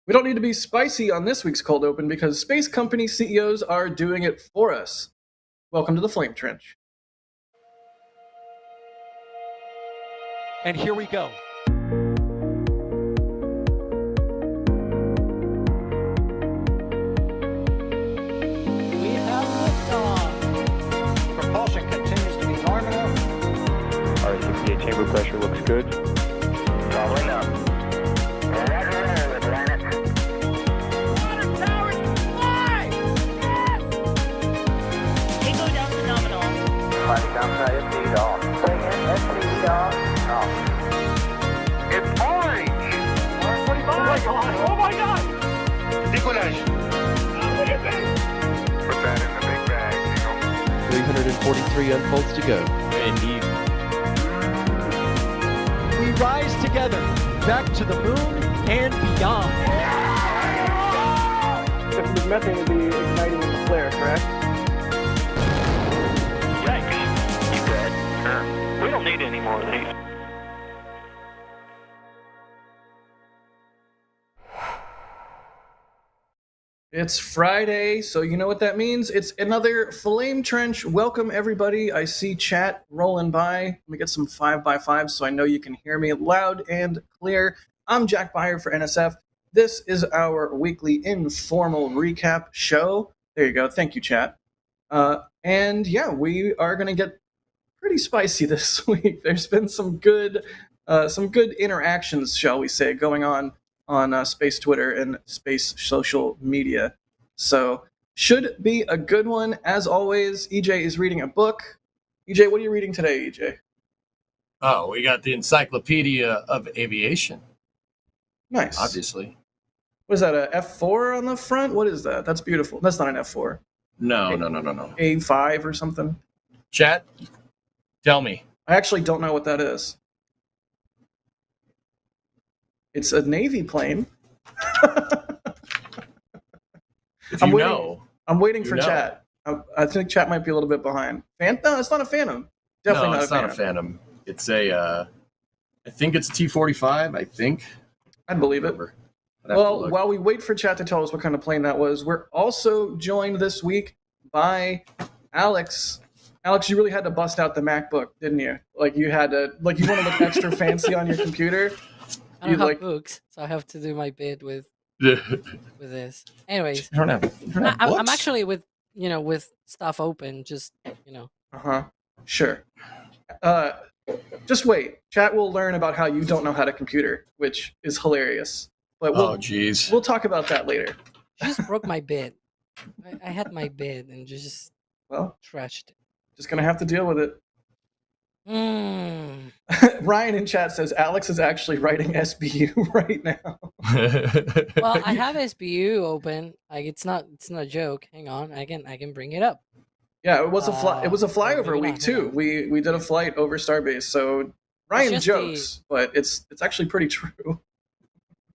We don't need to be spicy on this week's Cold Open because space company CEOs are doing it for us. Welcome to the Flame Trench. And here we go. We have liftoff. Propulsion continues to be normal. R68 chamber pressure looks good. Following up. Roger, roger, planet. Water towers fly! Yes! Echo down to nominal. Flight downside FD off. Bring in FD off. It's orange! 125! Oh my god! Decollage. Look at this! Put that in the big bag, 343 unfolds to go. Indeed. We rise together back to the moon and beyond. This methane would be igniting in the flare, correct? Yikes. You dead? Sure. We don't need any more of these. It's Friday, so you know what that means. It's another Flame Trench. Welcome, everybody. I see chat rolling by. Let me get some 5x5 so I know you can hear me loud and clear. I'm Jack Beyer for NSF. This is our weekly informal recap show. There you go. Thank you, chat. And yeah, we are going to get pretty spicy this week. There's been some good interactions, shall we say, going on space Twitter and space social media. So should be a good one. As always, EJ is reading a book. EJ, what are you reading today, EJ? Oh, we got the Encyclopedia of Aviation, Nice. obviously. What is that, a F4 on the front? What is that? That's beautiful. That's not an F4. No. A5 or something? Chat, tell me. I actually don't know what that is. It's a Navy plane. If I'm you waiting- know. I'm waiting You for know. chat. I think chat might be a little bit behind. No, it's not a Phantom. Definitely No, not it's a not Phantom. a Phantom. It's a, I think it's T-45, I think. I'd believe it. I'd have to Well, look. while we wait for chat to tell us what kind of plane that was, we're also joined this week by Alex. Alex, you really had to bust out the MacBook, didn't you? Like you had to, like you want to look extra fancy on your computer. I don't You have like- books, so I have to do my bit with you this. Anyways, don't have I'm books? actually with stuff open, just Sure. Just wait. Chat will learn about how you don't know how to computer, which is hilarious. But Oh, jeez. we'll talk about that later. she just broke my bed. I had my bed and just Well, trashed it. just gonna have to deal with it. Mm. Ryan in chat says Alex is actually writing SBU right now. Well, I have SBU open. Like it's not a joke. Hang on, I can bring it up. Yeah, it was a flyover maybe week not, too. maybe We did a flight over Starbase, so Ryan just jokes, but it's actually pretty true.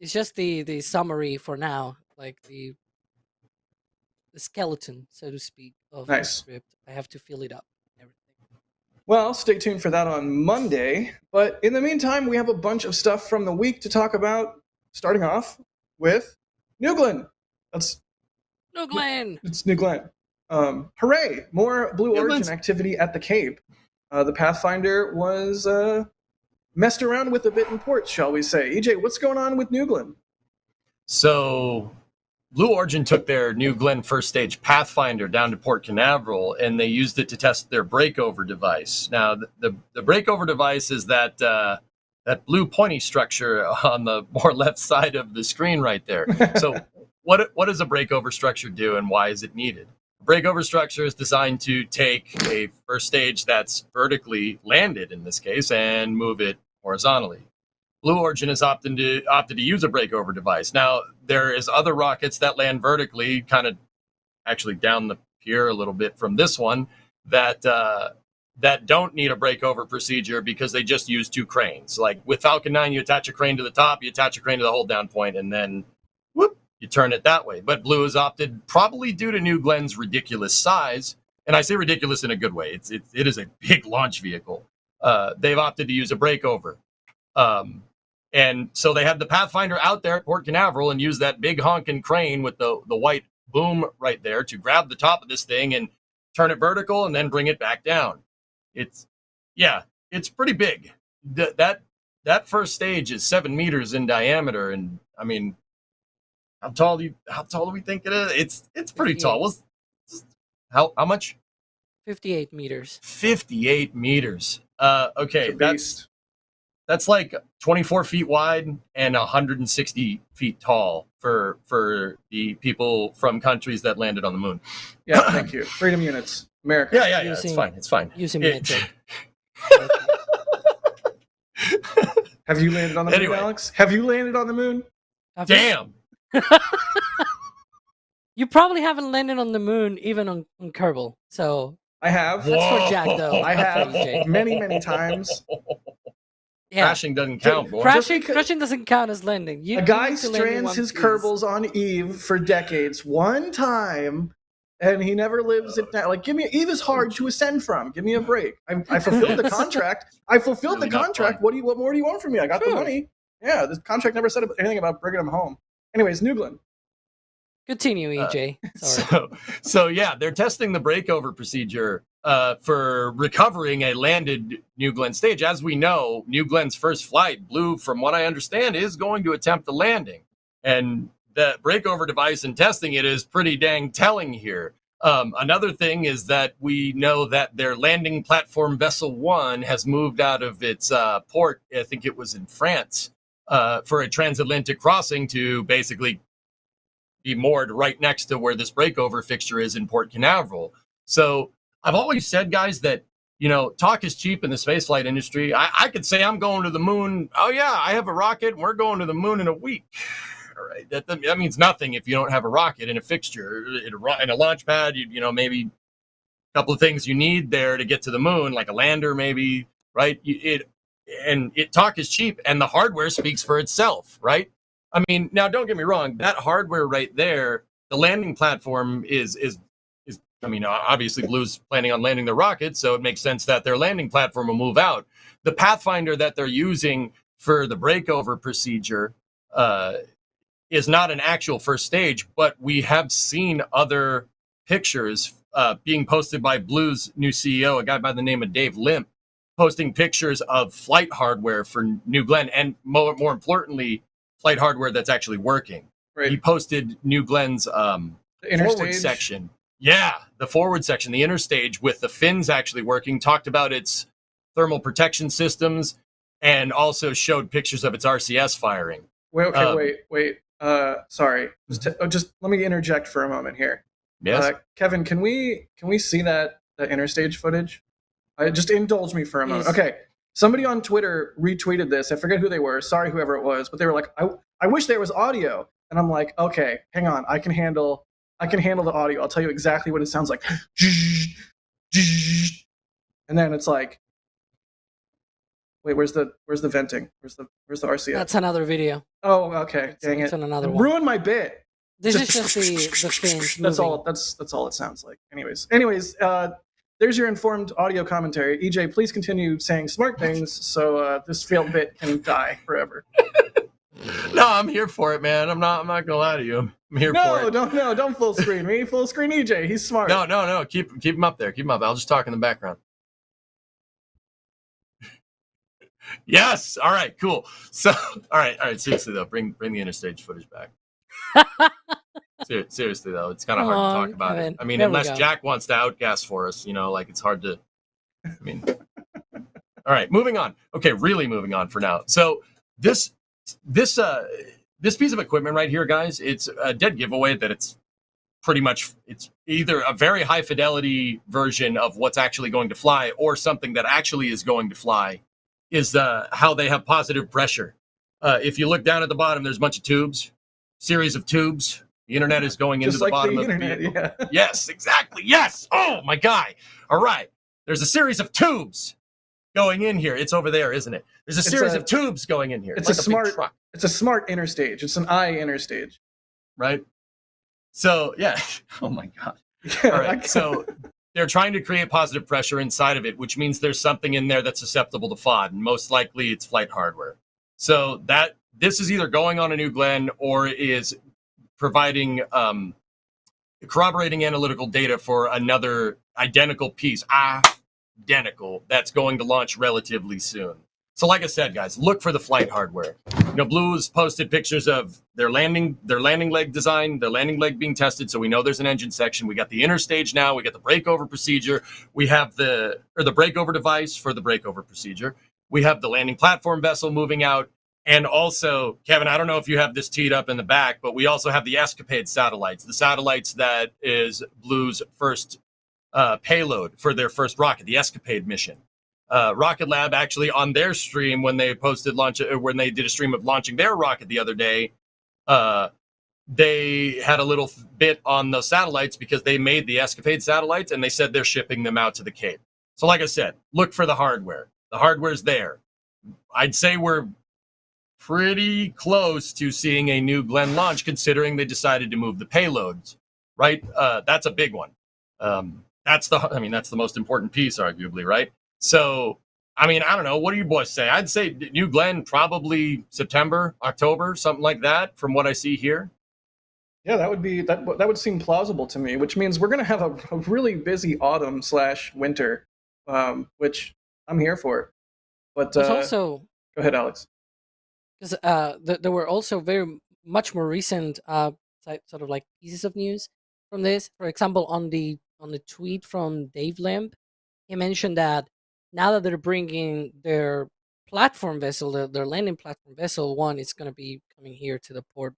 It's just the summary for now, like the skeleton, so to speak, of the Nice. script. I have to fill it up. Everything. Well, stay tuned for that on Monday. But in the meantime, we have a bunch of stuff from the week to talk about. Starting off with New Glenn. No, Glenn. It's New Glenn. Hooray! More Blue New Origin Glenn's- activity at the Cape. The Pathfinder was messed around with a bit in ports, shall we say. EJ, what's going on with New Glenn? So, Blue Origin took their New Glenn first stage Pathfinder down to Port Canaveral, and they used it to test their breakover device. Now, the breakover device is that blue pointy structure on the more left side of the screen right there. So, what does a breakover structure do, and why is it needed? A breakover structure is designed to take a first stage that's vertically landed, in this case, and move it horizontally. Blue Origin has opted to use a breakover device. Now, there is other rockets that land vertically, kind of actually down the pier a little bit from this one, that don't need a breakover procedure because they just use two cranes. Like with Falcon 9, you attach a crane to the top, you attach a crane to the hold down point, and then whoop, you turn it that way. But Blue has opted, probably due to New Glenn's ridiculous size, and I say ridiculous in a good way. It is a big launch vehicle. They've opted to use a breakover. And so they had the Pathfinder out there at Port Canaveral and used that big honking crane with the white boom right there to grab the top of this thing and turn it vertical and then bring it back down. It's pretty big. That first stage is 7 meters in diameter, and I mean, how tall do we think it is? It's pretty tall. How much? 58 meters. 58 meters. Okay, Beast. that's like 24 feet wide and 160 feet tall for the people from countries that landed on the moon. Yeah, thank you. Freedom units, America. Yeah. It's fine. Using metric. Have you landed on the moon, Alex? Have you landed on the moon? Damn. You probably haven't landed on the moon even on Kerbal. So I have. that's for Jack, though. I have Jake. many times. Yeah. Crashing doesn't count, boy. Crashing doesn't count as landing. A guy strands his Kerbals on Eve for decades, one time, and he never lives it down. Like, Eve is hard to ascend from. Give me a break. I fulfilled the contract. Really not fun. What more do you want from me? I got the money. Yeah, this contract never said anything about bringing him home. Anyways, New Glenn. Continue, EJ. Sorry. So yeah, they're testing the breakover procedure for recovering a landed New Glenn stage. As we know, New Glenn's first flight, Blue, from what I understand, is going to attempt the landing. And the breakover device and testing it is pretty dang telling here. Another thing is that we know that their landing platform Vessel 1 has moved out of its port, I think it was in France, for a transatlantic crossing to basically be moored right next to where this breakover fixture is in Port Canaveral. So I've always said, guys, that, talk is cheap in the spaceflight industry. I could say I'm going to the moon. Oh, yeah, I have a rocket and we're going to the moon in a week. All right. That means nothing if you don't have a rocket and a fixture and a launch pad, maybe a couple of things you need there to get to the moon, like a lander, maybe, right? Talk is cheap and the hardware speaks for itself, right? I mean, now don't get me wrong, that hardware right there, the landing platform is obviously Blue's planning on landing the rocket, so it makes sense that their landing platform will move out. The Pathfinder that they're using for the breakover procedure is not an actual first stage, but we have seen other pictures being posted by Blue's new CEO, a guy by the name of Dave Limp, posting pictures of flight hardware for New Glenn, and more importantly, flight hardware that's actually working. Right. He posted New Glenn's forward section. Yeah, the forward section, the inner stage with the fins actually working, talked about its thermal protection systems, and also showed pictures of its RCS firing. Wait. Sorry. Just let me interject for a moment here. Yes. Kevin, can we see that inner stage footage? Just indulge me for a moment. Okay. Somebody on Twitter retweeted this. I forget who they were. Sorry, whoever it was. But they were like, I wish there was audio. And I'm like, okay, hang on. I can handle the audio. I'll tell you exactly what it sounds like. And then it's like, wait, where's the venting? Where's the RCS? That's another video. Oh, okay. Dang it. It's another one. Ruined my bit. This is just the fins. That's all it sounds like. Anyways, there's your informed audio commentary. EJ, please continue saying smart things so this failed bit can die forever. No, I'm here for it, man. I'm not gonna lie to you. I'm here for it. Don't full screen me. Full screen EJ. He's smart. No. Keep him up there. Keep him up. I'll just talk in the background. Yes. All right. Cool. So, all right. Seriously though, bring the interstage footage back. Seriously though, it's kind of hard to talk about it. I mean, unless Jack wants to outgas for us, like it's hard to. I mean, all right, moving on. Okay, really moving on for now. So this piece of equipment right here, guys, it's a dead giveaway that it's either a very high fidelity version of what's actually going to fly or something that actually is going to fly. Is how they have positive pressure. If you look down at the bottom, there's a bunch of tubes, series of tubes. The internet is going into the bottom of the vehicle. Yeah. Yes, exactly. Yes. Oh, my guy. All right. There's a series of tubes going in here. It's over there, isn't it? There's a series of tubes going in here. It's like a smart interstage. It's an I interstage. Right? So, yeah. Oh, my God. All right. So they're trying to create positive pressure inside of it, which means there's something in there that's susceptible to FOD, and most likely it's flight hardware. So that this is either going on a New Glenn or is providing corroborating analytical data for another identical piece, identical, that's going to launch relatively soon. So like I said, guys, look for the flight hardware. Blue has posted pictures of their landing leg design, their landing leg being tested. So we know there's an engine section. We got the inner stage now. We got the breakover procedure. We have the breakover device for the breakover procedure. We have the landing platform vessel moving out. And also, Kevin, I don't know if you have this teed up in the back, but we also have the Escapade satellites, the satellites that is Blue's first payload for their first rocket, the Escapade mission. Rocket Lab actually on their stream when they did a stream of launching their rocket the other day, they had a little bit on the satellites because they made the Escapade satellites and they said they're shipping them out to the Cape. So like I said, look for the hardware. The hardware's there. I'd say we're pretty close to seeing a New Glenn launch considering they decided to move the payloads, right? That's a big one. That's the most important piece, arguably, right? So, I don't know. What do you boys say? I'd say New Glenn probably September, October, something like that from what I see here. Yeah, that would seem plausible to me, which means we're going to have a really busy autumn/winter, which I'm here for. But also, go ahead, Alex. Because there were also very much more recent sort of like pieces of news from this. For example, on the tweet from Dave Lamb, he mentioned that now that they're bringing their platform vessel, their landing platform vessel one, is going to be coming here to the port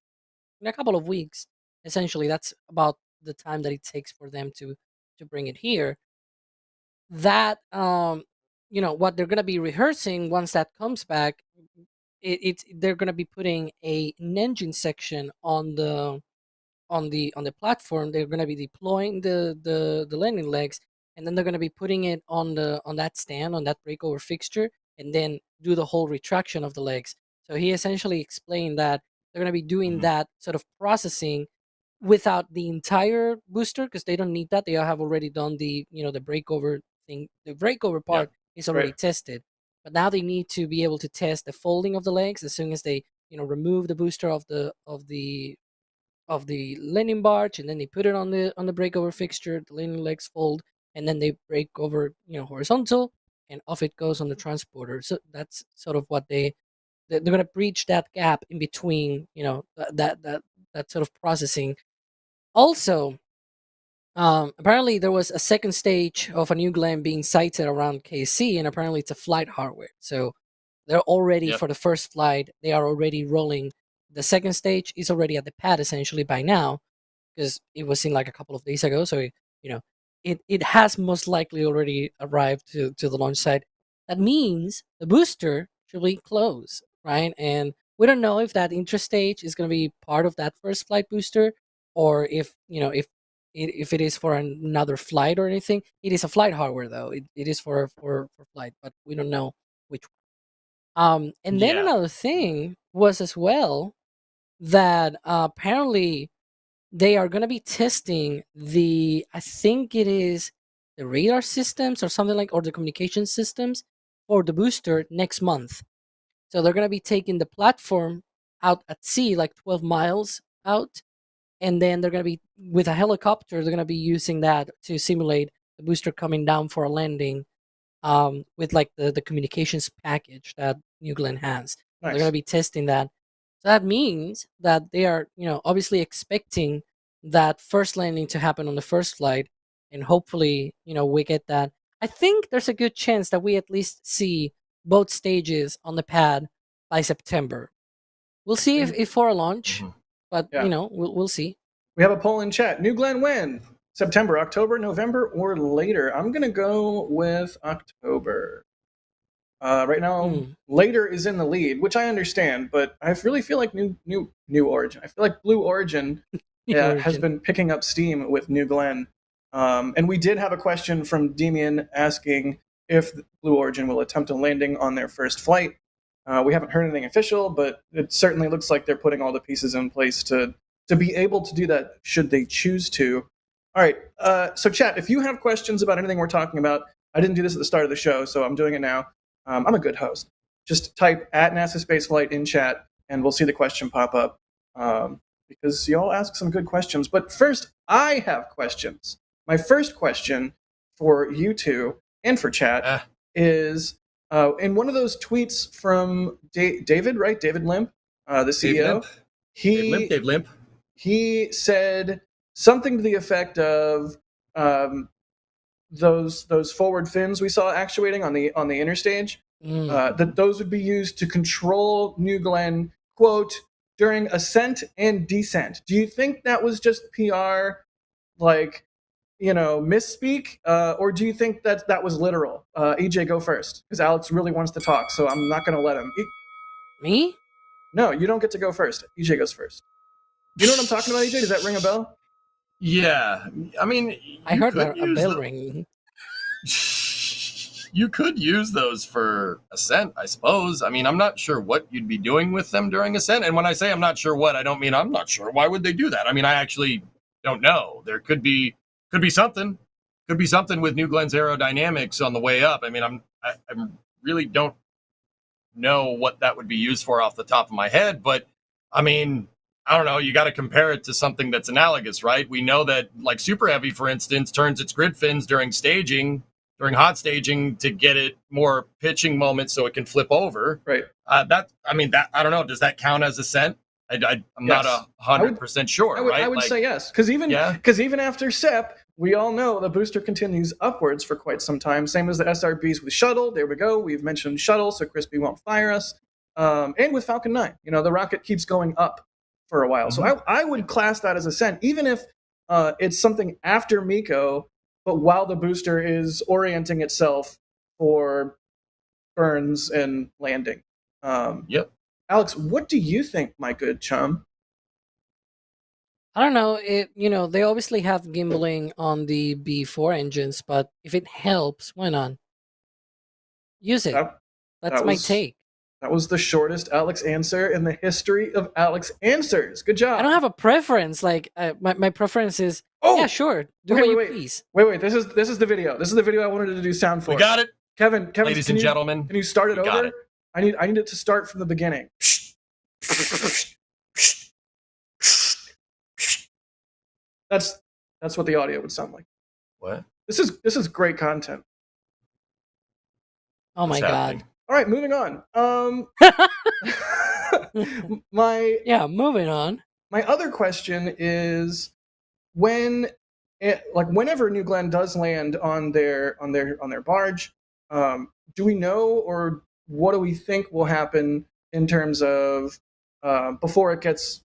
in a couple of weeks. Essentially, that's about the time that it takes for them to bring it here. That what they're going to be rehearsing once that comes back, they're going to be putting an engine section on the platform. They're going to be deploying the landing legs, and then they're going to be putting it on that stand, on that breakover fixture, and then do the whole retraction of the legs. So he essentially explained that they're going to be doing that sort of processing without the entire booster, because they don't need that. They have already done the breakover thing. The breakover part is already tested, but now they need to be able to test the folding of the legs as soon as they remove the booster of the landing barge, and then they put it on the breakover fixture. The landing legs fold, and then they break over horizontal, and off it goes on the transporter. So that's sort of what they're going to breach that gap in between that sort of processing. Also, apparently there was a second stage of a New Glenn being sighted around KC, and apparently it's a flight hardware. So they're already, for the first flight, they are already rolling. The second stage is already at the pad essentially by now, because it was in like a couple of days ago. So it has most likely already arrived to the launch site. That means the booster should be close, right? And we don't know if that intra-stage is going to be part of that first flight booster, or if it is for another flight or anything. It is a flight hardware though. It is for flight, but we don't know which one. And then another thing was as well that apparently they are going to be testing I think it is the radar systems or something or the communication systems for the booster next month. So they're going to be taking the platform out at sea, like 12 miles out, and then they're going to be, with a helicopter, they're going to be using that to simulate the booster coming down for a landing, with like the communications package that New Glenn has. Nice. They're going to be testing that. So that means that they are, obviously expecting that first landing to happen on the first flight, and hopefully, we get that. I think there's a good chance that we at least see both stages on the pad by September. We'll see if for a launch, but we'll see. We have a poll in chat. New Glenn when? September, October, November, or later? I'm gonna go with October. Right now, later is in the lead, which I understand, but I really feel like New Origin. I feel like Blue Origin has been picking up steam with New Glenn. And we did have a question from Demian asking if Blue Origin will attempt a landing on their first flight. We haven't heard anything official, but it certainly looks like they're putting all the pieces in place to be able to do that should they choose to. All right, so chat, if you have questions about anything we're talking about, I didn't do this at the start of the show, so I'm doing it now. I'm a good host. just type at NASASpaceflight in chat, and we'll see the question pop up. Because y'all ask some good questions. But first, I have questions. My first question for you two and for chat is in one of those tweets from David, right? David Limp, the CEO. Dave Limp. He said something to the effect of those forward fins we saw actuating on the interstage, that those would be used to control New Glenn, quote, during ascent and descent. Do you think that was just PR, like, misspeak, or do you think that was literal? EJ, go first, because Alex really wants to talk, so I'm not going to let him. Me? No, you don't get to go first. EJ goes first. You know what I'm talking about, EJ? Does that ring a bell? Yeah, I mean, I heard a bell ring. You could use those for ascent, I suppose. I mean, I'm not sure what you'd be doing with them during ascent. And when I say I'm not sure what, I don't mean I'm not sure. Why would they do that? I mean, I actually don't know. There could be something. Could be something with New Glenn's aerodynamics on the way up. I mean, I really don't know what that would be used for off the top of my head. But I mean, I don't know. You got to compare it to something that's analogous, right? We know that, like, Super Heavy, for instance, turns its grid fins during hot staging to get it more pitching moments so it can flip over. Right. I don't know. Does that count as ascent? I'm not 100% sure. I would say yes, because even after SEP, we all know the booster continues upwards for quite some time. Same as the SRBs with shuttle. There we go. We've mentioned shuttle, so Crispy won't fire us. And with Falcon 9, the rocket keeps going up for a while. So I would class that as ascent, even if it's something after MECO, but while the booster is orienting itself for burns and landing. Yep. Alex, what do you think, my good chum? I don't know. They obviously have gimbaling on the B4 engines, but if it helps, why not? Use it. That's my take. That was the shortest Alex answer in the history of Alex answers. Good job. I don't have a preference. Like my preference is, yeah, sure. Do what you please. Wait. This is the video. This is the video I wanted to do sound for. We got it. Kevin, ladies and gentlemen, can you start it over? Got it. I need it to start from the beginning. That's what the audio would sound like. What? This is great content. Oh my god. All right, moving on. Moving on. My other question is whenever New Glenn does land on their barge, do we know, or what do we think will happen in terms of before it gets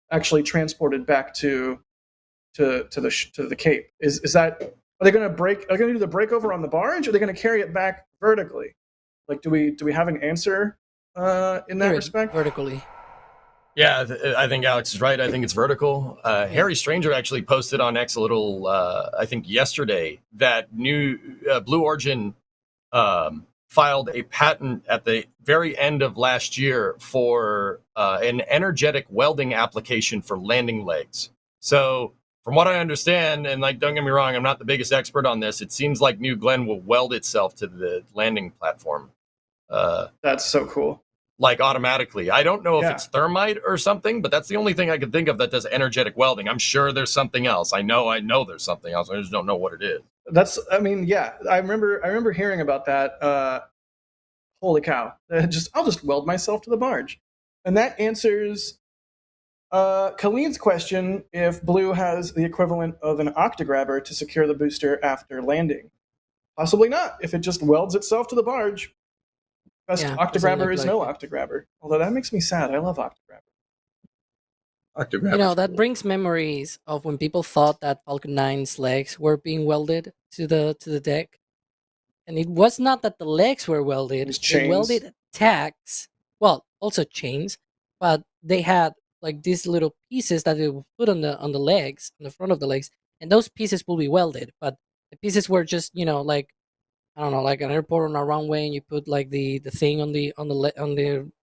actually transported back to the Cape? Is that, are they going to do the breakover on the barge, or are they going to carry it back vertically? Like, do we have an answer in that respect? Vertically. Yeah, I think Alex is right. I think it's vertical. Harry Stranger actually posted on X a little, I think yesterday, that new Blue Origin filed a patent at the very end of last year for an energetic welding application for landing legs. So from what I understand, and don't get me wrong, I'm not the biggest expert on this, it seems like New Glenn will weld itself to the landing platform. That's so cool. Automatically. I don't know if it's thermite or something, but that's the only thing I can think of that does energetic welding. I'm sure there's something else. I know there's something else. I just don't know what it is. I remember hearing about that. Holy cow. I'll just weld myself to the barge. And that answers Khalid's question if Blue has the equivalent of an octograbber to secure the booster after landing. Possibly not, if it just welds itself to the barge. Best octograbber is no octograbber. Although that makes me sad. I love octograbber. That brings memories of when people thought that Falcon 9's legs were being welded to the deck. And it was not that the legs were welded. They welded tacks. Well, also chains, but they had these little pieces that they would put on the legs, on the front of the legs, and those pieces will be welded. But the pieces were just, I don't know, like an airport on a runway, and you put the thing on the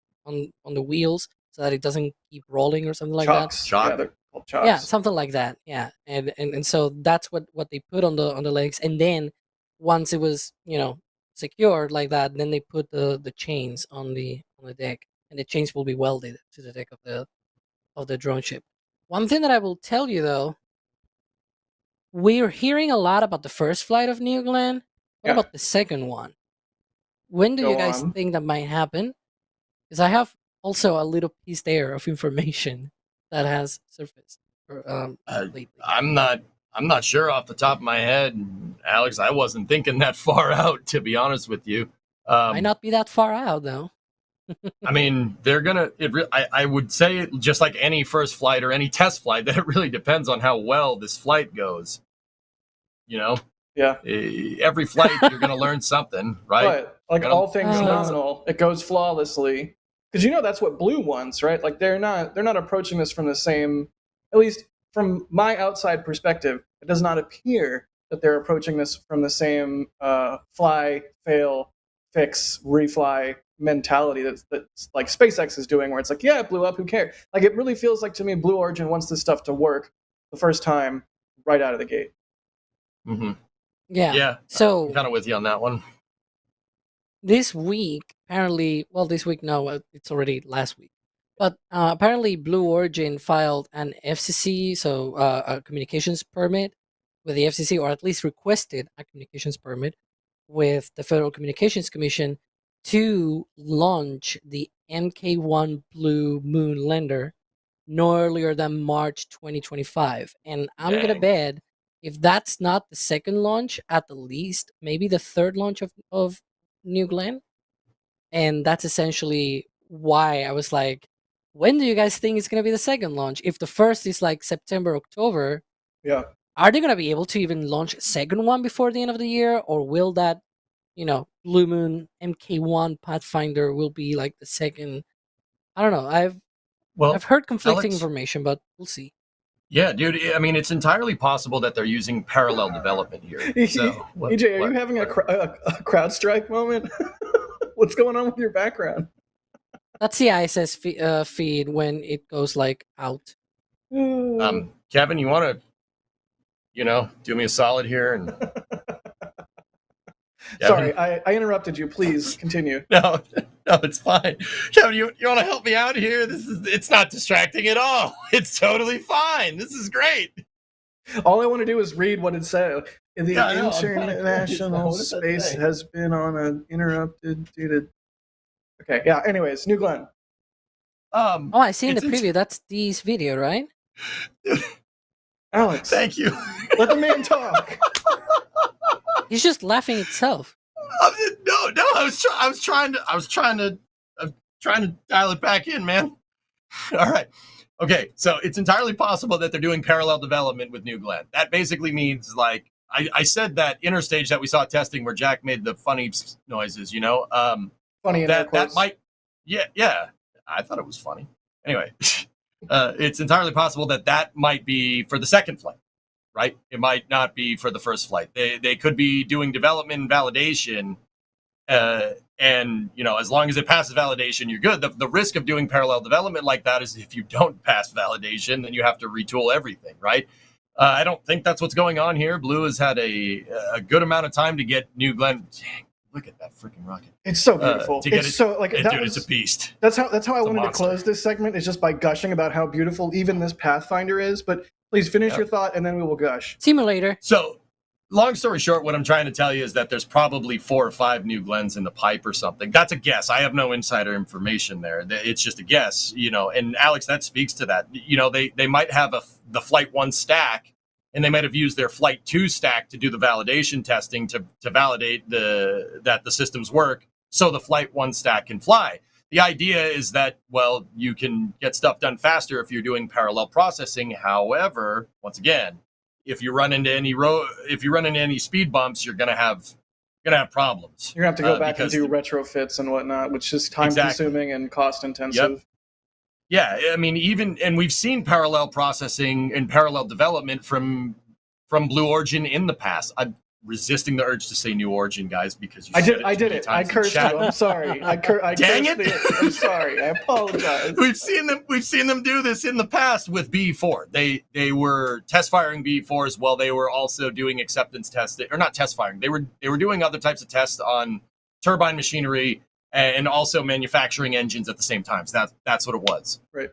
wheels so that it doesn't keep rolling or something like that. Yeah, they're called chocks. Yeah, something like that. Yeah, and so that's what they put on the legs, and then once it was secured like that, then they put the chains on the deck, and the chains will be welded to the deck of the drone ship. One thing that I will tell you though, we're hearing a lot about the first flight of New Glenn. What Yeah. about the second one? When do you Go guys on. think that might happen? Because I have also a little piece there of information that has surfaced lately. I'm not sure off the top of my head, Alex. I wasn't thinking that far out, to be honest with you. Might not be that far out though. I mean, they're gonna. I would say, just like any first flight or any test flight, that it really depends on how well this flight goes. You know, Yeah. every flight you're gonna learn something, right? But like Gonna- all things Uh, nominal, it goes flawlessly. Because that's what Blue wants, right? Like they're not approaching this from the same. At least from my outside perspective, it does not appear that they're approaching this from the same fly, fail, fix, refly mentality that's like SpaceX is doing, where it's like, yeah, it blew up, who cares? Like it really feels like to me, Blue Origin wants this stuff to work the first time, right out of the gate. Mm-hmm. Yeah. So I'm kind of with you on that one. this week, apparently, well, this week, no, it's already last week. But apparently, Blue Origin filed an FCC, so a communications permit with the FCC, or at least requested a communications permit with the Federal Communications Commission to launch the MK1 Blue Moon lander no earlier than March 2025. And I'm going to Dang. bet if that's not the second launch, at the least, maybe the third launch of New Glenn. And that's essentially why I was like, when do you guys think it's going to be the second launch? If the first is like September, October, Yeah. are they going to be able to even launch a second one before the end of the year? Or will that, Blue Moon MK1 Pathfinder will be like the second? I don't know. I've heard conflicting Alex- information, but we'll see. Yeah, dude. I mean, it's entirely possible that they're using parallel development here. So, EJ, are you having a crowd strike moment? What's going on with your background? That's the ISS feed when it goes like out. Kevin, you want to, do me a solid here? And Sorry, I interrupted you. Please continue. No, it's fine. Kevin, you want to help me out here? It's not distracting at all. It's totally fine. This is great. All I want to do is read what it said. The Yeah, I know. International What does that Space say? has been on an interrupted due to. Okay, yeah. Anyways, New Glenn. Oh, I see in the It's- preview. That's Dee's video, right? Alex, Thank you. let the man talk. He's just laughing itself. No. I was trying to dial it back in, man. All right. Okay, so it's entirely possible that they're doing parallel development with New Glenn. That basically means, like, I said that interstage that we saw testing where Jack made the funny noises, Funny in air that quotes. might, yeah. I thought it was funny. Anyway, it's entirely possible that might be for the second flight, right? It might not be for the first flight. They could be doing development and validation, and as long as it passes validation, you're good. The risk of doing parallel development like that is if you don't pass validation, then you have to retool everything, right? I don't think that's what's going on here. Blue has had a good amount of time to get New Glenn. Dang, look at that freaking rocket! It's so beautiful. To get It's it- so like Dude, that it's was, a beast. That's how I It's a wanted to monster. close this segment, is just by gushing about how beautiful even this Pathfinder is. But please finish Yep. your thought, and then we will gush. Simulator. So, long story short, what I'm trying to tell you is that there's probably 4 or 5 New Glens in the pipe or something. That's a guess. I have no insider information there. It's just a guess, And Alex, that speaks to that. They might have the Flight 1 stack, and they might have used their Flight 2 stack to do the validation testing to validate that the systems work, so the Flight 1 stack can fly. The idea is that, well, you can get stuff done faster if you're doing parallel processing. However, once again, if you run into any speed bumps, you're gonna have problems. You're gonna have to go back and because do retrofits and whatnot, which is time consuming and cost intensive. Yeah, I mean, and we've seen parallel processing and parallel development from Blue Origin in the past. I'm resisting the urge to say New Origin, guys, because I did too many it. I times in cursed you. chat. I'm sorry. I Dang cursed it. it. I'm sorry. I apologize. We've seen them do this in the past with B4. They were test firing B4s while they were also doing acceptance testing, or not test firing. They were doing other types of tests on turbine machinery and also manufacturing engines at the same time. So that's what it was. Right.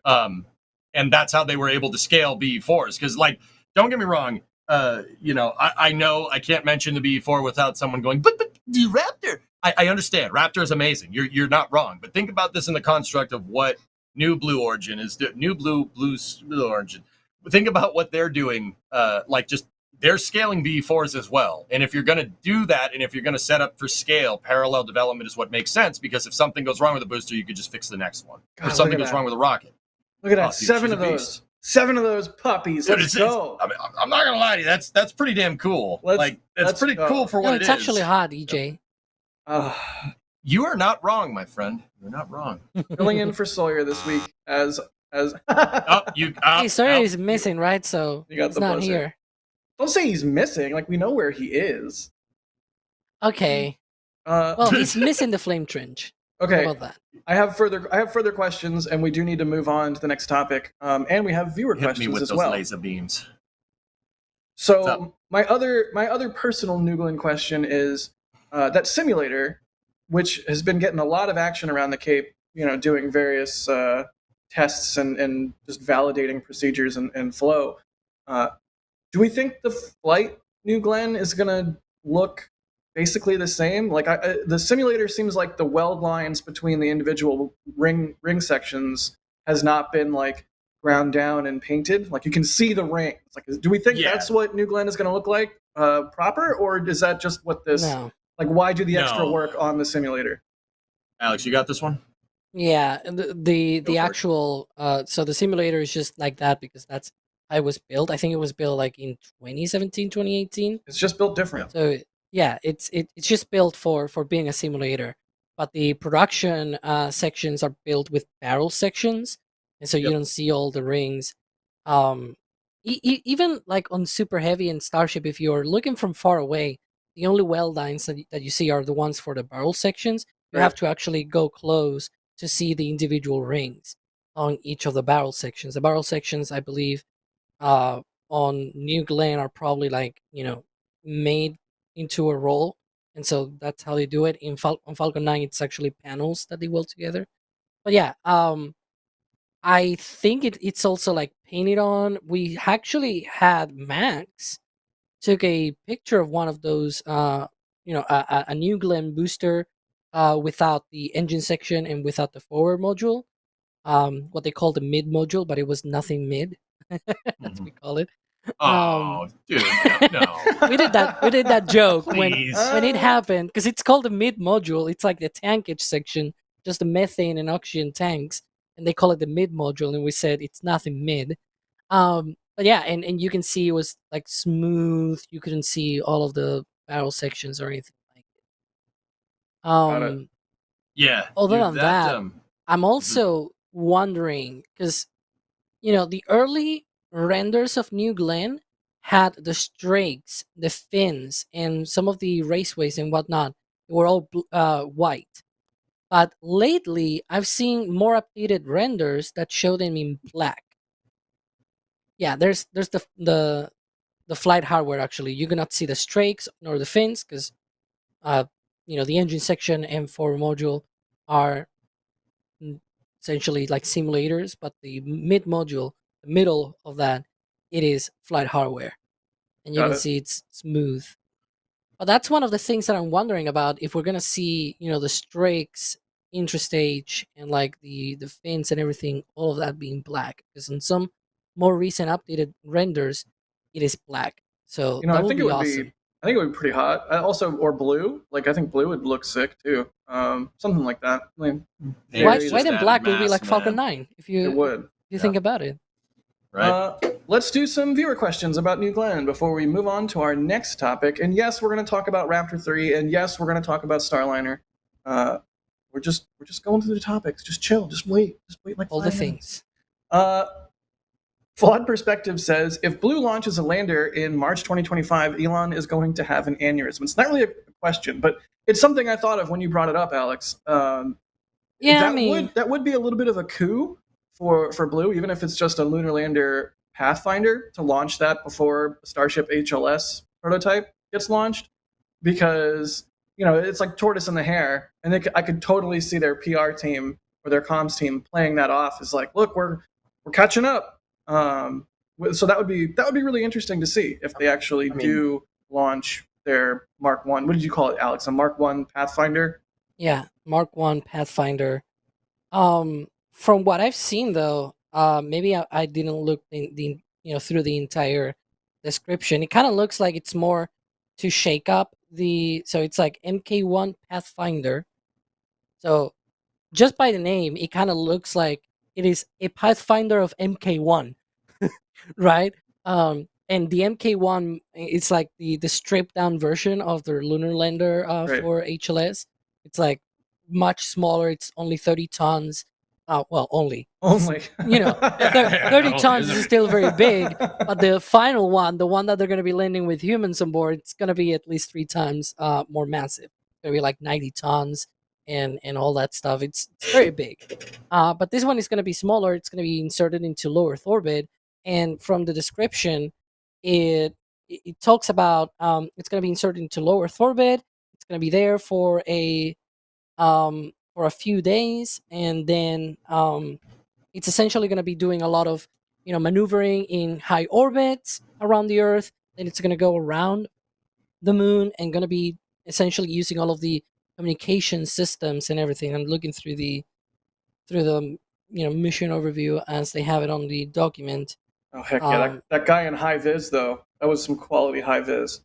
And that's how they were able to scale BE4s. Because, like, don't get me wrong, I know I can't mention the BE4 without someone going, but the Raptor. I understand. Raptor is amazing. You're not wrong. But think about this in the construct of what New Blue Origin is doing. New Blue Origin. Think about what they're doing. They're scaling BE4s as well. And if you're going to do that, and if you're going to set up for scale, parallel development is what makes sense, because if something goes wrong with a booster, you could just fix the next one. God, if something goes wrong with a rocket. Look at that. Dude, 7 she's of a those. beast. 7 of those puppies. Dude, Let's go. I'm not going to lie to you. That's pretty damn cool. Let's It's pretty go. cool for what No, it it's is. actually hot, EJ. You are not wrong, my friend. You're not wrong. Filling in for Sawyer this week as Hey, Sawyer is missing, right? So You got he's the not buzzer. here. Don't say he's missing. Like, we know where he is. Okay. Well, he's missing the flame trench. Okay. How about that? I have further questions, and we do need to move on to the next topic. And we have viewer Hit me questions with as those well. laser beams. What's So up? my other personal Nuglin question is that simulator, which has been getting a lot of action around the Cape, doing various tests and just validating procedures and flow. Do we think the flight New Glenn is going to look basically the same? Like, the simulator seems like the weld lines between the individual ring sections has not been like ground down and painted. Like, you can see the rings. Like, do we think that's what New Glenn is going to look like proper, or is that just what this? No. Like, why do the extra No. work on the simulator? Alex, you got this one? Yeah, the Go for it. actual so the simulator is just like that because that's how it was built. I think it was built like in 2017, 2018. It's just built different. So yeah, it's just built for being a simulator. But the production sections are built with barrel sections, and so you don't see all the rings. Even like on Super Heavy and Starship, if you're looking from far away, the only weld lines that you see are the ones for the barrel sections. You have to actually go close to see the individual rings on each of the barrel sections. The barrel sections, I believe, on New Glenn are probably like, made into a roll. And so that's how they do it. On Falcon 9, it's actually panels that they weld together. But yeah, I think it's also like painted on. We actually had Max took a picture of one of those, a New Glenn booster without the engine section and without the forward module, what they call the mid module, but it was nothing mid, as we call it. Oh, dude, no. we did that joke when Please. it happened, because it's called the mid module. It's like the tankage section, just the methane and oxygen tanks, and they call it the mid module, and we said it's nothing mid. But yeah, and you can see it was like smooth. You couldn't see all of the barrel sections or anything like it. Yeah. Other dude, than that, mm-hmm. I'm also wondering, because the early renders of New Glenn had the strakes, the fins, and some of the raceways and whatnot. They were all white. But lately, I've seen more updated renders that show them in black. Yeah, there's the flight hardware. Actually, you cannot see the strakes nor the fins because the engine section and forward module are essentially like simulators, but the mid module, the middle of that, it is flight hardware, and you can see it's smooth. But that's one of the things that I'm wondering about, if we're gonna see the strakes, interstage, and like the fins and everything, all of that being black, because in some more recent updated renders it is black. So that would be awesome. I think it would be pretty hot. Also, or blue. Like, I think blue would look sick too. Something like that. I mean, White and black would be like Falcon 9 if you it would. think about it. Right. Let's do some viewer questions about New Glenn before we move on to our next topic. And yes, we're going to talk about Raptor 3, and yes, we're going to talk about Starliner. We're just going through the topics. Just chill. Just wait like All the 5 minutes. things. Flawed Perspective says, if Blue launches a lander in March 2025, Elon is going to have an aneurysm. It's not really a question, but it's something I thought of when you brought it up, Alex. Yeah, that would be a little bit of a coup for Blue, even if it's just a lunar lander Pathfinder, to launch that before Starship HLS prototype gets launched, because it's like tortoise and the hare, and I could totally see their PR team or their comms team playing that off as like, look, we're catching up. So that would be really interesting to see if they actually do launch their Mark One. What did you call it, Alex? A Mark One Pathfinder? Yeah, Mark One Pathfinder. From what I've seen though, maybe I didn't look through the entire description. It kind of looks like it's more to shake up so it's like MK1 Pathfinder. So just by the name, it kind of looks like it is a Pathfinder of MK1, right? And the MK1, it's like the stripped down version of their lunar lander Right. for HLS. It's like much smaller. It's only 30 tons. Well, only. 30 tons is still very big, but the final one, the one that they're going to be landing with humans on board, it's going to be at least 3 times more massive. It's going to be like 90 tons and all that stuff. It's very big. But this one is going to be smaller. It's going to be inserted into low Earth orbit. And from the description, it talks about it's going to be inserted into low Earth orbit. It's going to be there for a few days, and then it's essentially going to be doing a lot of maneuvering in high orbits around the Earth. Then it's going to go around the moon and going to be essentially using all of the communication systems and everything. I'm looking through the mission overview as they have it on the document. Oh heck yeah! That guy in high vis though, that was some quality high vis.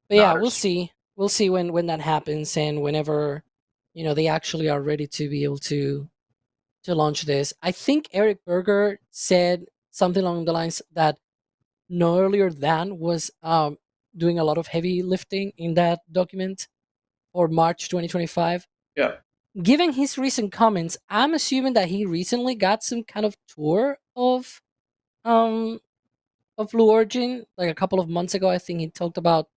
But yeah, we'll see. We'll see when that happens, and whenever they actually are ready to be able to launch this. I think Eric Berger said something along the lines that no earlier than was doing a lot of heavy lifting in that document for March 2025. Yeah. Given his recent comments, I'm assuming that he recently got some kind of tour of Blue Origin. Like a couple of months ago, I think he talked about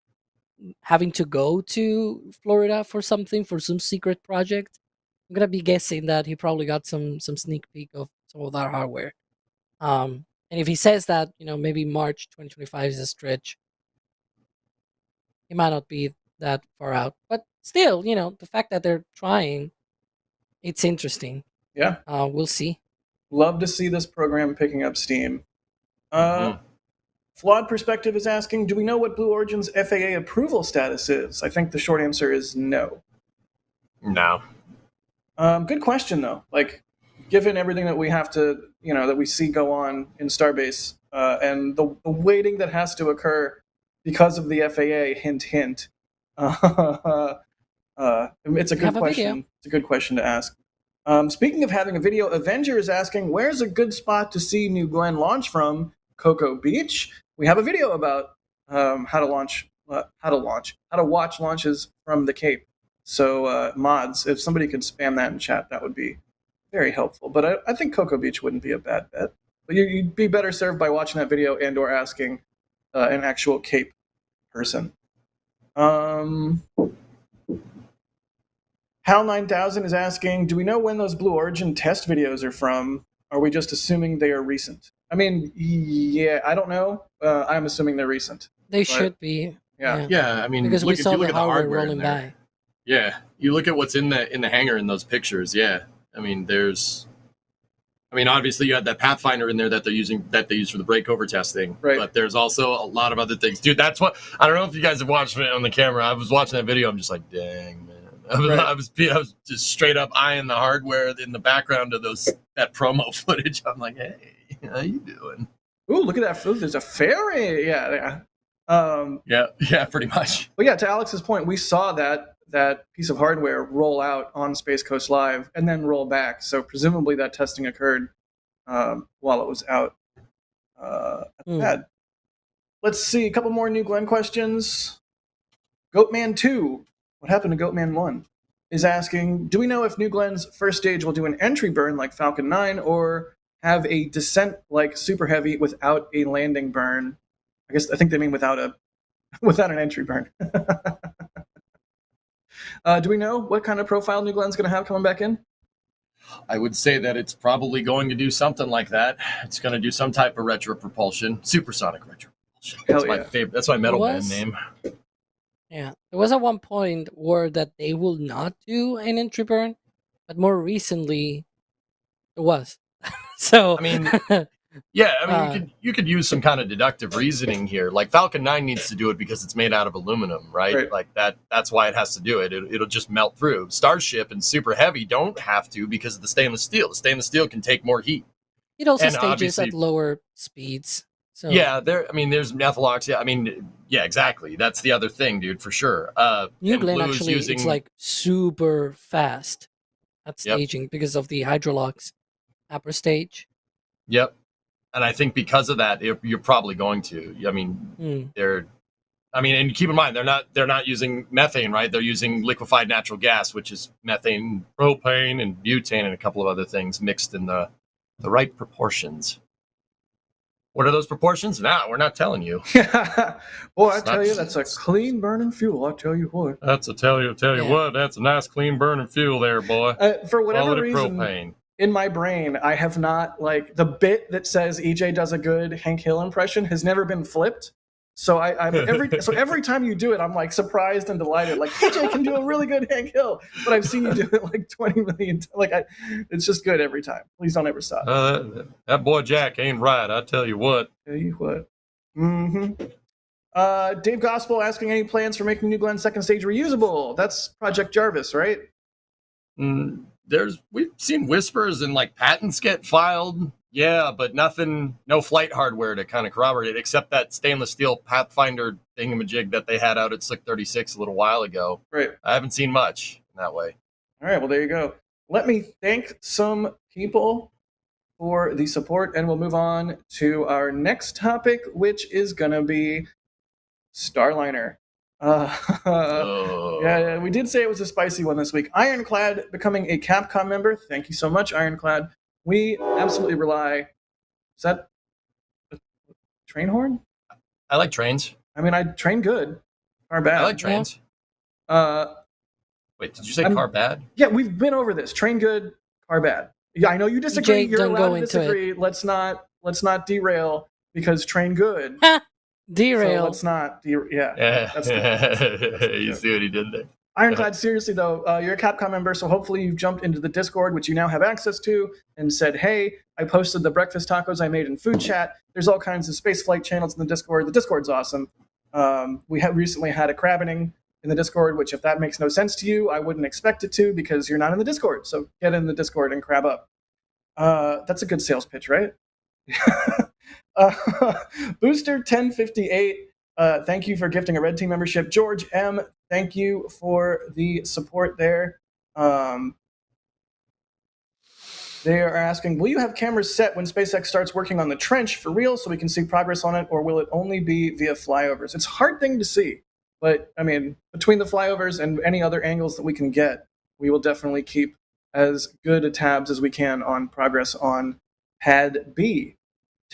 having to go to Florida for some secret project. I'm gonna be guessing that he probably got some sneak peek of some of that hardware. And if he says that, maybe March 2025 is a stretch, it might not be that far out. But still, the fact that they're trying, it's interesting. Yeah. We'll see. Love to see this program picking up steam. Flawed Perspective is asking, do we know what Blue Origin's FAA approval status is? I think the short answer is no. No. Good question, though. Like, given everything that we have to, that we see go on in Starbase, and the waiting that has to occur because of the FAA, hint, hint, it's a good question. It's a good question to ask. Speaking of having a video, Avenger is asking, where's a good spot to see New Glenn launch from? Cocoa Beach. We have a video about how to watch launches from the Cape. So mods, if somebody could spam that in chat, that would be very helpful. But I think Cocoa Beach wouldn't be a bad bet. But you'd be better served by watching that video and or asking an actual Cape person. Hal 9000 is asking, do we know when those Blue Origin test videos are from? Are we just assuming they are recent? I mean, yeah, I don't know. I'm assuming they're recent. They should be. Yeah. Yeah, I mean, because we if saw you look the at the hardware hardware rolling in there, by. Yeah, you look at what's in the hangar in those pictures. Yeah, I mean, obviously you had that Pathfinder in there that they use for the breakover testing. Right. But there's also a lot of other things, dude. That's what I don't know if you guys have watched it on the camera. I was watching that video. I'm just like, dang, man. I was just straight up eyeing the hardware in the background of that promo footage. I'm like, hey, how you doing? Ooh, look at that food. There's a ferry. Yeah. Yeah, pretty much. But yeah, to Alex's point, we saw that piece of hardware roll out on Space Coast Live and then roll back. So presumably that testing occurred while it was out at the pad. Let's see, a couple more New Glenn questions. Goatman 2, what happened to Goatman 1? Is asking, do we know if New Glenn's first stage will do an entry burn like Falcon 9 or have a descent like Super Heavy without a landing burn? I think they mean without an entry burn. Do we know what kind of profile New Glenn's going to have coming back in? I would say that it's probably going to do something like that. It's going to do some type of retro propulsion, supersonic retro propulsion. That's my favorite. That's my metal band name. Yeah, there was at one point where that they will not do an entry burn, but more recently it was. So I mean, yeah, I mean, Uh, you could use some kind of deductive reasoning here. Like Falcon 9 needs to do it because it's made out of aluminum, right? Right. Like that's why it has to do it. It'll just melt through. Starship and Super Heavy don't have to because of the stainless steel. The stainless steel can take more heat. it also And stages at obviously- lower speeds. So Yeah, there's methyl oxide. I mean, yeah, exactly. That's the other thing, dude, for sure. New and Glenn Blue is actually using, it's like super fast at Yep. staging because of the hydrolox upper stage. Yep. And I think because of that, you're probably going to. I mean, Hmm. and keep in mind they're not using methane, right? They're using liquefied natural gas, which is methane, propane, and butane, and a couple of other things mixed in the right proportions. What are those proportions? Nah, we're not telling you. Boy, I It's tell not- you, that's a clean burning fuel. I tell you what. That's tell you Yeah. what. That's a nice clean burning fuel there, boy. For whatever Quality reason, propane. in my brain, I have not like the bit that says EJ does a good Hank Hill impression has never been flipped. So every time you do it, I'm like surprised and delighted. Like EJ can do a really good Hank Hill, but I've seen you do it like 20 million. It's just good every time. Please don't ever stop. That boy Jack ain't right. I tell you what. Tell you what. Dave Gospel asking any plans for making New Glenn second stage reusable. That's Project Jarvis, right? We've seen whispers and like patents get filed. Yeah, but nothing, no flight hardware to kind of corroborate it, except that stainless steel Pathfinder thingamajig that they had out at Slick 36 a little while ago. Right. I haven't seen much in that way. All right, well, there you go. Let me thank some people for the support, and we'll move on to our next topic, which is going to be Starliner. Yeah, we did say it was a spicy one this week. Ironclad becoming a Capcom member. Thank you so much, Ironclad. We absolutely rely. Is that a train horn? I like trains. I mean, I train good. Car bad. I like trains. Wait, did you say car bad? Yeah, we've been over this. Train good, car bad. Yeah, I know you disagree. EJ, You're don't allowed go to into disagree. Let's not derail because train good. Derail. So let's not. Yeah. That's the You see what he did there? Ironclad, seriously though, you're a Capcom member, so hopefully you've jumped into the Discord, which you now have access to, and said, hey, I posted the breakfast tacos I made in food chat. There's all kinds of Spaceflight channels in the Discord. The Discord's awesome. We have recently had a crabbing in the Discord, which if that makes no sense to you, I wouldn't expect it to because you're not in the Discord. So get in the Discord and crab up. That's a good sales pitch, right? Booster 1058, thank you for gifting a Red Team membership. George M, thank you for the support there. They are asking, will you have cameras set when SpaceX starts working on the trench for real so we can see progress on it, or will it only be via flyovers? It's a hard thing to see, but I mean, between the flyovers and any other angles that we can get, we will definitely keep as good a tabs as we can on progress on Pad B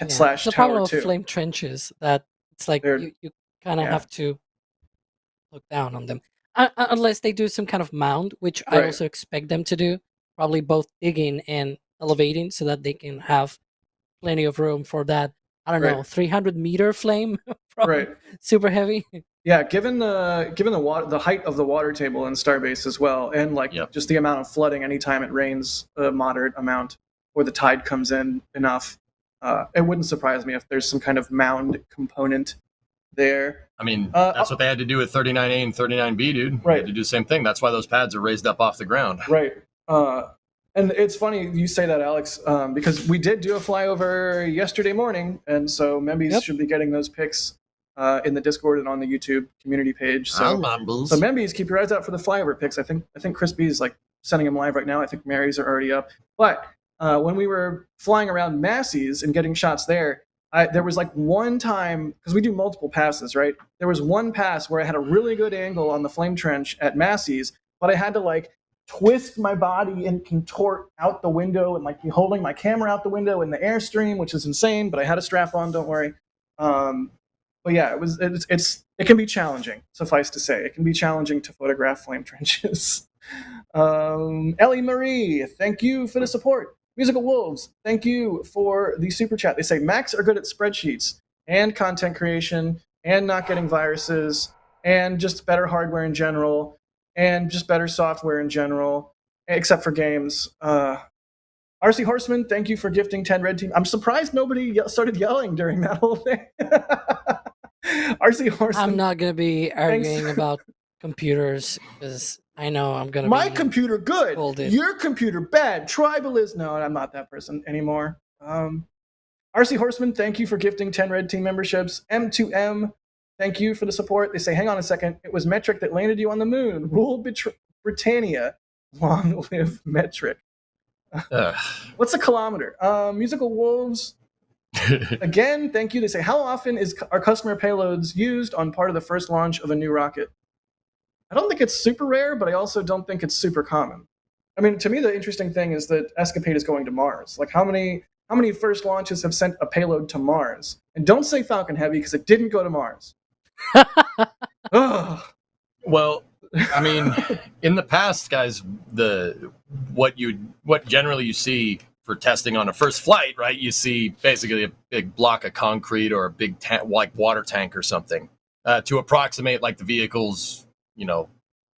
slash the problem Tower with 2. flame trenches that it's like you kind of have to look down on them unless they do some kind of mound, which I Right. also expect them to do, probably both digging and elevating so that they can have plenty of room for that. I don't know, 300-meter flame from Right. Super Heavy. Yeah, given the height of the water table in Starbase as well, and just the amount of flooding anytime it rains a moderate amount or the tide comes in enough, it wouldn't surprise me if there's some kind of mound component there. I mean, that's what they had to do with 39A and 39B, dude. They had to do the same thing. That's why those pads are raised up off the ground. Right. And it's funny you say that, Alex, because we did do a flyover yesterday morning, and so Membies should be getting those pics in the Discord and on the YouTube community page. So Membies, keep your eyes out for the flyover pics. I think Chris B is like sending them live right now. I think Mary's are already up. But when we were flying around Massey's and getting shots there was like one time, because we do multiple passes, right? There was one pass where I had a really good angle on the flame trench at Massey's, but I had to like twist my body and contort out the window and like be holding my camera out the window in the Airstream, which is insane, but I had a strap on, don't worry. But yeah, it can be challenging, suffice to say. It can be challenging to photograph flame trenches. Ellie Marie, thank you for the support. Musical Wolves, thank you for the super chat. They say Macs are good at spreadsheets and content creation and not getting viruses. and just better hardware in general, and just better software in general, except for games. RC Horseman, thank you for gifting 10 red team. I'm surprised nobody started yelling during that whole thing. RC Horseman. I'm not gonna be arguing Thanks. about computers because I know I'm gonna My be computer good, scolded. your computer bad. Tribalist. No, I'm not that person anymore. RC Horseman, thank you for gifting 10 red team memberships. M2M, thank you for the support. They say, hang on a second. It was Metric that landed you on the moon. Rule Britannia. Long live Metric. What's a kilometer? Musical Wolves. Again, thank you. They say, how often are customer payloads used on part of the first launch of a new rocket? I don't think it's super rare, but I also don't think it's super common. I mean, to me, the interesting thing is that Escapade is going to Mars. Like, how many first launches have sent a payload to Mars? And don't say Falcon Heavy because it didn't go to Mars. Ugh. Well, I mean, in the past, guys, what generally you see for testing on a first flight, right? You see basically a big block of concrete or a big like water tank or something to approximate like the vehicle's,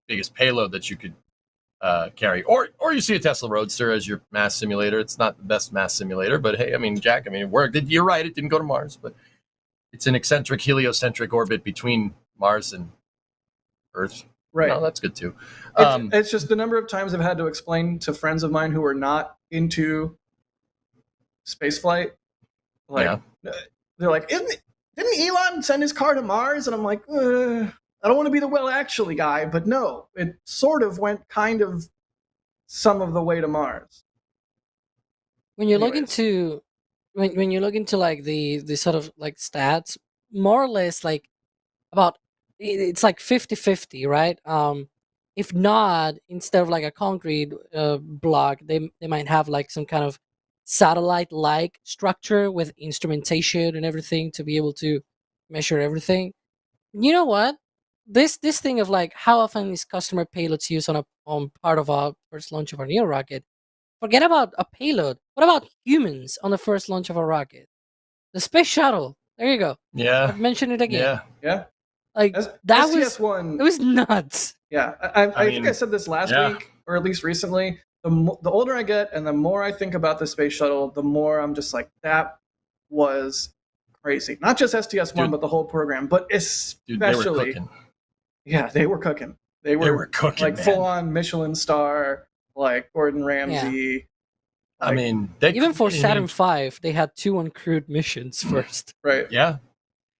biggest payload that you could carry. Or you see a Tesla Roadster as your mass simulator. It's not the best mass simulator, but hey, I mean, Jack, it worked. You're right, it didn't go to Mars, but it's an eccentric heliocentric orbit between Mars and Earth. Right. No, that's good too. It's just the number of times I've had to explain to friends of mine who are not into spaceflight. Like, they're like, didn't Elon send his car to Mars? And I'm like, I don't want to be the well actually guy, but no, it sort of went kind of some of the way to Mars. When you look into when you look into like the sort of like stats, more or less like about it's like 50-50, right? If not, instead of like a concrete block, they might have like some kind of satellite-like structure with instrumentation and everything to be able to measure everything. You know what? This thing of like how often is customer payloads used on part of our first launch of our new rocket? Forget about a payload. What about humans on the first launch of a rocket? The space shuttle. There you go. Yeah. I've mentioned it again. Yeah. Like that STS-1, it was nuts. Yeah, I think I said this last week, or at least recently. The older I get, and the more I think about the space shuttle, the more I'm just like, that was crazy. Not just STS-1, but the whole program. But especially, they were cooking. Yeah, they were cooking. They were cooking, like full on Michelin star, like Gordon Ramsay. Yeah. Like, even for Saturn V, they had 2 uncrewed missions first. Right. Yeah.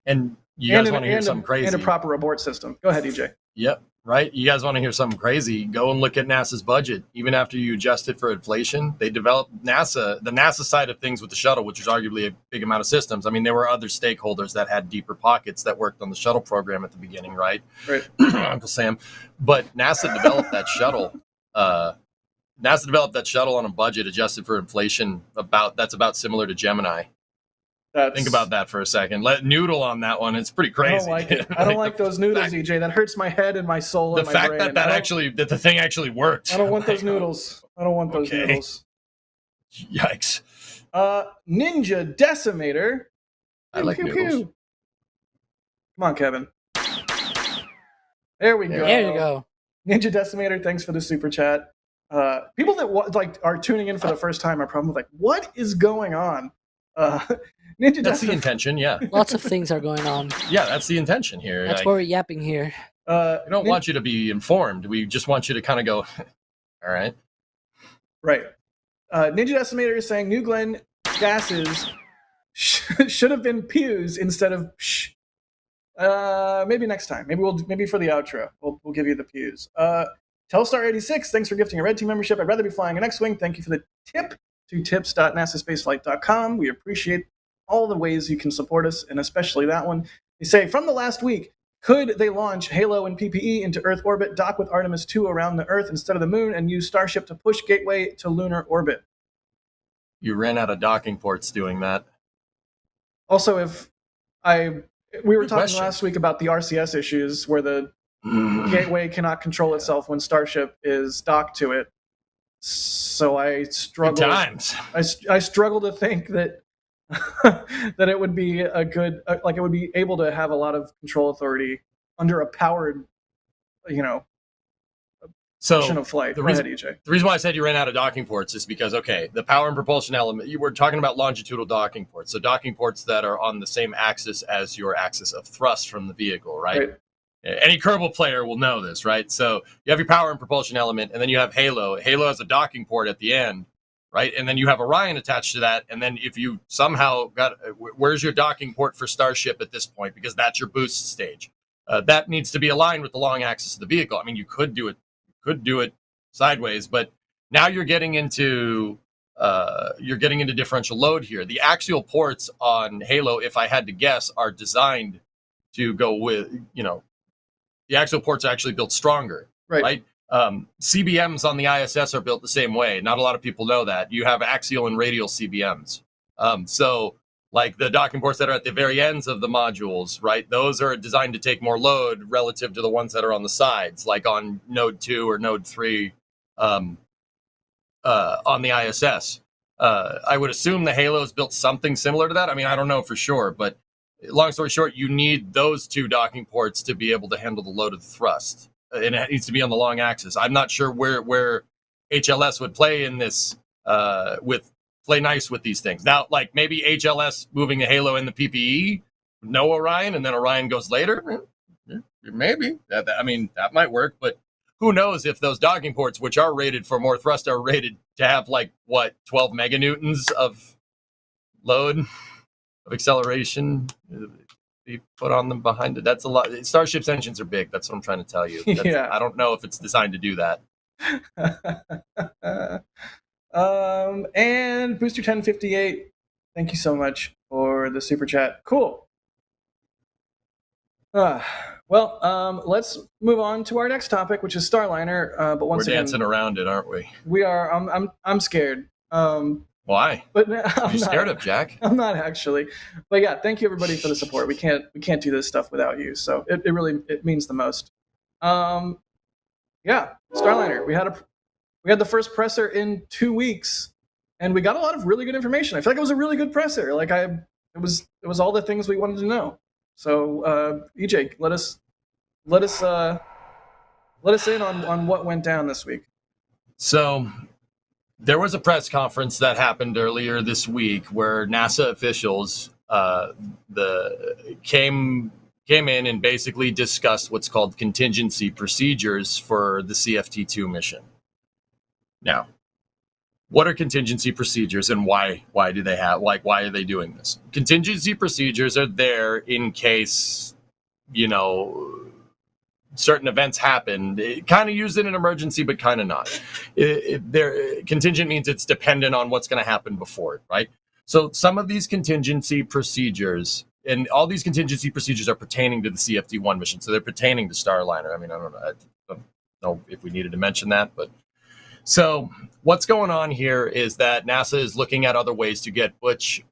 And you guys want to hear something crazy? And a proper abort system. Go ahead, EJ. Yep. Right. You guys want to hear something crazy? Go and look at NASA's budget. Even after you adjust it for inflation, they developed the NASA side of things with the shuttle, which is arguably a big amount of systems. I mean, there were other stakeholders that had deeper pockets that worked on the shuttle program at the beginning, right? Right. Uncle Sam. But NASA developed that shuttle. NASA developed that shuttle on a budget adjusted for inflation. That's about similar to Gemini. Think about that for a second. Let noodle on that one. It's pretty crazy. I don't like it. I don't like those noodles, EJ. That hurts my head and my soul and my brain. The fact that the thing actually worked. I don't want those noodles. I don't want those noodles. Yikes. Ninja Decimator. I like noodles. Come on, Kevin. There we go. There you go. Ninja Decimator, thanks for the super chat. People that are tuning in for the first time are probably like, what is going on? That's the intention, yeah. Lots of things are going on. Yeah, that's the intention here. That's why we're yapping here. We don't want you to be informed. We just want you to kind of go, all right. Right. Ninja Decimator is saying New Glenn gases should have been pews instead of psh. Maybe next time. Maybe for the outro. We'll give you the pews. Telstar86, thanks for gifting a red team membership. I'd rather be flying an X-Wing. Thank you for the tip to tips.nasaspaceflight.com. We appreciate all the ways you can support us, and especially that one. They say, from the last week, could they launch Halo and PPE into Earth orbit, dock with Artemis 2 around the Earth instead of the Moon, and use Starship to push Gateway to lunar orbit? You ran out of docking ports doing that. Also, we were talking last week about the RCS issues where the Gateway cannot control itself when Starship is docked to it. So I struggle. I struggle to think that that it would be it would be able to have a lot of control authority under a powered, So option of flight. the Go reason, ahead, EJ. the reason why I said you ran out of docking ports is because, okay, the power and propulsion element, you were talking about longitudinal docking ports. So docking ports that are on the same axis as your axis of thrust from the vehicle, right? Any Kerbal player will know this, right? So you have your power and propulsion element, and then you have Halo. Halo has a docking port at the end, right? And then you have Orion attached to that. And then if you somehow got, where's your docking port for Starship at this point? Because that's your boost stage. That needs to be aligned with the long axis of the vehicle. I mean, you could do it sideways, but now you're getting into differential load here. The axial ports on Halo, if I had to guess, are designed to go with, the axial ports are actually built stronger, right? CBMs on the ISS are built the same way. Not a lot of people know that. You have axial and radial CBMs. So like the docking ports that are at the very ends of the modules, right? Those are designed to take more load relative to the ones that are on the sides, like on Node 2 or Node 3 on the ISS. I would assume the Halo is built something similar to that. I mean, I don't know for sure, but long story short, you need those two docking ports to be able to handle the load of the thrust. And it needs to be on the long axis. I'm not sure where HLS would play in this play nice with these things. Now, like maybe HLS moving the Halo in the PPE, no Orion, and then Orion goes later. Maybe. I mean, that might work, but who knows if those docking ports, which are rated for more thrust, are rated to have 12 meganewtons of load, of acceleration be put on them behind it. That's a lot. Starship's engines are big. That's what I'm trying to tell you. Yeah. I don't know if it's designed to do that. And Booster 1058, thank you so much for the super chat. Cool. Let's move on to our next topic, which is Starliner. But once We're again, dancing around it, aren't we? we are. I'm scared. Why? But Are you scared of Jack? I'm not actually. But yeah, thank you everybody for the support. We can't do this stuff without you. So it really means the most. Yeah, Starliner. We had the first presser in 2 weeks, and we got a lot of really good information. I feel like it was a really good presser. It was all the things we wanted to know. So EJ, let us in on what went down this week. So there was a press conference that happened earlier this week where NASA officials came in and basically discussed what's called contingency procedures for the CFT2 mission. Now, what are contingency procedures and why do they have, why are they doing this? Contingency procedures are there in case, certain events happen. Kind of used in an emergency, but kind of not. Contingent means it's dependent on what's going to happen before it, right? So some of these contingency procedures, and all these contingency procedures are pertaining to the CFT1 mission. So they're pertaining to Starliner. I mean, I don't know if we needed to mention that, but so what's going on here is that NASA is looking at other ways to get Butch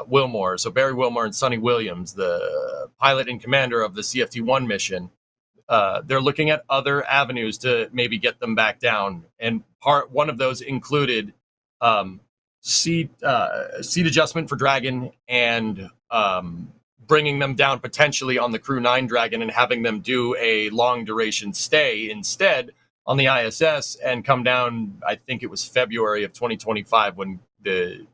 Wilmore, so Barry Wilmore and Sonny Williams, the pilot and commander of the CFT1 mission. They're looking at other avenues to maybe get them back down, and one of those included seat adjustment for Dragon and bringing them down potentially on the Crew 9 Dragon and having them do a long duration stay instead on the ISS and come down. I think it was February of 2025 when the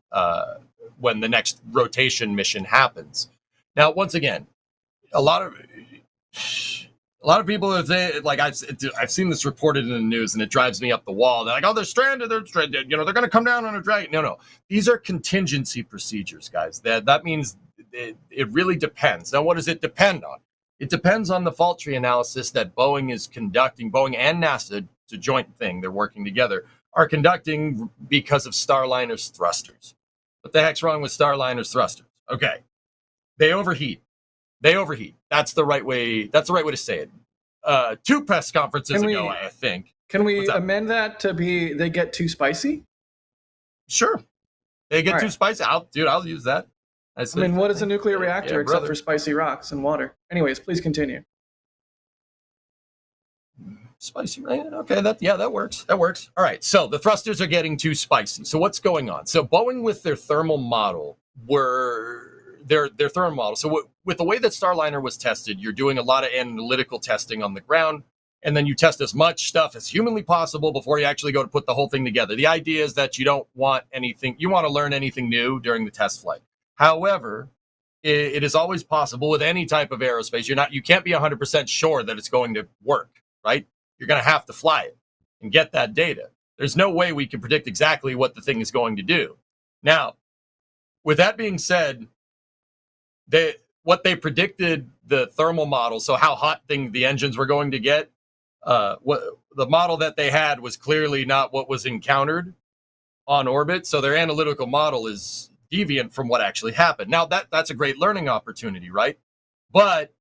next rotation mission happens. Now, once again, a lot of people say, I've seen this reported in the news, and it drives me up the wall. They're like, "Oh, they're stranded. They're stranded. They're going to come down on a Dragon." No, these are contingency procedures, guys. That means it really depends. Now, what does it depend on? It depends on the fault tree analysis that Boeing is conducting. Boeing and NASA, it's a joint thing. They're working together, are conducting because of Starliner's thrusters. What the heck's wrong with Starliner's thrusters? Okay, they overheat. That's the right way. That's the right way to say it. 2 press conferences ago, I think. Can we amend that to be they get too spicy? Sure, they get too spicy. I'll use that. I mean, what is a nuclear reactor except for spicy rocks and water? Anyways, please continue. Spicy, right? Okay, that works. That works. All right, so the thrusters are getting too spicy. So what's going on? So Boeing, with their thermal model, were their thermal model. So with the way that Starliner was tested, you're doing a lot of analytical testing on the ground, and then you test as much stuff as humanly possible before you actually go to put the whole thing together. The idea is that you don't want anything, you want to learn anything new during the test flight. However, it is always possible with any type of aerospace. You can't be 100% sure that it's going to work, right? You're going to have to fly it and get that data. There's no way we can predict exactly what the thing is going to do. Now, with that being said, what they predicted the thermal model, so how hot the engines were going to get, what the model that they had was clearly not what was encountered on orbit. So their analytical model is deviant from what actually happened. Now that's a great learning opportunity, right? But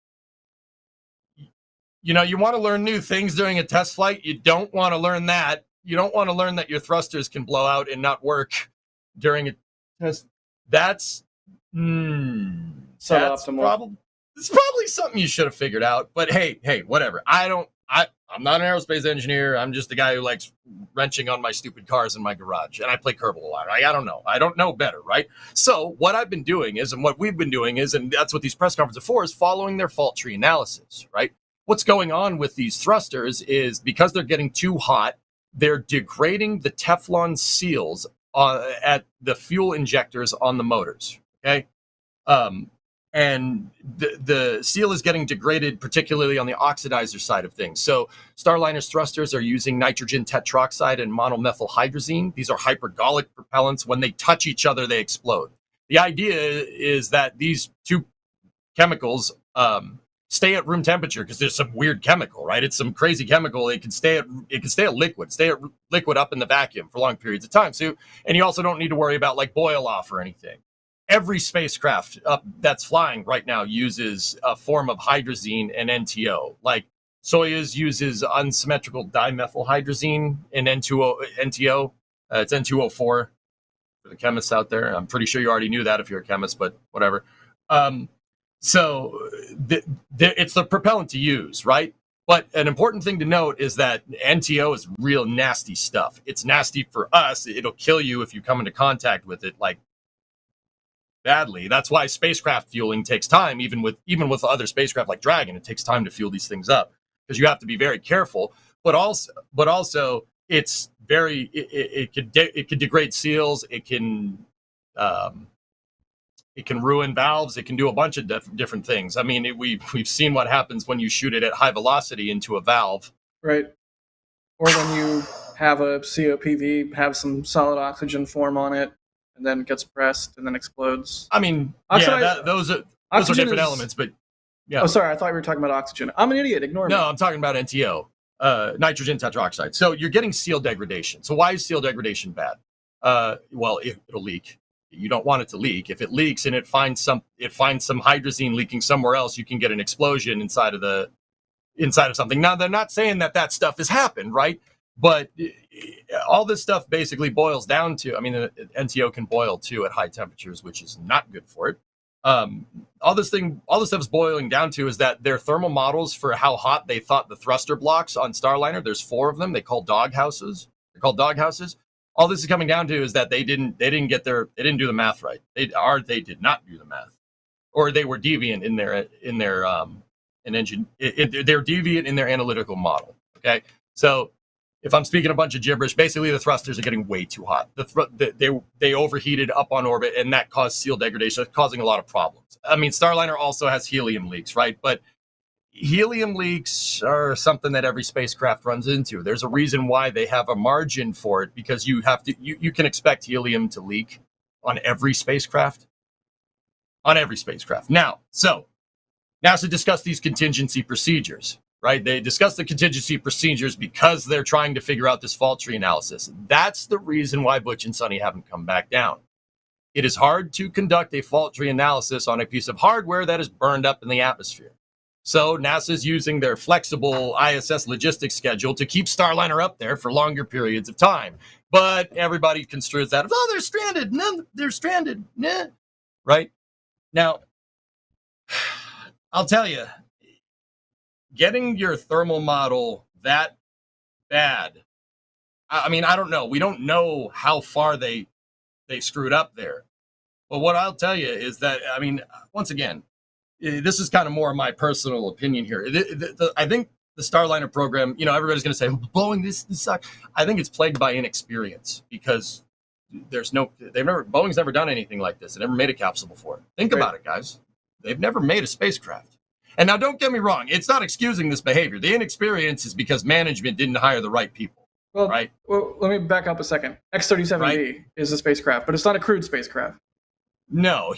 you want to learn new things during a test flight. You don't want to learn that. You don't want to learn that your thrusters can blow out and not work during a test. That's suboptimal. It's probably something you should have figured out. But hey, whatever. I'm not an aerospace engineer. I'm just the guy who likes wrenching on my stupid cars in my garage, and I play Kerbal a lot. I don't know. I don't know better, right? So what I've been doing is, and what we've been doing is, and that's what these press conferences are for, is following their fault tree analysis, right? What's going on with these thrusters is because they're getting too hot, they're degrading the Teflon seals at the fuel injectors on the motors, okay? And the seal is getting degraded, particularly on the oxidizer side of things. So Starliner's thrusters are using nitrogen tetroxide and monomethyl hydrazine. These are hypergolic propellants. When they touch each other, they explode. The idea is that these two chemicals stay at room temperature because there's some weird chemical, right? It's some crazy chemical. It can stay at liquid up in the vacuum for long periods of time. So, and you also don't need to worry about like boil off or anything. Every spacecraft that's flying right now uses a form of hydrazine and NTO. Like Soyuz uses unsymmetrical dimethylhydrazine and NTO. It's N2O4 for the chemists out there. I'm pretty sure you already knew that if you're a chemist, but whatever. So it's the propellant to use, right? But an important thing to note is that NTO is real nasty stuff. It's nasty for us. It'll kill you if you come into contact with it, like, badly. That's why spacecraft fueling takes time. Even with other spacecraft like Dragon, it takes time to fuel these things up because you have to be very careful. But also, it's very it could degrade seals. It can ruin valves. It can do a bunch of different things. I mean, we've seen what happens when you shoot it at high velocity into a valve, right? Or when you have a COPV, have some solid oxygen form on it, and then gets pressed and then explodes. I mean, those are different elements, but yeah. Oh, sorry, I thought we were talking about oxygen. I'm an idiot. Ignore me. No, I'm talking about NTO, nitrogen tetroxide. So you're getting seal degradation. So why is seal degradation bad? Well, it'll leak. You don't want it to leak. If it leaks and it finds some hydrazine leaking somewhere else, you can get an explosion inside of something. Now, they're not saying that stuff has happened, right? But all this stuff basically boils down to, I mean, NTO can boil too at high temperatures, which is not good for it. All this stuff is boiling down to is that their thermal models for how hot they thought the thruster blocks on Starliner, there's 4 of them. They're called doghouses. All this is coming down to is that they didn't do the math right. They did not do the math, or they were deviant they're deviant in their analytical model. Okay, so if I'm speaking a bunch of gibberish, basically the thrusters are getting way too hot. They overheated up on orbit, and that caused seal degradation. It's causing a lot of problems. I mean, Starliner also has helium leaks, right? But helium leaks are something that every spacecraft runs into. There's a reason why they have a margin for it, because you can expect helium to leak on every spacecraft. Now, so NASA discussed these contingency procedures. Right? They discuss the contingency procedures because they're trying to figure out this fault tree analysis. That's the reason why Butch and Sonny haven't come back down. It is hard to conduct a fault tree analysis on a piece of hardware that is burned up in the atmosphere. So NASA's using their flexible ISS logistics schedule to keep Starliner up there for longer periods of time. But everybody construes that, oh, they're stranded. No, they're stranded. Nah. Right? Now, I'll tell you, getting your thermal model that bad, I mean, I don't know. We don't know how far they screwed up there. Well, what I'll tell you is that, I mean, once again, this is kind of more of my personal opinion here. I think the Starliner program, you know, everybody's going to say, Boeing, this sucks. I think it's plagued by inexperience because Boeing's never done anything like this. They never made a capsule before. Think about it, guys. They've never made a spacecraft. And now don't get me wrong. It's not excusing this behavior. The inexperience is because management didn't hire the right people. Well, right. Well, let me back up a second. X-37B is a spacecraft, but it's not a crewed spacecraft. No,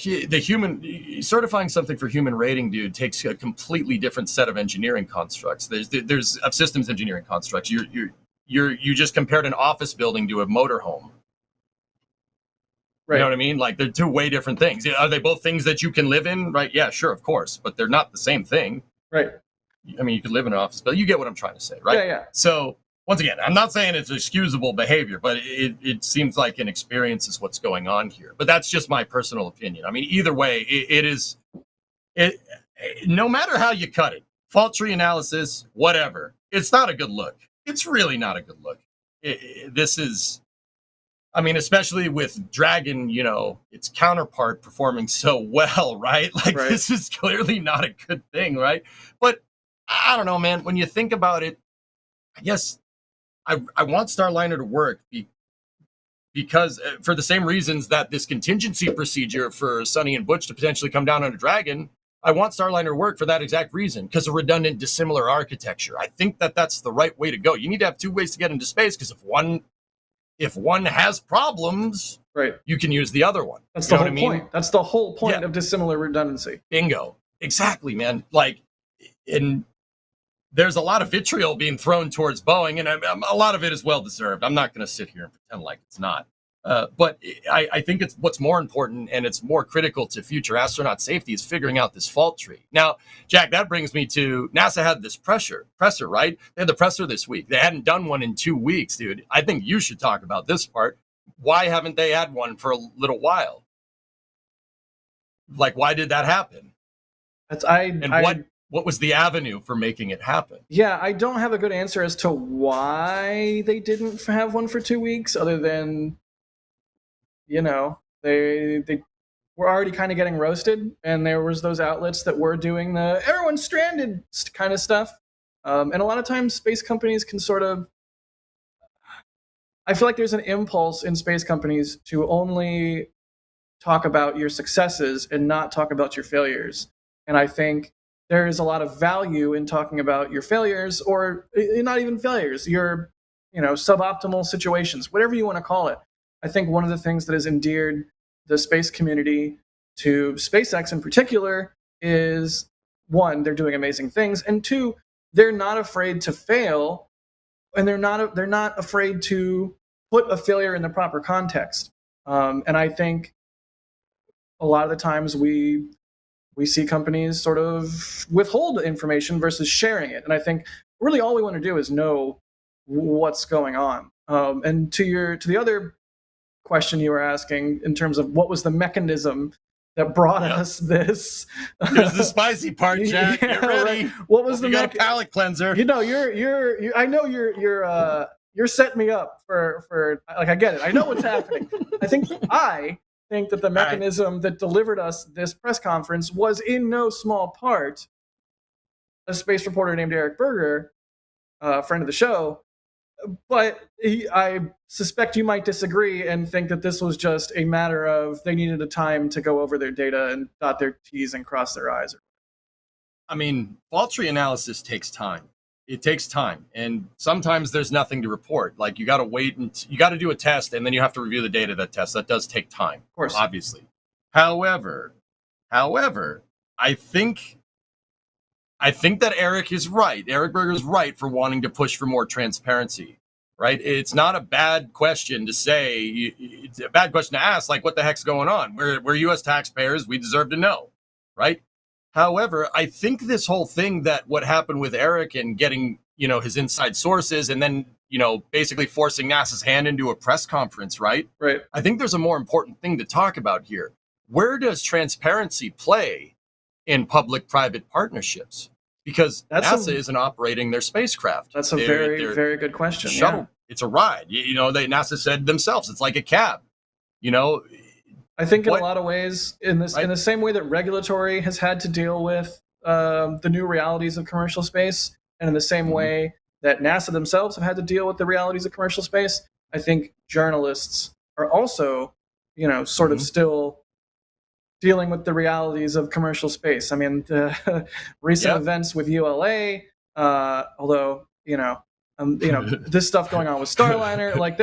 certifying something for human rating, dude, takes a completely different set of engineering constructs. There's of systems engineering constructs. You just compared an office building to a motorhome. Right. You know what I mean? Like, they're two way different things. Are they both things that you can live in? Right? Yeah, sure, of course, but they're not the same thing. Right. I mean, you could live in an office building. You get what I'm trying to say, right? Yeah. So, once again, I'm not saying it's excusable behavior, but it seems like inexperience is what's going on here. But that's just my personal opinion. I mean, either way, no matter how you cut it, fault tree analysis, whatever, it's not a good look. It's really not a good look. This is, I mean, especially with Dragon, you know, its counterpart performing so well, right? Like, This is clearly not a good thing, right? But I don't know, man. When you think about it, I guess I want Starliner to work because for the same reasons that this contingency procedure for Sonny and Butch to potentially come down on a Dragon, I want Starliner to work for that exact reason, because of redundant dissimilar architecture. I think that that's the right way to go. You need to have two ways to get into space, because if one has problems, you can use the other one. That's the whole point. That's the whole point of dissimilar redundancy. Bingo. Exactly, man. Like, there's a lot of vitriol being thrown towards Boeing, and a lot of it is well-deserved. I'm not going to sit here and pretend like it's not. But I think it's what's more important, and it's more critical to future astronaut safety, is figuring out this fault tree. Now, Jack, that brings me to NASA had this presser, right? They had the presser this week. They hadn't done one in 2 weeks, dude. I think you should talk about this part. Why haven't they had one for a little while? Like, why did that happen? What was the avenue for making it happen? Yeah, I don't have a good answer as to why they didn't have one for 2 weeks, other than, you know, they were already kind of getting roasted, and there was those outlets that were doing the everyone's stranded kind of stuff. And a lot of times space companies can sort of, I feel like there's an impulse in space companies to only talk about your successes and not talk about your failures. And I think there is a lot of value in talking about your failures, or not even failures, your, you know, suboptimal situations, whatever you want to call it. I think one of the things that has endeared the space community to SpaceX in particular is, one, they're doing amazing things, and two, they're not afraid to fail, and they're not afraid to put a failure in the proper context. And I think a lot of the times we see companies sort of withhold information versus sharing it. And I think really all we want to do is know what's going on. And to the other question you were asking, in terms of what was the mechanism that brought us this. Here's the spicy part, Jack. Get ready. Right. What was you got a palate cleanser? You know, you're I know you're setting me up for like, I get it. I know what's happening. I think that the mechanism that delivered us this press conference was in no small part a space reporter named Eric Berger, friend of the show. But I suspect you might disagree and think that this was just a matter of they needed a time to go over their data and dot their T's and cross their I's. I mean, fault tree analysis takes time. It takes time, and sometimes there's nothing to report. Like, you got to wait, and you got to do a test, and then you have to review the data of that test. That does take time, of course, obviously. However, I think that Eric is right. Eric Berger is right for wanting to push for more transparency, right? It's not a bad question to say. It's a bad question to ask, like, what the heck's going on? We're U.S. taxpayers. We deserve to know, right? However, I think this whole thing, that what happened with Eric and getting, you know, his inside sources, and then, you know, basically forcing NASA's hand into a press conference, right? Right. I think there's a more important thing to talk about here. Where does transparency play in public-private partnerships? Because NASA isn't operating their spacecraft. That's a very good question. Shuttle, it's a ride. You know, NASA said themselves, it's like a cab. You know, I think in a What- lot of ways, in the same way that regulatory has had to deal with the new realities of commercial space, and in the same Mhm. way that NASA themselves have had to deal with the realities of commercial space, I think journalists are also, sort of Mhm. still dealing with the realities of commercial space. I mean, the recent Yep. events with ULA, although this stuff going on with Starliner, like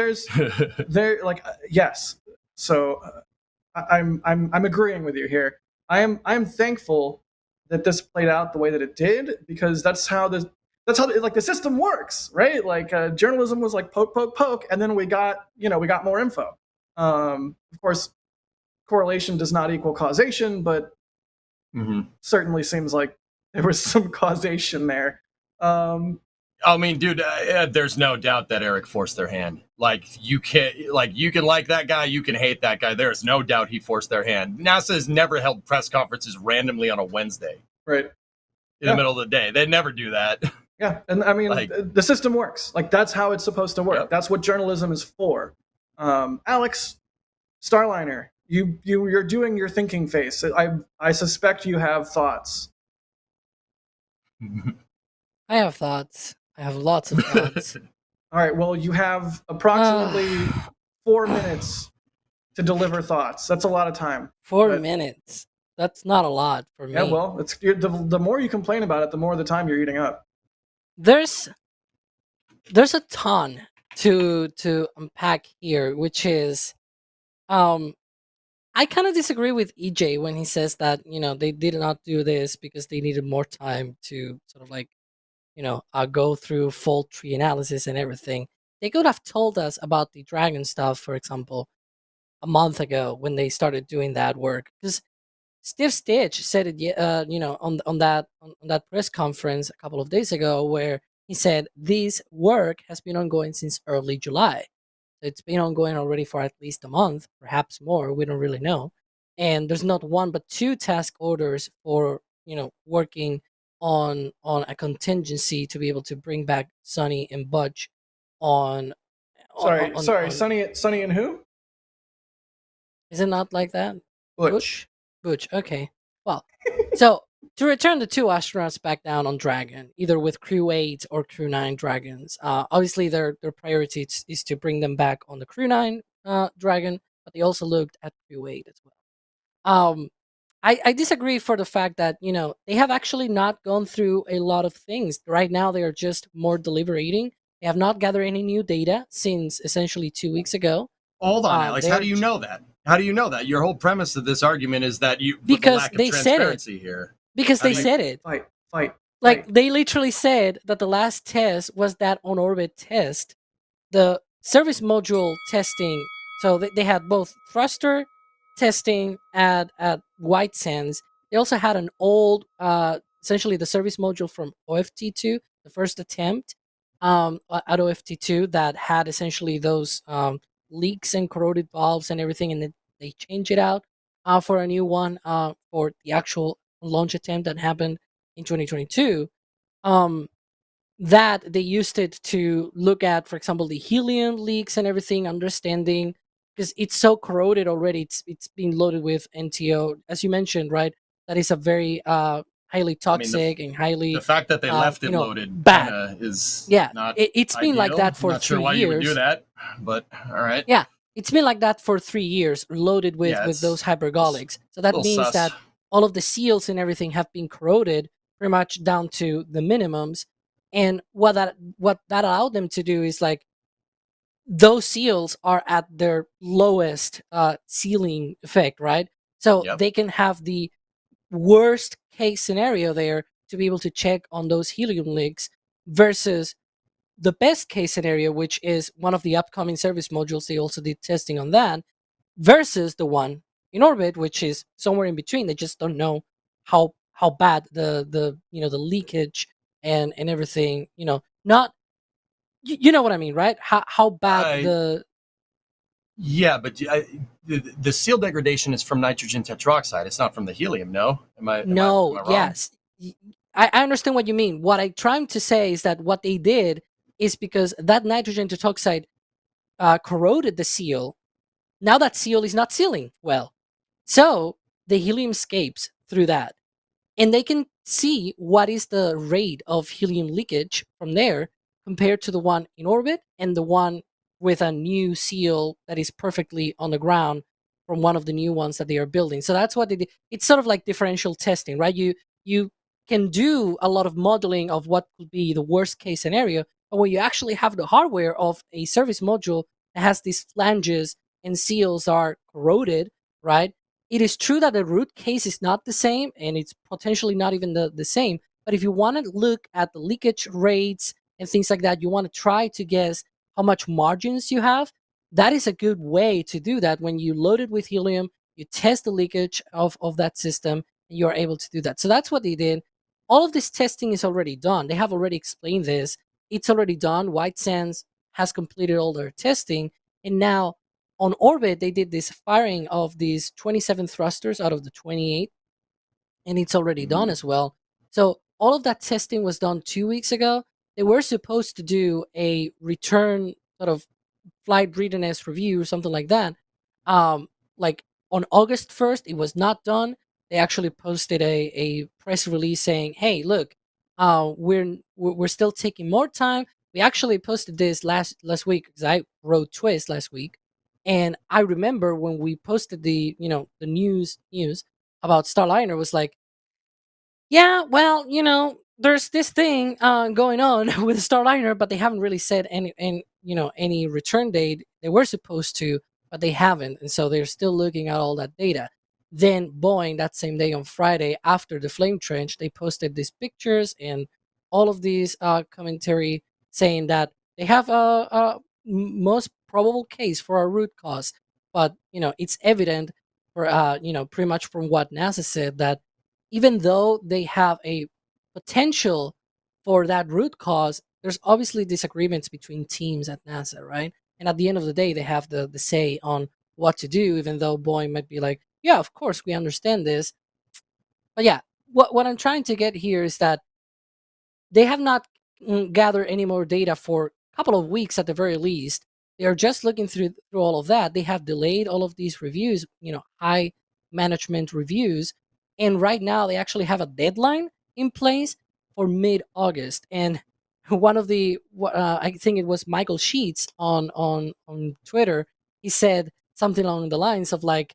yes. So I'm agreeing with you here. I'm thankful that this played out the way that it did, because that's how the system works, right? Like journalism was like poke poke poke, and then we got more info. Of course, correlation does not equal causation, but Mhm. certainly seems like there was some causation there. I mean, dude, there's no doubt that Eric forced their hand. Like you can like that guy, you can hate that guy. There's no doubt he forced their hand. NASA has never held press conferences randomly on a Wednesday Right. in the middle of the day. They never do that. Yeah, and I mean, the system works. Like that's how it's supposed to work. Yep. That's what journalism is for. Alex, Starliner, you're doing your thinking face. I suspect you have thoughts. I have thoughts. I have lots of thoughts. All right. Well, you have approximately 4 minutes to deliver thoughts. That's a lot of time. 4 minutes. That's not a lot for me. Yeah. Well, the more you complain about it, the more the time you're eating up. There's a ton to unpack here, which is I kind of disagree with EJ when he says that they did not do this because they needed more time to sort of like go through fault tree analysis and everything. They could have told us about the Dragon stuff, for example, a month ago when they started doing that work, because Steve Stitch said it, on that press conference a couple of days ago, where he said this work has been ongoing since early July. It's been ongoing already for at least a month, perhaps more. We don't really know. And there's not one but two task orders for working on a contingency to be able to bring back Sonny and Butch on. Sorry, Sonny and who? Is it not like that? Butch. Butch. Okay. Well, so to return the two astronauts back down on Dragon, either with Crew 8 or Crew 9 Dragons. Obviously, their priority is to bring them back on the Crew 9 Dragon, but they also looked at Crew 8 as well. I disagree for the fact that they have actually not gone through a lot of things. Right now, they are just more deliberating. They have not gathered any new data since essentially 2 weeks ago. Hold on, Alex. How do you know that? How do you know that? Your whole premise of this argument is that because they said it here. because they said it. Fight. They literally said that the last test was that on orbit test, the service module testing. So they had both thruster testing at White Sands. They also had an old, essentially the service module from OFT2, the first attempt at OFT2 that had essentially those leaks and corroded valves and everything, and then they changed it out for a new one for the actual launch attempt that happened in 2022. That they used it to look at, for example, the helium leaks and everything, understanding, because it's so corroded already. It's being loaded with NTO, as you mentioned, right? That is a very highly toxic and highly the fact that they left it loaded bad is not it's been like that for not 3 sure why years. You would do that, but all right. Yeah, it's been like that for 3 years, loaded with those hypergolics. So that means that all of the seals and everything have been corroded pretty much down to the minimums. And what that allowed them to do is like those seals are at their lowest sealing effect, right? So they can have the worst case scenario there to be able to check on those helium leaks versus the best case scenario, which is one of the upcoming service modules. They also did testing on that versus the one in orbit, which is somewhere in between. They just don't know how bad the leakage and everything, not you know what I mean, right? How bad the but the seal degradation is from nitrogen tetroxide. It's not from the helium. No, am I wrong? Yes, I understand what you mean. What I'm trying to say is that what they did is because that nitrogen tetroxide corroded the seal. Now that seal is not sealing well. So the helium escapes through that, and they can see what is the rate of helium leakage from there compared to the one in orbit and the one with a new seal that is perfectly on the ground from one of the new ones that they are building. So that's what they did. It's sort of like differential testing, right? You can do a lot of modeling of what could be the worst case scenario, but when you actually have the hardware of a service module that has these flanges and seals are corroded, right? It is true that the root case is not the same, and it's potentially not even the same. But if you want to look at the leakage rates and things like that, you want to try to guess how much margins you have. That is a good way to do that. When you load it with helium, you test the leakage of that system, and you are able to do that. So that's what they did. All of this testing is already done. They have already explained this. It's already done. White Sands has completed all their testing, and now on orbit, they did this firing of these 27 thrusters out of the 28, and it's already done as well. So all of that testing was done 2 weeks ago. They were supposed to do a return sort of flight readiness review or something like that. Like on August 1st, it was not done. They actually posted a press release saying, "Hey, look, we're still taking more time." We actually posted this last week because I wrote Twist last week. And I remember when we posted the news about Starliner, was like, yeah, well, there's this thing going on with Starliner, but they haven't really said any return date. They were supposed to, but they haven't, and so they're still looking at all that data. Then Boeing, that same day on Friday, after the flame trench, they posted these pictures and all of these commentary saying that they have a most probable case for a root cause, but it's evident for pretty much from what NASA said that even though they have a potential for that root cause, there's obviously disagreements between teams at NASA, right? And at the end of the day, they have the say on what to do, even though Boeing might be like, yeah, of course, we understand this. But yeah, what I'm trying to get here is that they have not gathered any more data for a couple of weeks at the very least. They are just looking through all of that. They have delayed all of these reviews, high management reviews. And right now, they actually have a deadline in place for mid-August. And one of the, I think it was Michael Sheets on Twitter, he said something along the lines of like,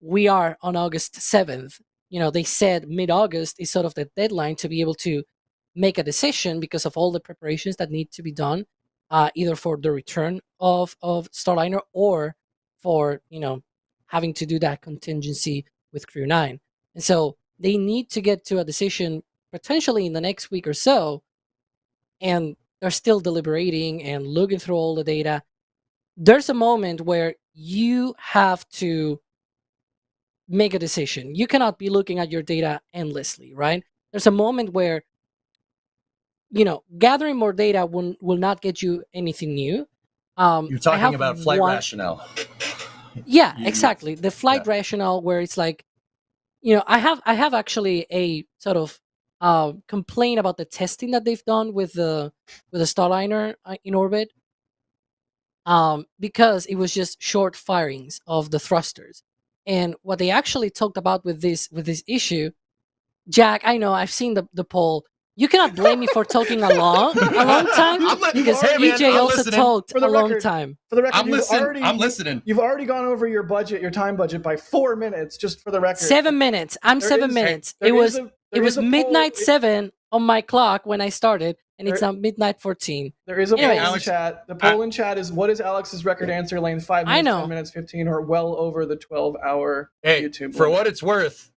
we are on August 7th. They said mid-August is sort of the deadline to be able to make a decision because of all the preparations that need to be done, either for the return of Starliner or for, having to do that contingency with Crew 9. And so they need to get to a decision potentially in the next week or so, and they're still deliberating and looking through all the data. There's a moment where you have to make a decision. You cannot be looking at your data endlessly, right? There's a moment where gathering more data will not get you anything new. You're talking about flight rationale. Yeah, exactly. The flight rationale, where it's like, I have actually a sort of complaint about the testing that they've done with the Starliner in orbit, because it was just short firings of the thrusters. And what they actually talked about with this issue, Jack, I know I've seen the poll. You cannot blame me for talking a long time because EJ also talked a long time. For the record, I'm listening. You've already gone over your time budget by 4 minutes, just for the record. 7 minutes. I'm 7 minutes. It was midnight 7 on my clock when I started, and it's now midnight 14. There is a poll in chat. The poll in chat is, what is Alex's record answer length? 5 minutes, 10 minutes, 15, or well over the 12-hour YouTube. For what it's worth,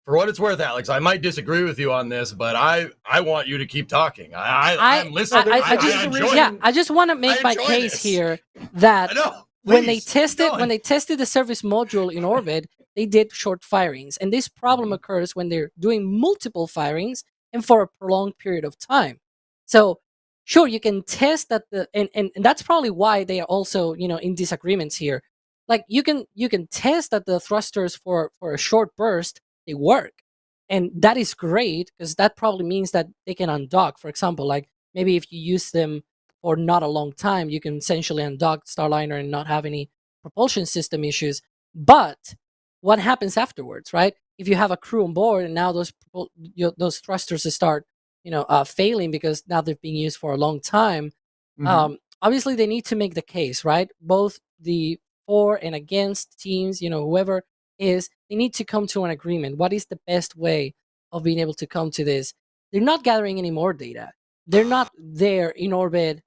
Alex, I might disagree with you on this, but I want you to keep talking. I'm listening. I just want to make my case here that when they tested the service module in orbit, they did short firings, and this problem occurs when they're doing multiple firings and for a prolonged period of time. So sure, you can test that and that's probably why they are also in disagreements here. Like you can test that the thrusters for a short burst, they work, and that is great because that probably means that they can undock. For example, like maybe if you use them for not a long time, you can essentially undock Starliner and not have any propulsion system issues. But what happens afterwards, right? If you have a crew on board and now those thrusters start, failing because now they've been used for a long time. Obviously, they need to make the case, right? Both the for and against teams, whoever is, they need to come to an agreement. What is the best way of being able to come to this? They're not gathering any more data. They're not there in orbit.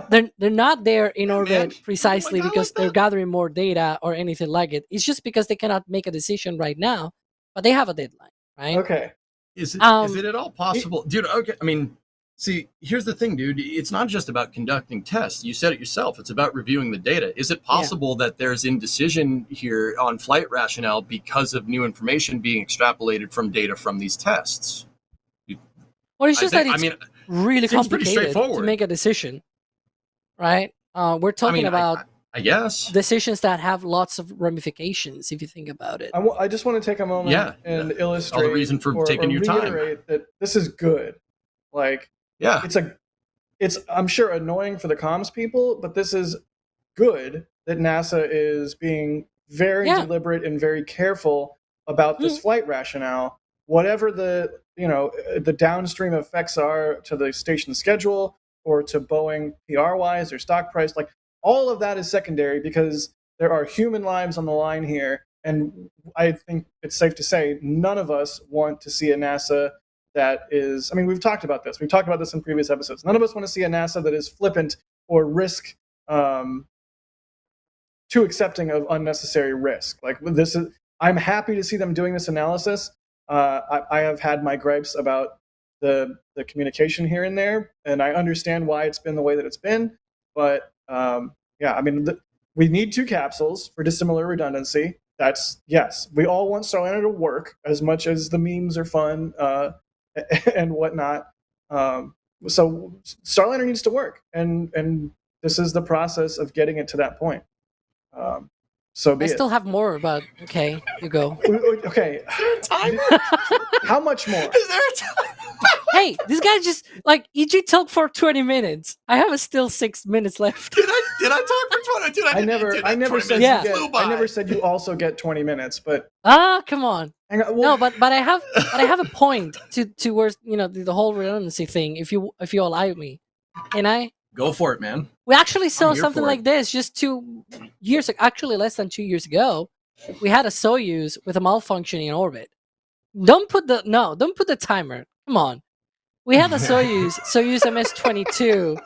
They're not there in orbit precisely because they're gathering more data or anything like it. It's just because they cannot make a decision right now, but they have a deadline, right? Okay. Is it at all possible, dude? Okay, I mean, see, here's the thing, dude. It's not just about conducting tests. You said it yourself. It's about reviewing the data. Is it possible that there's indecision here on flight rationale because of new information being extrapolated from data from these tests? Well, it's just really complicated to make a decision, right? We're talking about I guess decisions that have lots of ramifications if you think about it. I just want to take a moment and illustrate all the reason for taking your time. That this is good. Like, it's I'm sure annoying for the comms people, but this is good that NASA is being very deliberate and very careful about this flight rationale. Whatever the downstream effects are to the station schedule or to Boeing PR-wise or stock price, like all of that is secondary because there are human lives on the line here. And I think it's safe to say none of us want to see a NASA that is, I mean, we've talked about this. We've talked about this in previous episodes. None of us want to see a NASA that is flippant or risk too accepting of unnecessary risk. Like this is, I'm happy to see them doing this analysis. I have had my gripes about the communication here and there, and I understand why it's been the way that it's been. But I mean, we need 2 capsules for dissimilar redundancy. That's yes. We all want Starliner to work as much as the memes are fun and whatnot. So Starliner needs to work, and this is the process of getting it to that point. So I still have more, but okay, you go. Okay. Is there a timer? How much more? Is there a timer? Hey, this guy just EG talked for 20 minutes. I have still 6 minutes left. Did I talk for 20? Dude, I never said I never said you also get 20 minutes, but come on. Well, no, but I have a point towards the whole redundancy thing. If you allow me, can I? Go for it, man. We actually saw something like this just 2 years ago, actually less than 2 years ago. We had a Soyuz with a malfunction in orbit. Don't put the timer. Come on. We had a Soyuz MS-22.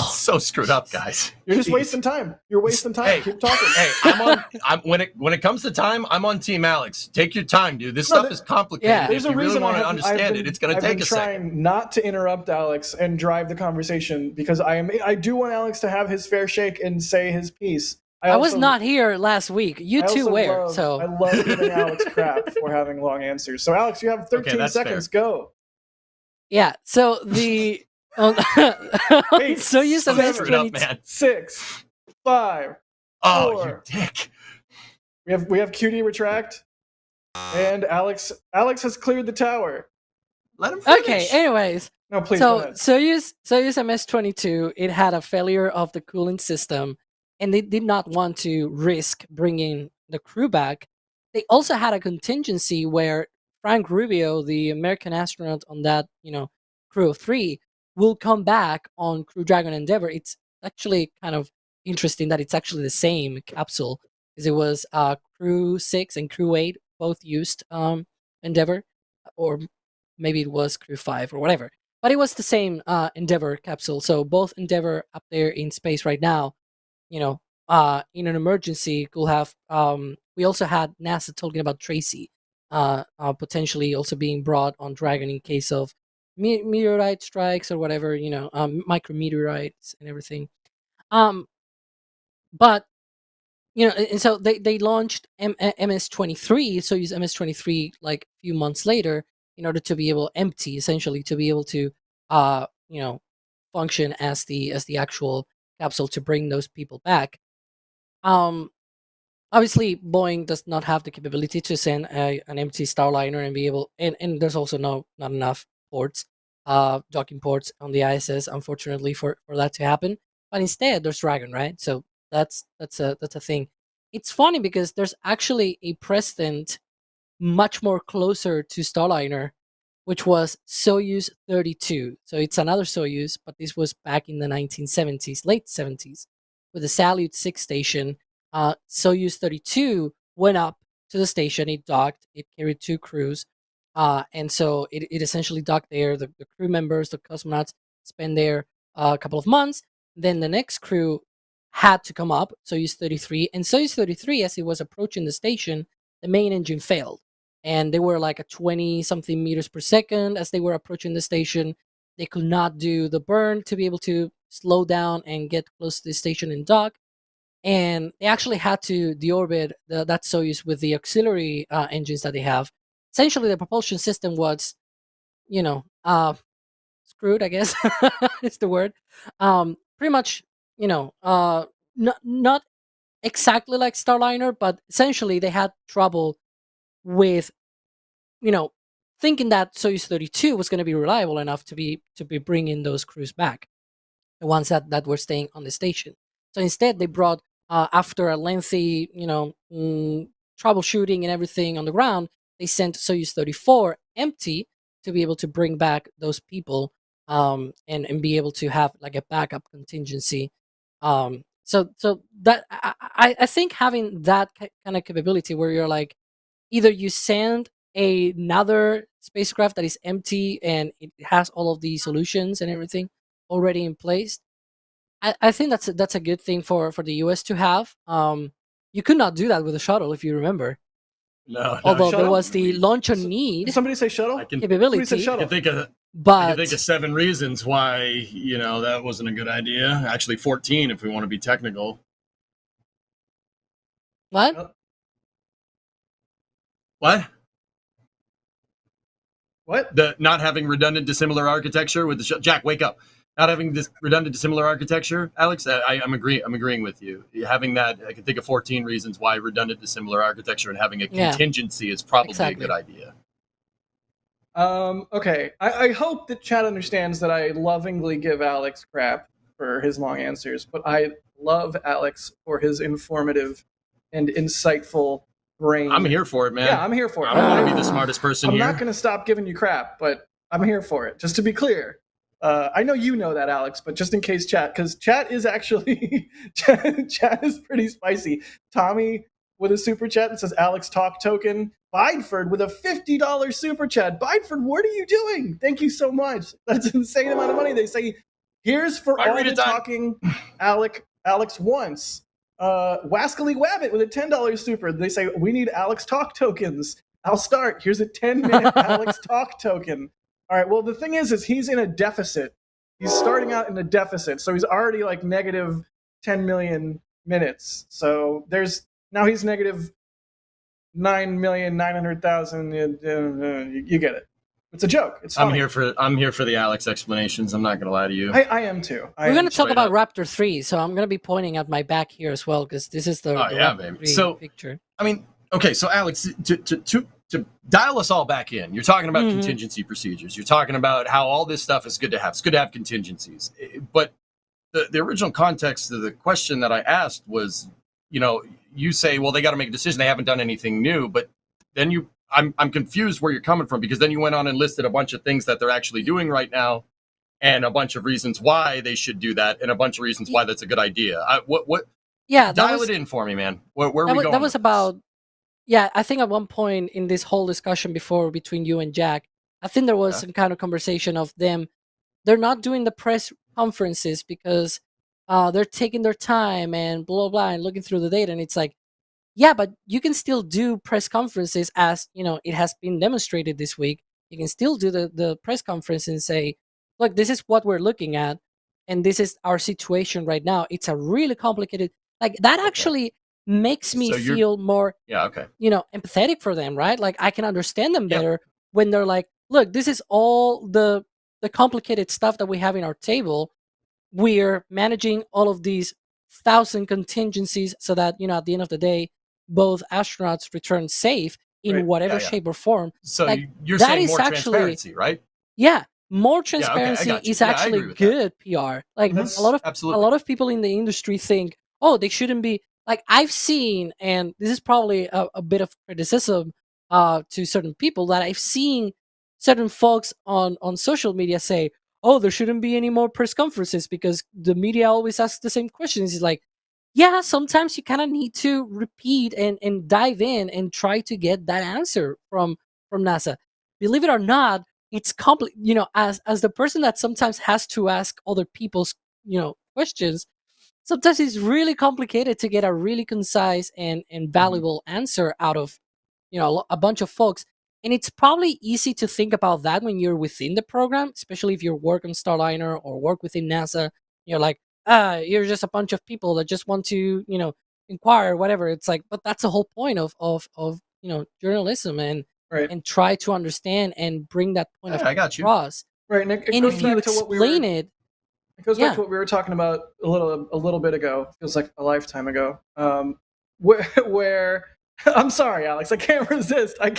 So screwed up, guys. You're just wasting time. You're wasting time. Hey, keep talking. Hey, when it comes to time, I'm on Team Alex. Take your time, dude. This stuff is complicated. Yeah. There's if a you reason really want to understand it, it's going to take a second. I'm trying not to interrupt Alex and drive the conversation because I do want Alex to have his fair shake and say his piece. I was not here last week. You two were. I love giving Alex crap for having long answers. So Alex, you have 13 seconds. Fair. Go. Yeah. So the Soyuz MS-22. 6, 5. Oh, 4. you dick. We have QD retract, and Alex has cleared the tower. Let him finish. Okay. Anyways. No, please. So Soyuz MS-22, it had a failure of the cooling system, and they did not want to risk bringing the crew back. They also had a contingency where Frank Rubio, the American astronaut on that, crew of 3, will come back on Crew Dragon Endeavour. It's actually kind of interesting that it's actually the same capsule, because it was Crew 6 and Crew 8 both used Endeavour, or maybe it was Crew 5 or whatever. But it was the same Endeavour capsule. So both Endeavour up there in space right now, in an emergency, could have. We also had NASA talking about Tracy potentially also being brought on Dragon in case of meteorite strikes or whatever, micrometeorites and everything. But and so they launched MS-23, Soyuz MS-23 like a few months later, in order to be able essentially to be able to function as the actual capsule to bring those people back. Obviously, Boeing does not have the capability to send an empty Starliner and be able, and there's also not enough ports, docking ports on the ISS, unfortunately, for that to happen. But instead, there's Dragon, right? So that's a thing. it's funny because there's actually a precedent much more closer to Starliner, which was Soyuz 32. So it's another Soyuz, but this was back in the 1970s, late 70s, with the Salyut 6 station. Soyuz 32 went up to the station. It docked. It carried 2 crews. And so it essentially docked there. The crew members, the cosmonauts, spent there a couple of months. Then the next crew had to come up, Soyuz 33. And Soyuz 33, as it was approaching the station, the main engine failed. And they were like at 20-something meters per second as they were approaching the station. They could not do the burn to be able to slow down and get close to the station and dock. And they actually had to deorbit that Soyuz with the auxiliary engines that they have. Essentially, the propulsion system was, screwed, I guess is the word. Pretty much, not exactly like Starliner, but essentially they had trouble with, thinking that Soyuz 32 was going to be reliable enough to be bringing those crews back, the ones that were staying on the station. So instead, they brought, after a lengthy, troubleshooting and everything on the ground, they sent Soyuz 34 empty to be able to bring back those people and be able to have like a backup contingency. So that I think having that kind of capability where you're like, either you send another spacecraft that is empty and it has all of the solutions and everything already in place. I think that's a good thing for the US to have. You could not do that with the shuttle, if you remember. No, Although there shuttle? was the launch on need Did somebody say shuttle? capability. Somebody said I shuttle. can think of But 7 reasons why that wasn't a good idea. Actually, 14 if we want to be technical. what? What? What? The not having redundant dissimilar architecture with the Jack, wake up. Not having this redundant dissimilar architecture, Alex. I'm agreeing with you. Having that, I can think of 14 reasons why redundant dissimilar architecture and having a contingency is probably a good idea. Okay. I hope that chat understands that I lovingly give Alex crap for his long answers, but I love Alex for his informative and insightful brain. I'm here for it, man. Yeah, I'm here for it. I don't want to be the smartest person I'm here. not going to stop giving you crap, but I'm here for it. Just to be clear. I know you know that, Alex, but just in case chat, because chat is actually chat is pretty spicy. Tommy with a super chat that says Alex talk token. Bideford with a $50 super chat. Bideford, what are you doing? Thank you so much. That's an insane amount of money. They say, here's for all the talking Alex wants. Wascally Wabbit with a $10 super. They say, we need Alex talk tokens. I'll start. Here's a 10-minute Alex talk token. All right, well, the thing is he's in a deficit. He's starting out in a deficit, so he's already like negative 10 million minutes. So now he's negative 9,900,000. You get it. It's a joke. It's funny. I'm here for the Alex explanations. I'm not going to lie to you. I am too. We're going to talk about Raptor 3, so I'm going to be pointing at my back here as well, because this is the Raptor 3 picture. I mean, okay, so Alex, to dial us all back in, you're talking about contingency procedures. You're talking about how all this stuff is good to have. It's good to have contingencies. But the original context of the question that I asked was, you say, well, they got to make a decision. They haven't done anything new. But then I'm confused where you're coming from, because then you went on and listed a bunch of things that they're actually doing right now and a bunch of reasons why they should do that and a bunch of reasons why that's a good idea. Dial it in for me, man. Where are we going? That was about... Yeah, I think at one point in this whole discussion before between you and Jack, I think there was some kind of conversation of them. They're not doing the press conferences because they're taking their time and blah, blah, and looking through the data. And it's like, yeah, but you can still do press conferences as, it has been demonstrated this week. You can still do the press conference and say, look, this is what we're looking at. And this is our situation right now. It's a really complicated, like that actually makes me feel more, empathetic for them, right? Like I can understand them better when they're like, look, this is all the complicated stuff that we have in our table. We're managing all of these 1,000 contingencies so that, at the end of the day, both astronauts return safe in whatever shape or form. So like, you're saying more transparency, right? Yeah. More transparency is actually good PR. Like a lot of people in the industry think, oh, they shouldn't be like I've seen, and this is probably a bit of criticism to certain people, that I've seen certain folks on social media say, "Oh, there shouldn't be any more press conferences because the media always asks the same questions." It's like, yeah, sometimes you kind of need to repeat and dive in and try to get that answer from NASA. Believe it or not, it's complex. As the person that sometimes has to ask other people's questions, sometimes it's really complicated to get a really concise and valuable answer out of a bunch of folks. And it's probably easy to think about that when you're within the program, especially if you work on Starliner or work within NASA. You're like, you're just a bunch of people that just want to inquire, whatever. It's like, but that's the whole point of journalism, and Right. and try to understand and bring that point I got you. across. Right, Nick. And if you explain it, it goes yeah. back to what we were talking about a little bit ago. Feels like a lifetime ago. Where I'm sorry, Alex, I can't resist. He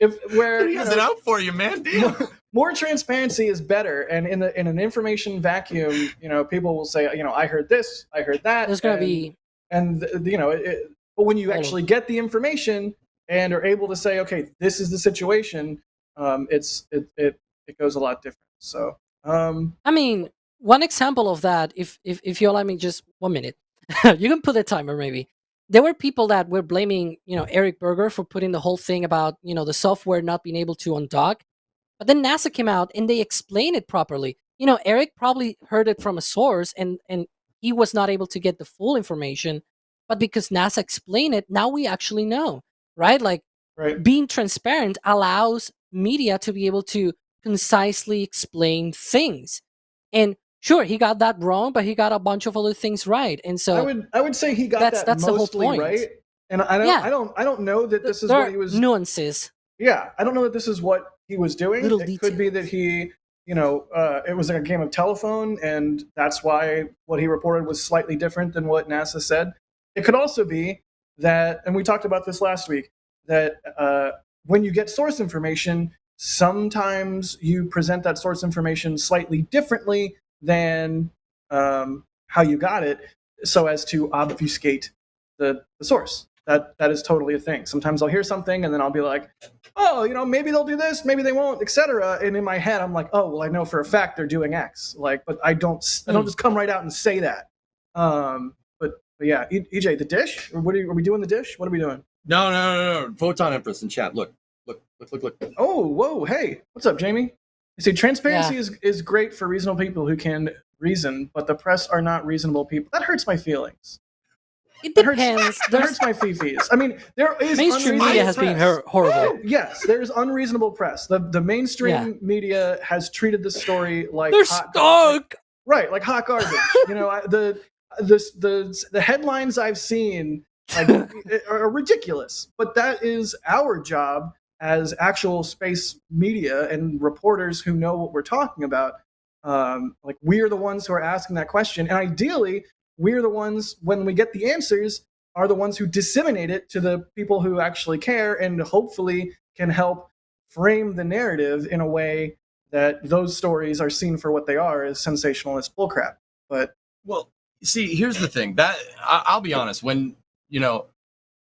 has it out for you, man. Damn. More transparency is better, and in an information vacuum, people will say, I heard this, I heard that. There's gonna be, but when you actually get the information and are able to say, okay, this is the situation, it goes a lot different. So, I mean, one example of that, if you allow me just 1 minute, you can put a timer maybe. There were people that were blaming, Eric Berger for putting the whole thing about, the software not being able to undock. But then NASA came out and they explained it properly. Eric probably heard it from a source and he was not able to get the full information. But because NASA explained it, now we actually know, right? Like, right. Being transparent allows media to be able to concisely explain things. And sure, he got that wrong, but he got a bunch of other things right. And so I would say he got that's mostly the whole point. right. And I don't know that this is there what he was. Nuances. Yeah, I don't know that this is what he was doing. Little it details. Could be that he, it was like a game of telephone, and that's why what he reported was slightly different than what NASA said. It could also be that, and we talked about this last week, that when you get source information, sometimes you present that source information slightly differently than how you got it, so as to obfuscate the source. That is totally a thing. Sometimes I'll hear something and then I'll be like, oh, maybe they'll do this, maybe they won't, etc. And in my head, I'm like, oh, well, I know for a fact they're doing X. Like, but I don't just come right out and say that. But yeah, EJ, the dish? Are we doing the dish? What are we doing? No. Photon Empress in chat. Look. Oh, whoa, hey, what's up, Jamie? You see, transparency is great for reasonable people who can reason, but the press are not reasonable people. That hurts my feelings. It depends. That hurts my fifis. I mean, there is mainstream media has been horrible. Yes, there's unreasonable press. The mainstream media has treated this story like they're stuck. Right, like hot garbage. The headlines I've seen are ridiculous. But that is our job as actual space media and reporters who know what we're talking about. Like, we're the ones who are asking that question, and ideally, we're the ones, when we get the answers, are the ones who disseminate it to the people who actually care and hopefully can help frame the narrative in a way that those stories are seen for what they are, as sensationalist bullcrap. But well, see, here's the thing. That I'll be honest, when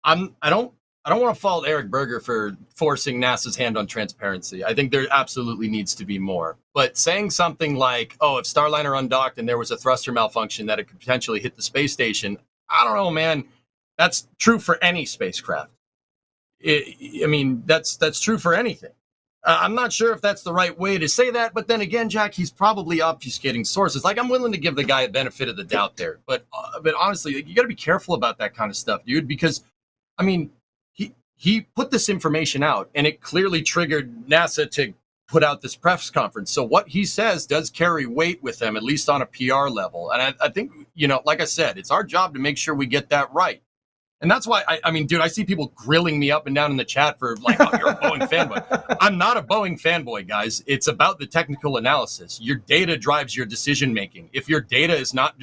I don't want to fault Eric Berger for forcing NASA's hand on transparency. I think there absolutely needs to be more. But saying something like, oh, if Starliner undocked and there was a thruster malfunction that it could potentially hit the space station, I don't know, man. That's true for any spacecraft. That's true for anything. I'm not sure if that's the right way to say that, but then again, Jack, he's probably obfuscating sources. Like, I'm willing to give the guy a benefit of the doubt there. But honestly, you got to be careful about that kind of stuff, dude, because, he put this information out, and it clearly triggered NASA to put out this press conference. So what he says does carry weight with them, at least on a PR level. And I think, like I said, it's our job to make sure we get that right. And that's why, I see people grilling me up and down in the chat for like, oh, you're a Boeing fanboy. I'm not a Boeing fanboy, guys. It's about the technical analysis. Your data drives your decision making. If your data is not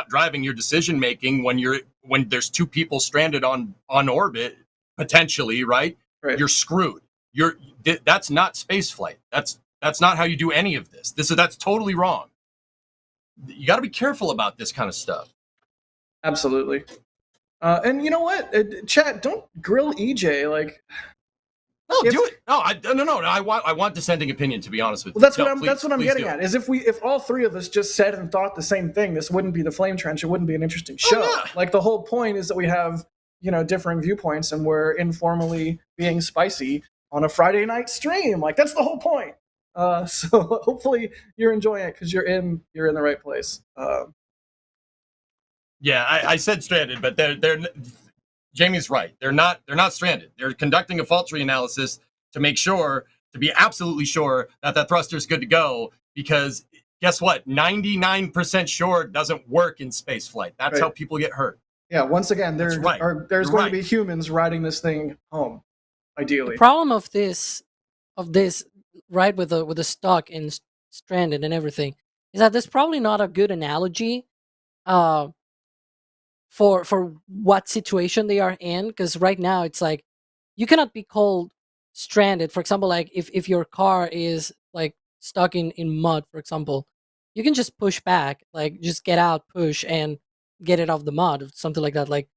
driving your decision making when there's two people stranded on orbit, potentially, right? You're screwed. That's not spaceflight. That's not how you do any of this. That's totally wrong. You got to be careful about this kind of stuff. Absolutely. And you know what, chat, don't grill EJ. Like, No, if- do it. No. I want dissenting opinion. To be honest with you, well, that's No, what I'm. please- That's what I'm please getting do at. it. Is if all three of us just said and thought the same thing, this wouldn't be the Flame Trench. It wouldn't be an interesting show. yeah. Like, the whole point is that we have, you know, differing viewpoints, and we're informally being spicy on a Friday night stream. Like, that's the whole point. So hopefully you're enjoying it because you're in the right place. Yeah, I said stranded, but they're Jamie's right. They're not stranded. They're conducting a fault tree analysis to make sure, to be absolutely sure that thruster is good to go, because guess what? 99% sure doesn't work in space flight. That's Right. how people get hurt. Yeah, once again, That's there's right. going You're to right. be humans riding this thing home, ideally. The problem of this, right, with the stock and stranded and everything, is that there's probably not a good analogy, for what situation they are in. Because right now it's like you cannot be called stranded. For example, like if your car is like stuck in mud, for example, you can just push back, like just get out, push, and get it off the mud, or something like that. Like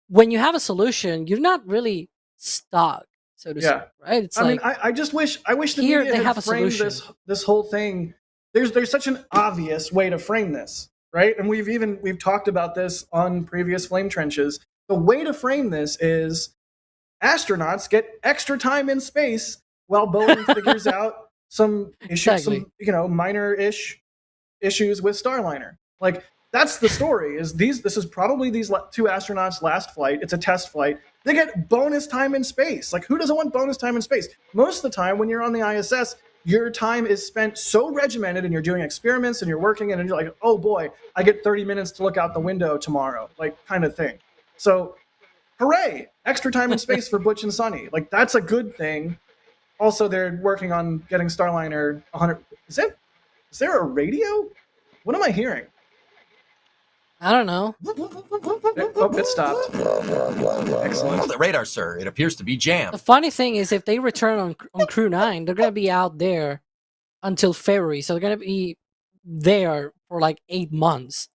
when you have a solution, you're not really stuck, so to Yeah. speak, right? It's I like, mean, I just wish the here media they had have a framed solution. this whole thing. There's such an obvious way to frame this, right? And we've talked about this on previous Flame Trenches. The way to frame this is astronauts get extra time in space while Boeing figures out some issues, Exactly. some minor-ish issues with Starliner. Like, that's the story. This is probably these two astronauts' last flight. It's a test flight. They get bonus time in space. Like, who doesn't want bonus time in space? Most of the time, when you're on the ISS, your time is spent so regimented, and you're doing experiments, and you're working, and you're like, oh boy, I get 30 minutes to look out the window tomorrow, like, kind of thing. So, hooray! Extra time in space for Butch and Sonny. Like, that's a good thing. Also, they're working on getting Starliner 100. Is there a radio? What am I hearing? I don't know. Oh, it stopped. Excellent. Oh, the radar, sir. It appears to be The jammed. funny thing is, if they return on Crew 9, they're gonna be out there until February, so they're gonna be there for like 8 months,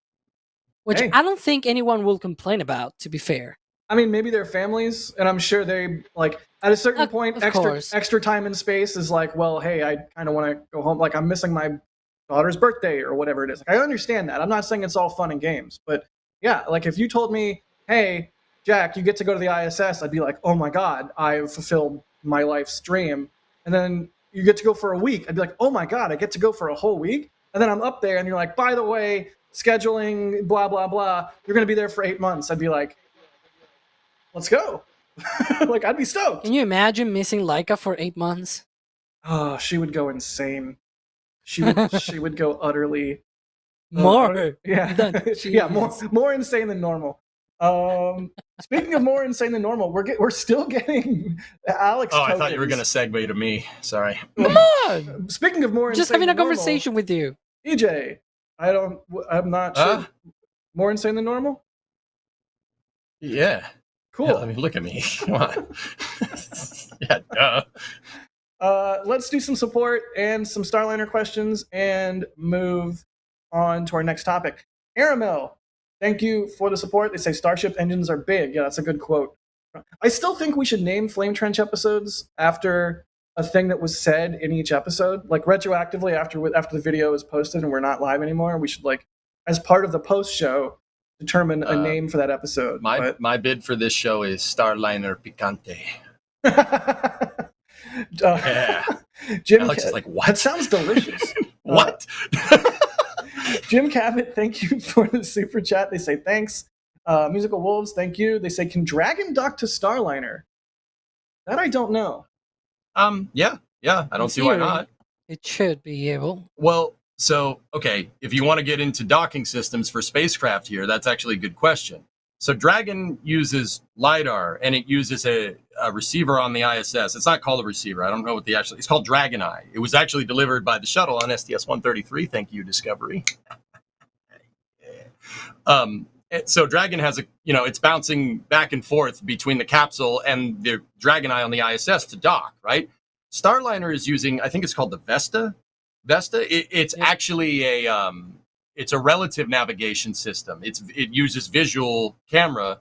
which Hey. I don't think anyone will complain about. To be fair, I mean, maybe their families, and I'm sure they, like, at a certain point, of course. extra time in space is like, well, hey, I kind of want to go home. Like, I'm missing my daughter's birthday or whatever it is. Like, I understand that. I'm not saying it's all fun and games, but yeah, like, if you told me, hey, Jack, you get to go to the ISS, I'd be like, oh my God, I've fulfilled my life's dream. And then you get to go for a week. I'd be like, oh my God, I get to go for a whole week? And then I'm up there and you're like, by the way, scheduling, blah, blah, blah. You're going to be there for 8 months. I'd be like, let's go. Like, I'd be stoked. Can you imagine missing Laika for 8 months? Oh, she would go insane. She would go utterly More. yeah, than yeah, Jesus. more insane than normal. Speaking of more insane than normal, we're still getting Alex. Oh, I thought you were tokens. going to segue to me. Sorry. Come on, Speaking of more, just insane having a than normal, conversation with you. EJ, I'm not Huh? sure. More insane than normal. Yeah. Cool. Yeah, I mean, look at me. Come on. Yeah, duh. Let's do some support and some Starliner questions and move on to our next topic. Aramel, thank you for the support. They say Starship engines are big. Yeah, that's a good quote. I still think we should name Flame Trench episodes after a thing that was said in each episode. Like, retroactively after the video is posted and we're not live anymore, we should, like, as part of the post show, determine a name for that episode. My bid for this show is Starliner Picante. Yeah. Jim, Alex is like, what? That sounds delicious. What? Jim Cabot, thank you for the super chat. They say thanks. Musical Wolves, thank you. They say, can Dragon dock to Starliner? That I don't know. Yeah. I don't see why not. It should be able. Well, so, okay, if you want to get into docking systems for spacecraft here, that's actually a good question. So Dragon uses LiDAR, and it uses a receiver on the ISS. It's not called a receiver. I don't know what it's called Dragon Eye. It was actually delivered by the shuttle on STS-133. Thank you, Discovery. So Dragon has it's bouncing back and forth between the capsule and the Dragon Eye on the ISS to dock, right? Starliner is using, I think it's called the Vesta. It's actually it's a relative navigation system. It uses visual camera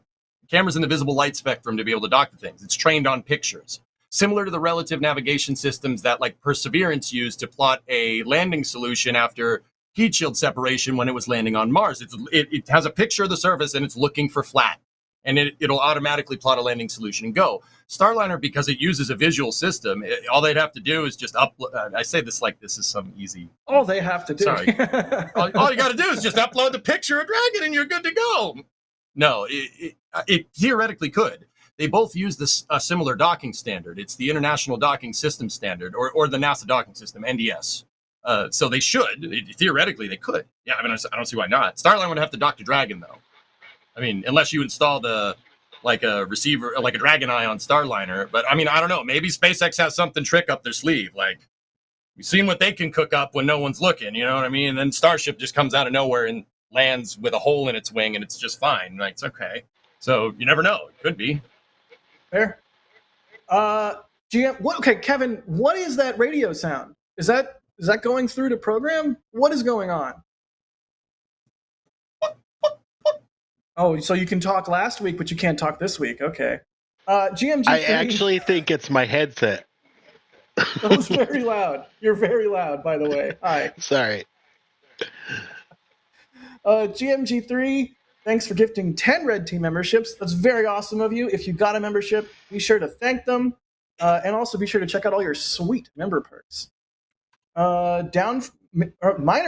cameras in the visible light spectrum to be able to dock to things. It's trained on pictures. Similar to the relative navigation systems that like Perseverance used to plot a landing solution after heat shield separation when it was landing on Mars. It has a picture of the surface and it's looking for flat. And it'll automatically plot a landing solution and go. Starliner, because it uses a visual system, all they'd have to do is just upload. I say this like this is some easy. All they have to do. Sorry. all you got to do is just upload the picture of Dragon and you're good to go. No, it theoretically could. They both use a similar docking standard. It's the International Docking System Standard, or the NASA Docking System, NDS. So they should. Theoretically, they could. Yeah, I mean, I don't see why not. Starliner would have to dock to Dragon, though. I mean, unless you install a receiver, like a Dragon Eye on Starliner. But I mean, I don't know. Maybe SpaceX has something trick up their sleeve. Like, we've seen what they can cook up when no one's looking. You know what I mean? And then Starship just comes out of nowhere and lands with a hole in its wing, and it's just fine. Like, it's okay. So you never know. It could be. Fair. GM. Okay, Kevin. What is that radio sound? Is that going through the program? What is going on? Oh, so you can talk last week, but you can't talk this week. Okay. GMG. I actually think it's my headset. That was very loud. You're very loud, by the way. Hi. Sorry. GMG3, thanks for gifting 10 Red Team memberships. That's very awesome of you. If you got a membership, be sure to thank them. And also be sure to check out all your sweet member perks. Minor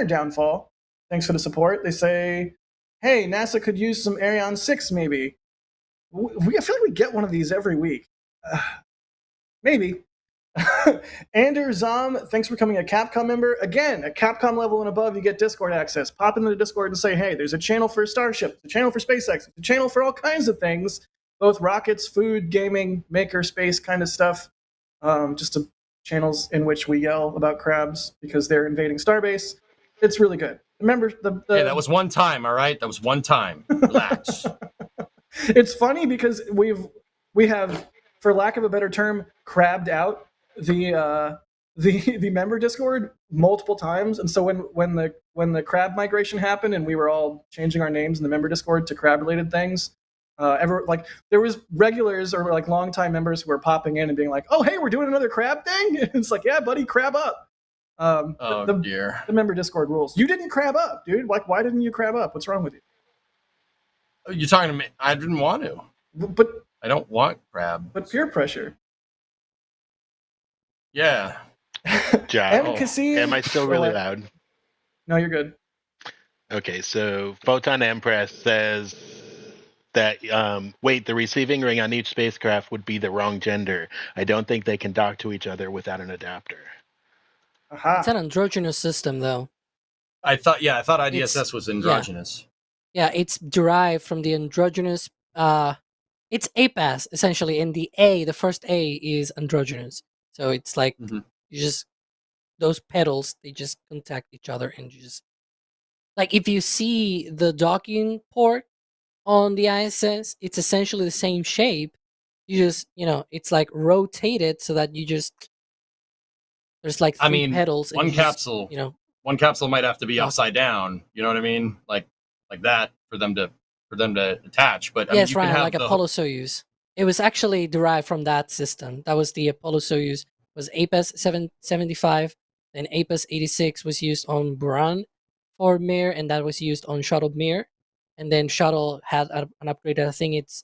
Downfall, thanks for the support. They say, hey, NASA could use some Ariane 6 maybe. I feel like we get one of these every week. Maybe. Ander Zom, thanks for becoming a Capcom member. Again, at Capcom level and above, you get Discord access. Pop into the Discord and say, hey, there's a channel for Starship, a channel for SpaceX, a channel for all kinds of things, both rockets, food, gaming, maker, space kind of stuff. Just channels in which we yell about crabs because they're invading Starbase. It's really good. Remember Hey, that was one time, all right? That was one time. Relax. It's funny because we have, for lack of a better term, crabbed out the member Discord multiple times, and so when the crab migration happened and we were all changing our names in the member Discord to crab related things, there was regulars or like longtime members who were popping in and being like, oh hey, we're doing another crab thing. And it's like, yeah buddy, crab up. Dear. The member Discord rules. You didn't crab up, dude. Like, why didn't you crab up? What's wrong with you? You're talking to me. I didn't want to. But I don't crab. But peer pressure. Yeah. Am I still really loud? No, you're good. Okay, so Photon Empress says that, the receiving ring on each spacecraft would be the wrong gender. I don't think they can dock to each other without an adapter. Aha. It's an androgynous system, though. I thought IDSS was androgynous. Yeah, it's derived from the androgynous. It's APAS, essentially, and the first A is androgynous. So it's like, you just, those petals, they just contact each other and you just, like, if you see the docking port on the ISS, it's essentially the same shape. You just, it's like rotated so that you just, there's like three petals. One capsule, one capsule might have to be upside down. You know what I mean? Like that for them to attach. But yes, right, like Apollo Soyuz. It was actually derived from that system. That was the Apollo Soyuz. Was APAS 775, then APAS 86 was used on Buran for Mir, and that was used on Shuttle Mir. And then Shuttle had an upgrade. I think it's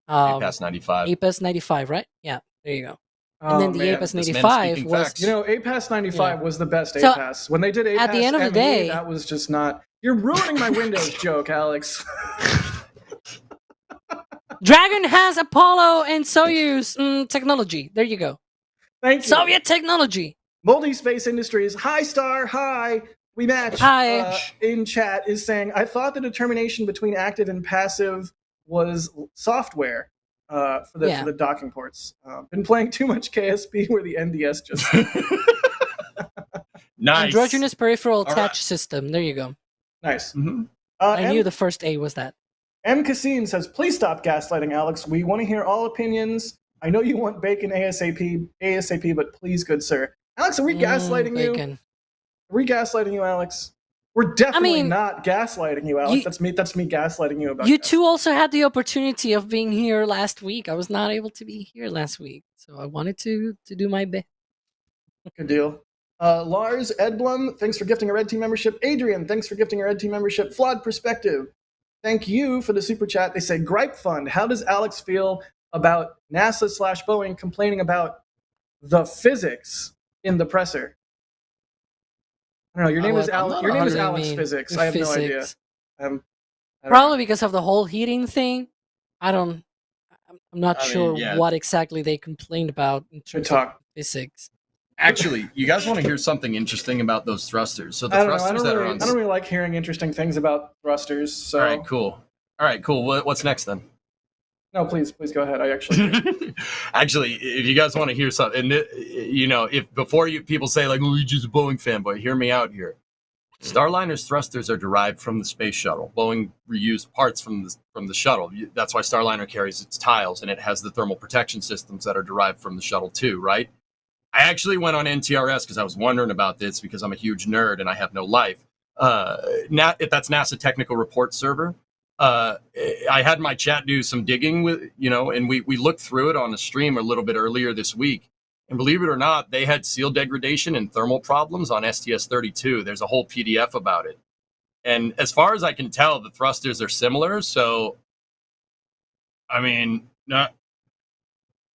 APAS 95. APAS 95, right? Yeah, there you go. And then the APAS 95 was... APAS 95 was the best APAS. When they did APAS at the end of the day, that was just not... You're ruining my Windows joke, Alex. Dragon has Apollo and Soyuz technology. There you go. Thank you. Soviet technology. Moldy Space Industries. Hi, Star. Hi. We match. Hi. In chat is saying, I thought the determination between active and passive was software for the docking ports. Been playing too much KSP where the NDS just... Nice. Androgynous peripheral attach system. There you go. Nice. Mm-hmm. I knew the first A was that. M. Cassine says, please stop gaslighting, Alex. We want to hear all opinions. I know you want bacon ASAP, but please, good sir. Alex, are we gaslighting you? Bacon. Are we gaslighting you, Alex? We're definitely mean, not gaslighting you, Alex. That's me gaslighting you about You that. two also had the opportunity of being here last week. I was not able to be here last week, so I wanted to do my best. Good deal. Lars Edblum, thanks for gifting a Red Team membership. Adrian, thanks for gifting a Red Team membership. Flawed Perspective, thank you for the super chat. They say, Gripe Fund, how does Alex feel about NASA/Boeing complaining about the physics in the presser? I don't know. Your name is Alex. Your name is Alex Physics. I have no idea. I don't Probably know. because of the whole heating thing. I'm not sure what exactly they complained about in terms of physics. Actually, you guys want to hear something interesting about those thrusters? So the I thrusters that are on. I don't really like hearing interesting things about thrusters. So. All right, cool. What's next then? No, please go ahead. I actually. Actually, if you guys want to hear something, if before people say like, "Oh, you're just a Boeing fanboy," hear me out here. Starliner's thrusters are derived from the space shuttle. Boeing reused parts from the shuttle. That's why Starliner carries its tiles, and it has the thermal protection systems that are derived from the shuttle too, right? I actually went on NTRS because I was wondering about this because I'm a huge nerd and I have no life. That's NASA Technical Report Server. I had my chat do some digging with, and we looked through it on a stream a little bit earlier this week. And believe it or not, they had seal degradation and thermal problems on STS-32. There's a whole PDF about it. And as far as I can tell, the thrusters are similar. So, I mean, not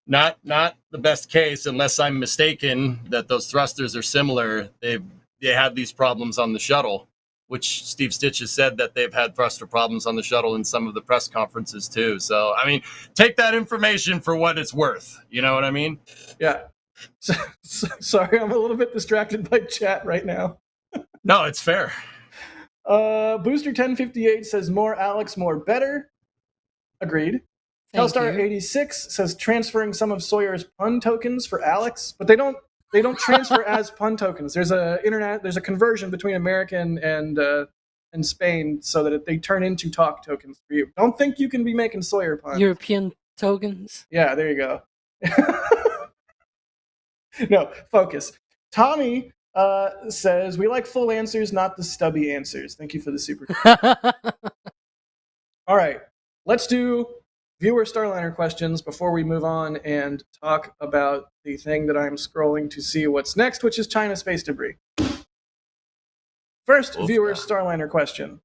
the best case, unless I'm mistaken that those thrusters are similar. They had these problems on the shuttle, which Steve Stitch has said that they've had thruster problems on the shuttle in some of the press conferences too. So, I mean, take that information for what it's worth. You know what I mean? Yeah. Sorry, I'm a little bit distracted by chat right now. No, it's fair. Booster 1058 says more Alex, more better. Agreed. Hellstar 86 says transferring some of Sawyer's pun tokens for Alex, but they don't transfer as pun tokens. There's a conversion between American and Spain so that they turn into talk tokens for you. Don't think you can be making Sawyer puns. European tokens. Yeah, there you go. No, focus. Tommy says, we like full answers, not the stubby answers. Thank you for the super. All right, let's do viewer Starliner questions before we move on and talk about the thing that I'm scrolling to see what's next, which is China space debris. First viewer Starliner question.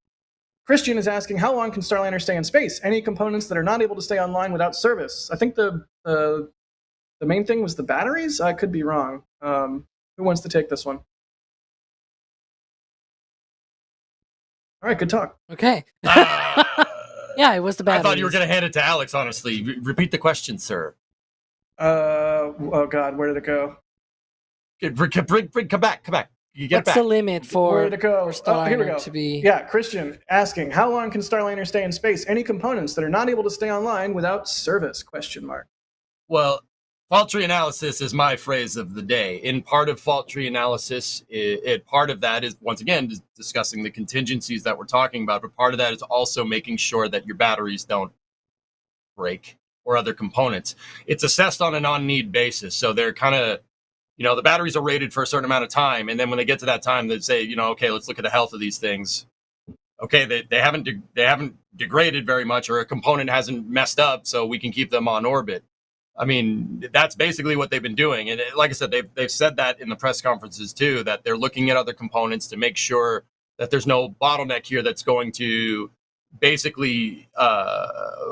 Christian is asking, how long can Starliner stay in space? Any components that are not able to stay online without service? I think the main thing was the batteries. I could be wrong. Who wants to take this one? All right, good talk. Okay. Yeah, it was the batteries. I thought you were going to hand it to Alex, honestly. Repeat the question, sir. Oh, God, where did it go? Come back. You get What's back. the limit for, where did it go? Starliner here we go. to be... Yeah, Christian asking, how long can Starliner stay in space? Any components that are not able to stay online without service? ? Well, fault tree analysis is my phrase of the day. In part of fault tree analysis, part of that is, once again, discussing the contingencies that we're talking about, but part of that is also making sure that your batteries don't break or other components. It's assessed on an on-need basis, so they're kind of, the batteries are rated for a certain amount of time, and then when they get to that time, they say, okay, let's look at the health of these things. Okay, they haven't degraded very much, or a component hasn't messed up, so we can keep them on orbit. I mean, that's basically what they've been doing. And like I said, they've said that in the press conferences too, that they're looking at other components to make sure that there's no bottleneck here that's going to basically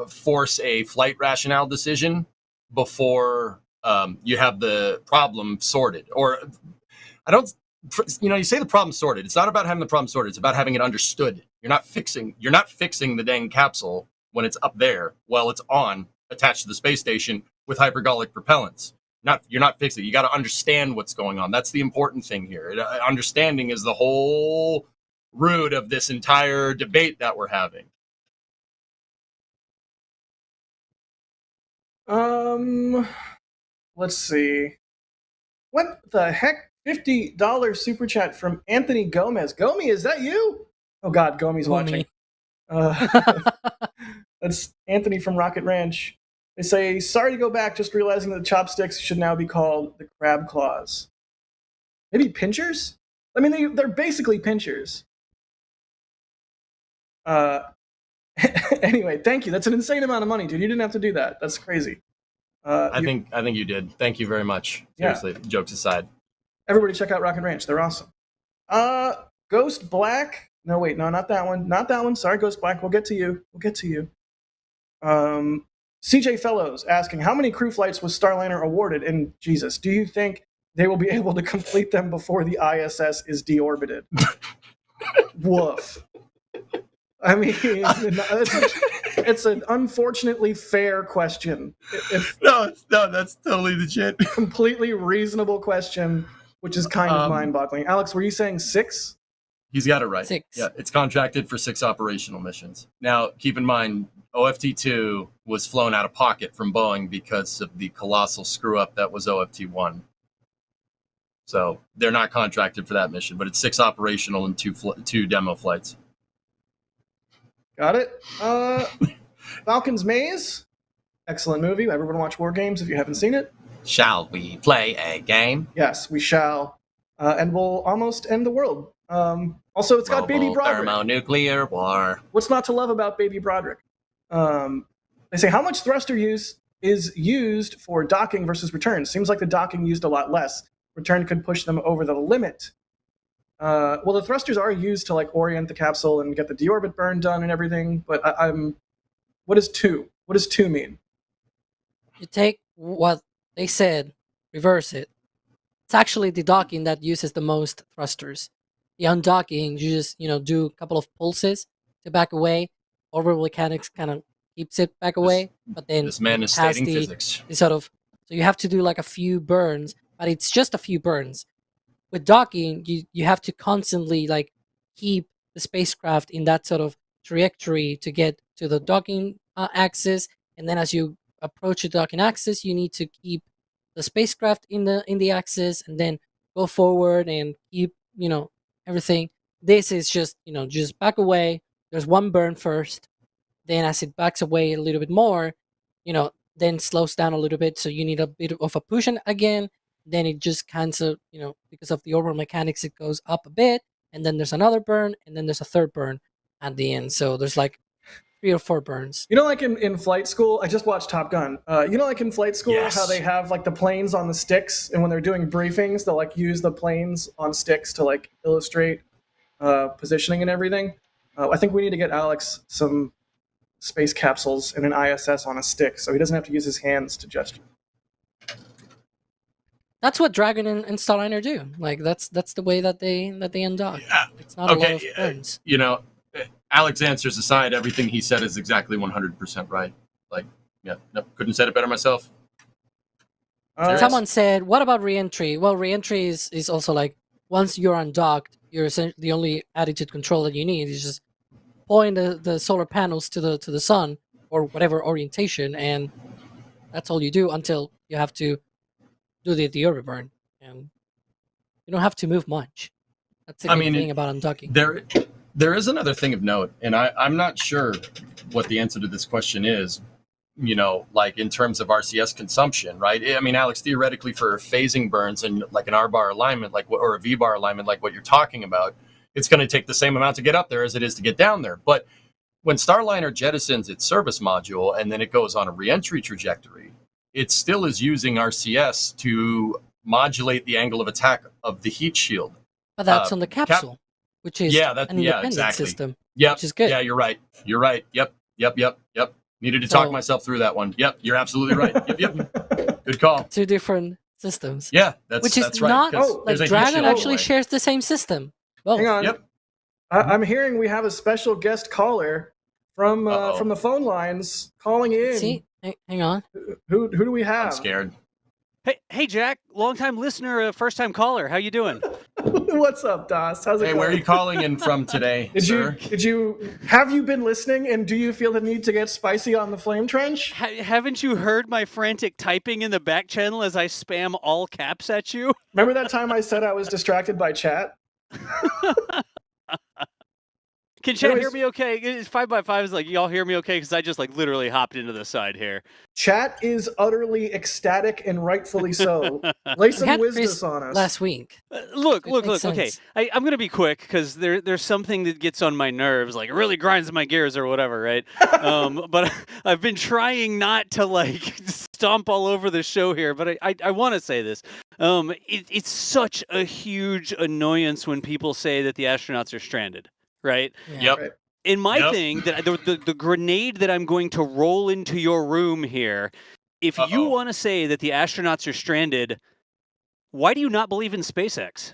force a flight rationale decision before you have the problem sorted. Or you say the problem sorted. It's not about having the problem sorted. It's about having it understood. You're not fixing the dang capsule when it's up there while it's attached to the space station with hypergolic propellants. You're not fixing it. You got to understand what's going on. That's the important thing here. Understanding is the whole root of this entire debate that we're having. Let's see. What the heck? $50 super chat from Anthony Gomez. Gomi, is that you? Oh God, Gomi's watching. That's Anthony from Rocket Ranch. They say, sorry to go back, just realizing that the chopsticks should now be called the crab claws. Maybe pinchers? I mean, they're basically pinchers. Anyway, thank you. That's an insane amount of money, dude. You didn't have to do that. That's crazy. I think you did. Thank you very much. Seriously, jokes aside. Everybody check out Rocket Ranch. They're awesome. Ghost Black. No, wait, no, not that one. Not that one. Sorry, Ghost Black. We'll get to you. CJ Fellows asking, how many crew flights was Starliner awarded? And Jesus, do you think they will be able to complete them before the ISS is deorbited? Woof. I mean, it's an unfortunately fair question. No, that's totally legit. Completely reasonable question, which is kind of mind-boggling. Alex, were you saying 6? He's got it right. 6. Yeah, it's contracted for 6 operational missions. Now, keep in mind, OFT-2 was flown out of pocket from Boeing because of the colossal screw-up that was OFT-1. So they're not contracted for that mission, but it's 6 operational and 2 demo flights. Got it. Falcon's Maze. Excellent movie. Everyone watch War Games if you haven't seen it. Shall we play a game? Yes, we shall. And we'll almost end the world. Also, it's got Baby Broderick. Thermonuclear war. What's not to love about Baby Broderick? They say, how much thruster use is used for docking versus return? Seems like the docking used a lot less. Return could push them over the limit. Well, the thrusters are used to like orient the capsule and get the deorbit burn done and everything. But what is 2? What does 2 mean? You take what they said, reverse it. It's actually the docking that uses the most thrusters. The undocking, you just do a couple of pulses to back away. Orbital mechanics kind of keeps it back away, but then this man is stating physics. So you have to do like a few burns, but it's just a few burns. With docking, you have to constantly like keep the spacecraft in that sort of trajectory to get to the docking axis, and then as you approach the docking axis, you need to keep the spacecraft in the axis, and then go forward and keep everything. This is just just back away. There's one burn first, then as it backs away a little bit more, then slows down a little bit. So you need a bit of a push again. Then it just kind of, because of the orbital mechanics, it goes up a bit, and then there's another burn, and then there's a third burn at the end. So there's like 3 or 4 burns. Like in flight school, I just watched Top Gun. Like in flight school, Yes. how they have like the planes on the sticks, and when they're doing briefings, they'll like use the planes on sticks to like illustrate positioning and everything. I think we need to get Alex some space capsules and an ISS on a stick, so he doesn't have to use his hands to gesture. That's what Dragon and Starliner do. Like that's the way that they undock. Yeah. It's not a lot of burns. Alex answers aside, everything he said is exactly 100% right. Like, yeah, no, couldn't have said it better myself. Someone said, what about reentry? Well, reentry is also like, once you're undocked, you're essentially the only attitude control that you need is just point the solar panels to the sun or whatever orientation, and that's all you do until you have to do the deorbit burn, and you don't have to move much. That's the good thing about undocking. There is another thing of note, and I'm not sure what the answer to this question is, like in terms of RCS consumption, right? I mean, Alex, theoretically for phasing burns and like an R-bar alignment, or a V-bar alignment, like what you're talking about, it's going to take the same amount to get up there as it is to get down there. But when Starliner jettisons its service module and then it goes on a reentry trajectory, it still is using RCS to modulate the angle of attack of the heat shield. But that's on the capsule, which is an independent system. Yeah, which is good. Yeah, you're right. Yep. Needed to talk myself through that one. Yep, you're absolutely right. Yep. Good call. 2 different systems. Yeah, that's right. Like Dragon actually shares the same system. Well, hang on. Yep. I'm hearing we have a special guest caller from the phone lines calling in. See, hang on. Who do we have? I'm scared. Hey, Jack, long-time listener, first-time caller. How you doing? What's up, Das? How's it going? Hey, where are you calling in from today, sir? Have you been listening, and do you feel the need to get spicy on the flame trench? Haven't you heard my frantic typing in the back channel as I spam all caps at you? Remember that time I said I was distracted by chat? Can chat Anyways- hear me okay? 5x5 is like, y'all hear me okay? Because I just like literally hopped into the side here. Chat is utterly ecstatic and rightfully so. Lay We some had wisdom Chris on us. last week. Look. It makes Okay, sense. I'm gonna be quick because there's something that gets on my nerves, like it really grinds my gears or whatever, right? But I've been trying not to like stomp all over the show here, but I want to say this. It's such a huge annoyance when people say that the astronauts are stranded, right? Yeah. Yep. Right. In my Yep. thing, that the grenade that I'm going to roll into your room here, if you Uh-oh. want to say that the astronauts are stranded, why do you not believe in SpaceX?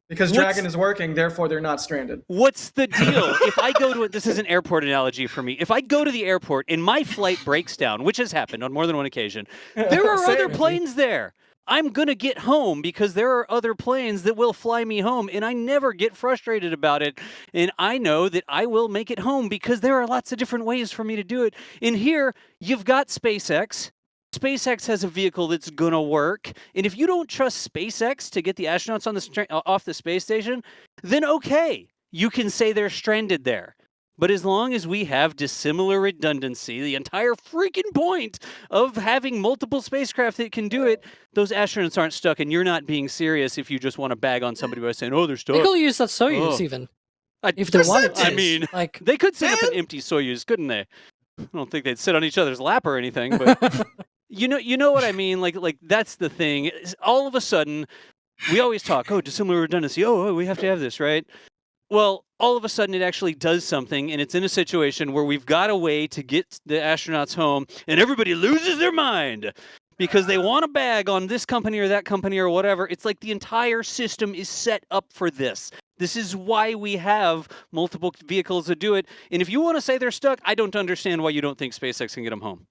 Because What's- Dragon is working, therefore they're not stranded. What's the deal? If I go to this is an airport analogy for me. If I go to the airport and my flight breaks down, which has happened on more than one occasion, there are other Same. planes there. I'm going to get home because there are other planes that will fly me home, and I never get frustrated about it. And I know that I will make it home because there are lots of different ways for me to do it. And here, you've got SpaceX. SpaceX has a vehicle that's going to work. And if you don't trust SpaceX to get the astronauts on off the space station, then okay, you can say they're stranded there. But as long as we have dissimilar redundancy, the entire freaking point of having multiple spacecraft that can do it, those astronauts aren't stuck, and you're not being serious if you just want to bag on somebody by saying, oh, they're stuck. They could use that Soyuz Oh. even. If they wanted to. I mean, like, they could set up an empty Soyuz, couldn't they? I don't think they'd sit on each other's lap or anything, but you know what I mean? Like that's the thing. All of a sudden, we always talk, oh, dissimilar redundancy. Oh, we have to have this, right? Well, all of a sudden it actually does something, and it's in a situation where we've got a way to get the astronauts home, and everybody loses their mind because they want to bag on this company or that company or whatever. It's like the entire system is set up for this. This is why we have multiple vehicles that do it. And if you want to say they're stuck, I don't understand why you don't think SpaceX can get them home.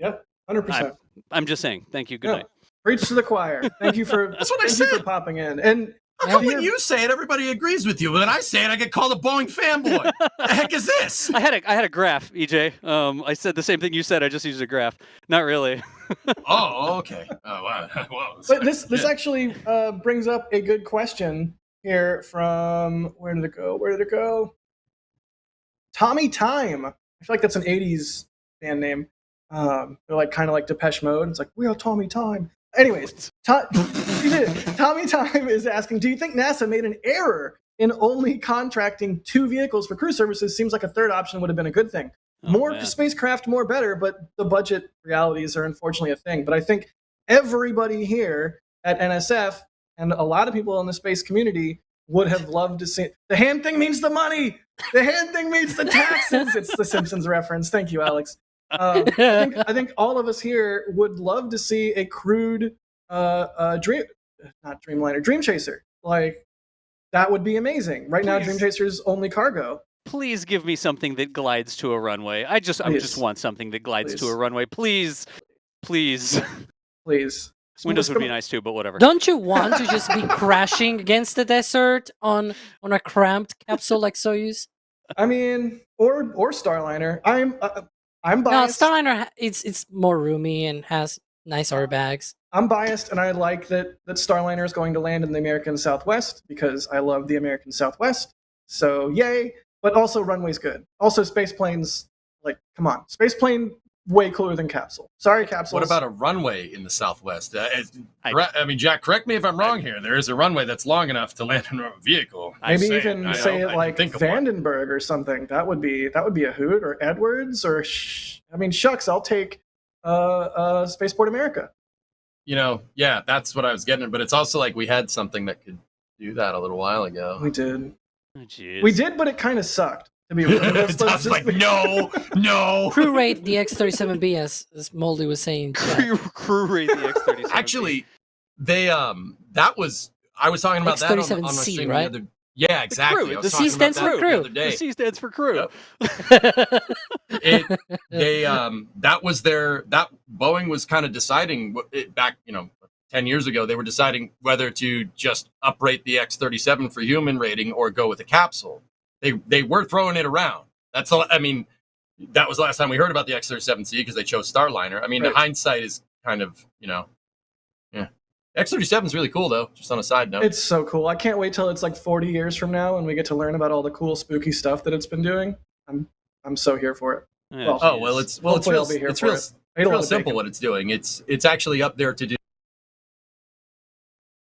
Yep, 100%. I'm just saying. Thank you. Good Yeah. night. Preach to the choir. Thank you for That's what I thank you said. for popping in. And How come when you say it, everybody agrees with you? When I say it, I get called a Boeing fanboy. The heck is this? I had a graph, EJ. I said the same thing you said. I just used a graph. Not really. Oh, okay. Oh, wow. Well, but this actually brings up a good question here from where did it go? Tommy Time. I feel like that's an 80s band name. They're like kind of like Depeche Mode. It's like, we are Tommy Time. Anyways, Tommy Time is asking, do you think NASA made an error in only contracting 2 vehicles for crew services? Seems like a third option would have been a good thing. More spacecraft, more better, but the budget realities are unfortunately a thing. But I think everybody here at NSF and a lot of people in the space community would have loved to see. The hand thing means the money. The hand thing means the taxes. It's the Simpsons reference. Thank you, Alex. I think all of us here would love to see a crewed Dream Chaser. Like, that would be amazing. Right now, Dream Chaser's only cargo. Please give me something that glides to a runway. I just want something that glides to a runway. Please. Please. Windows would be nice too, but whatever. don't you want to just be crashing against the desert on a cramped capsule like Soyuz? I mean, or Starliner. I'm No, biased. Starliner, it's more roomy and has nice airbags. I'm biased, and I like that Starliner is going to land in the American Southwest because I love the American Southwest. So yay! But also runway's good. Also space planes, like, come on, space plane way cooler than capsule. Sorry, capsules. What about a runway in the Southwest? I mean, Jack, correct me if I'm wrong here. There is a runway that's long enough to land in a vehicle. Maybe even say it like Vandenberg or something. That would be a hoot, or Edwards, or shucks, I'll take Spaceport America. Yeah, that's what I was getting at. But it's also like we had something that could do that a little while ago. We did. Oh, we did, but it kind of sucked. To be honest, no. Crew rate the X-37B, as Moldy was saying. Crew rate the X-37B. Actually, they I was talking about that on my X-37C, stream right? the other. Yeah, exactly. The C stands for crew. The C stands for crew. Yep. That Boeing was kind of deciding back 10 years ago. They were deciding whether to just uprate the X-37 for human rating or go with a capsule. They were throwing it around. That's all. I mean, that was the last time we heard about the X-37C because they chose Starliner. I mean, right. The hindsight is kind of, yeah. X-37 is really cool, though, just on a side note. It's so cool. I can't wait till it's like 40 years from now and we get to learn about all the cool, spooky stuff that it's been doing. I'm so here for it. Yeah, it's hopefully real, I'll be here it's for real, it. it's real simple what it's doing. It's actually up there to do.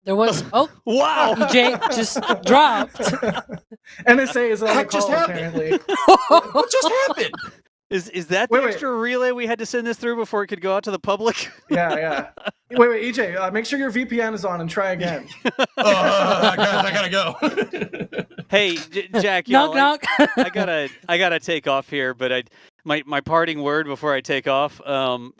There was wow, EJ just dropped. NSA is on the Heck just call, happened? apparently. What just happened? Is that Wait, the wait. extra relay we had to send this through before it could go out to the public? Yeah. Wait, EJ, make sure your VPN is on and try again. Guys, I gotta go. Hey, Jack, knock y'all, knock. I gotta take off here, but my parting word before I take off.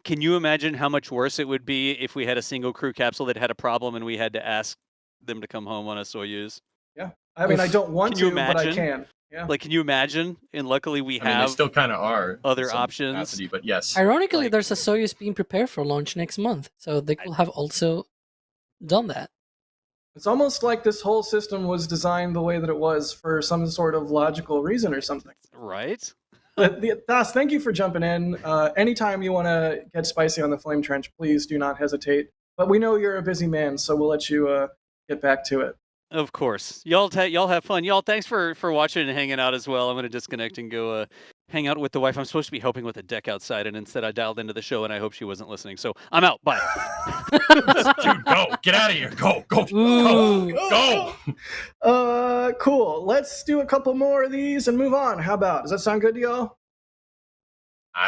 Can you imagine how much worse it would be if we had a single crew capsule that had a problem and we had to ask them to come home on a Soyuz? Yeah. I mean, I don't want Can you to, but I imagine? can. Yeah. Like, can you imagine? And luckily, we I mean, they have still kind of are other some options. capacity, but yes. Ironically, Like- there's a Soyuz being prepared for launch next month, so they could have also done that. It's almost like this whole system was designed the way that it was for some sort of logical reason or something. Right? But Das, thank you for jumping in. Anytime you want to get spicy on the flame trench, please do not hesitate. But we know you're a busy man, so we'll let you get back to it. Of course. Y'all have fun. Y'all, thanks for watching and hanging out as well. I'm going to disconnect and go hang out with the wife. I'm supposed to be helping with the deck outside, and instead I dialed into the show, and I hope she wasn't listening. So I'm out. Bye. Dude, go. Get out of here. Go. Cool. Let's do a couple more of these and move on. How about? Does that sound good to y'all?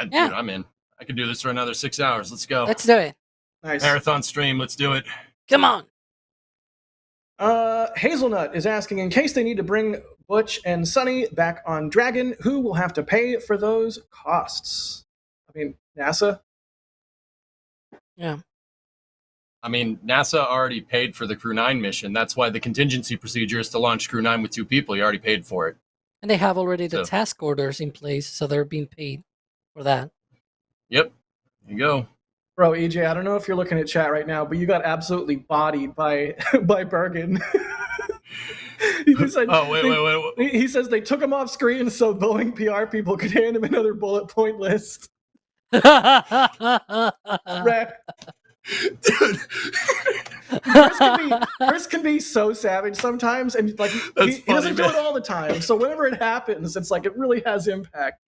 Dude, I'm in. I can do this for another 6 hours. Let's go. Let's do it. Nice. Marathon stream. Let's do it. Come on. Hazelnut is asking, in case they need to bring Butch and Sunny back on Dragon, who will have to pay for those costs? I mean, NASA? Yeah. I mean, NASA already paid for the Crew 9 mission. That's why the contingency procedure is to launch Crew 9 with 2 people. You already paid for it. And they have already the So- task orders in place, so they're being paid for that. Yep. There you go. Bro, EJ, I don't know if you're looking at chat right now, but you got absolutely bodied by by Bergen. He said, wait. He says they took him off screen so Boeing PR people could hand him another bullet point list. Right. Dude. Chris can be so savage sometimes, and like he That's funny, doesn't do man. it all the time. So whenever it happens, it's like it really has impact.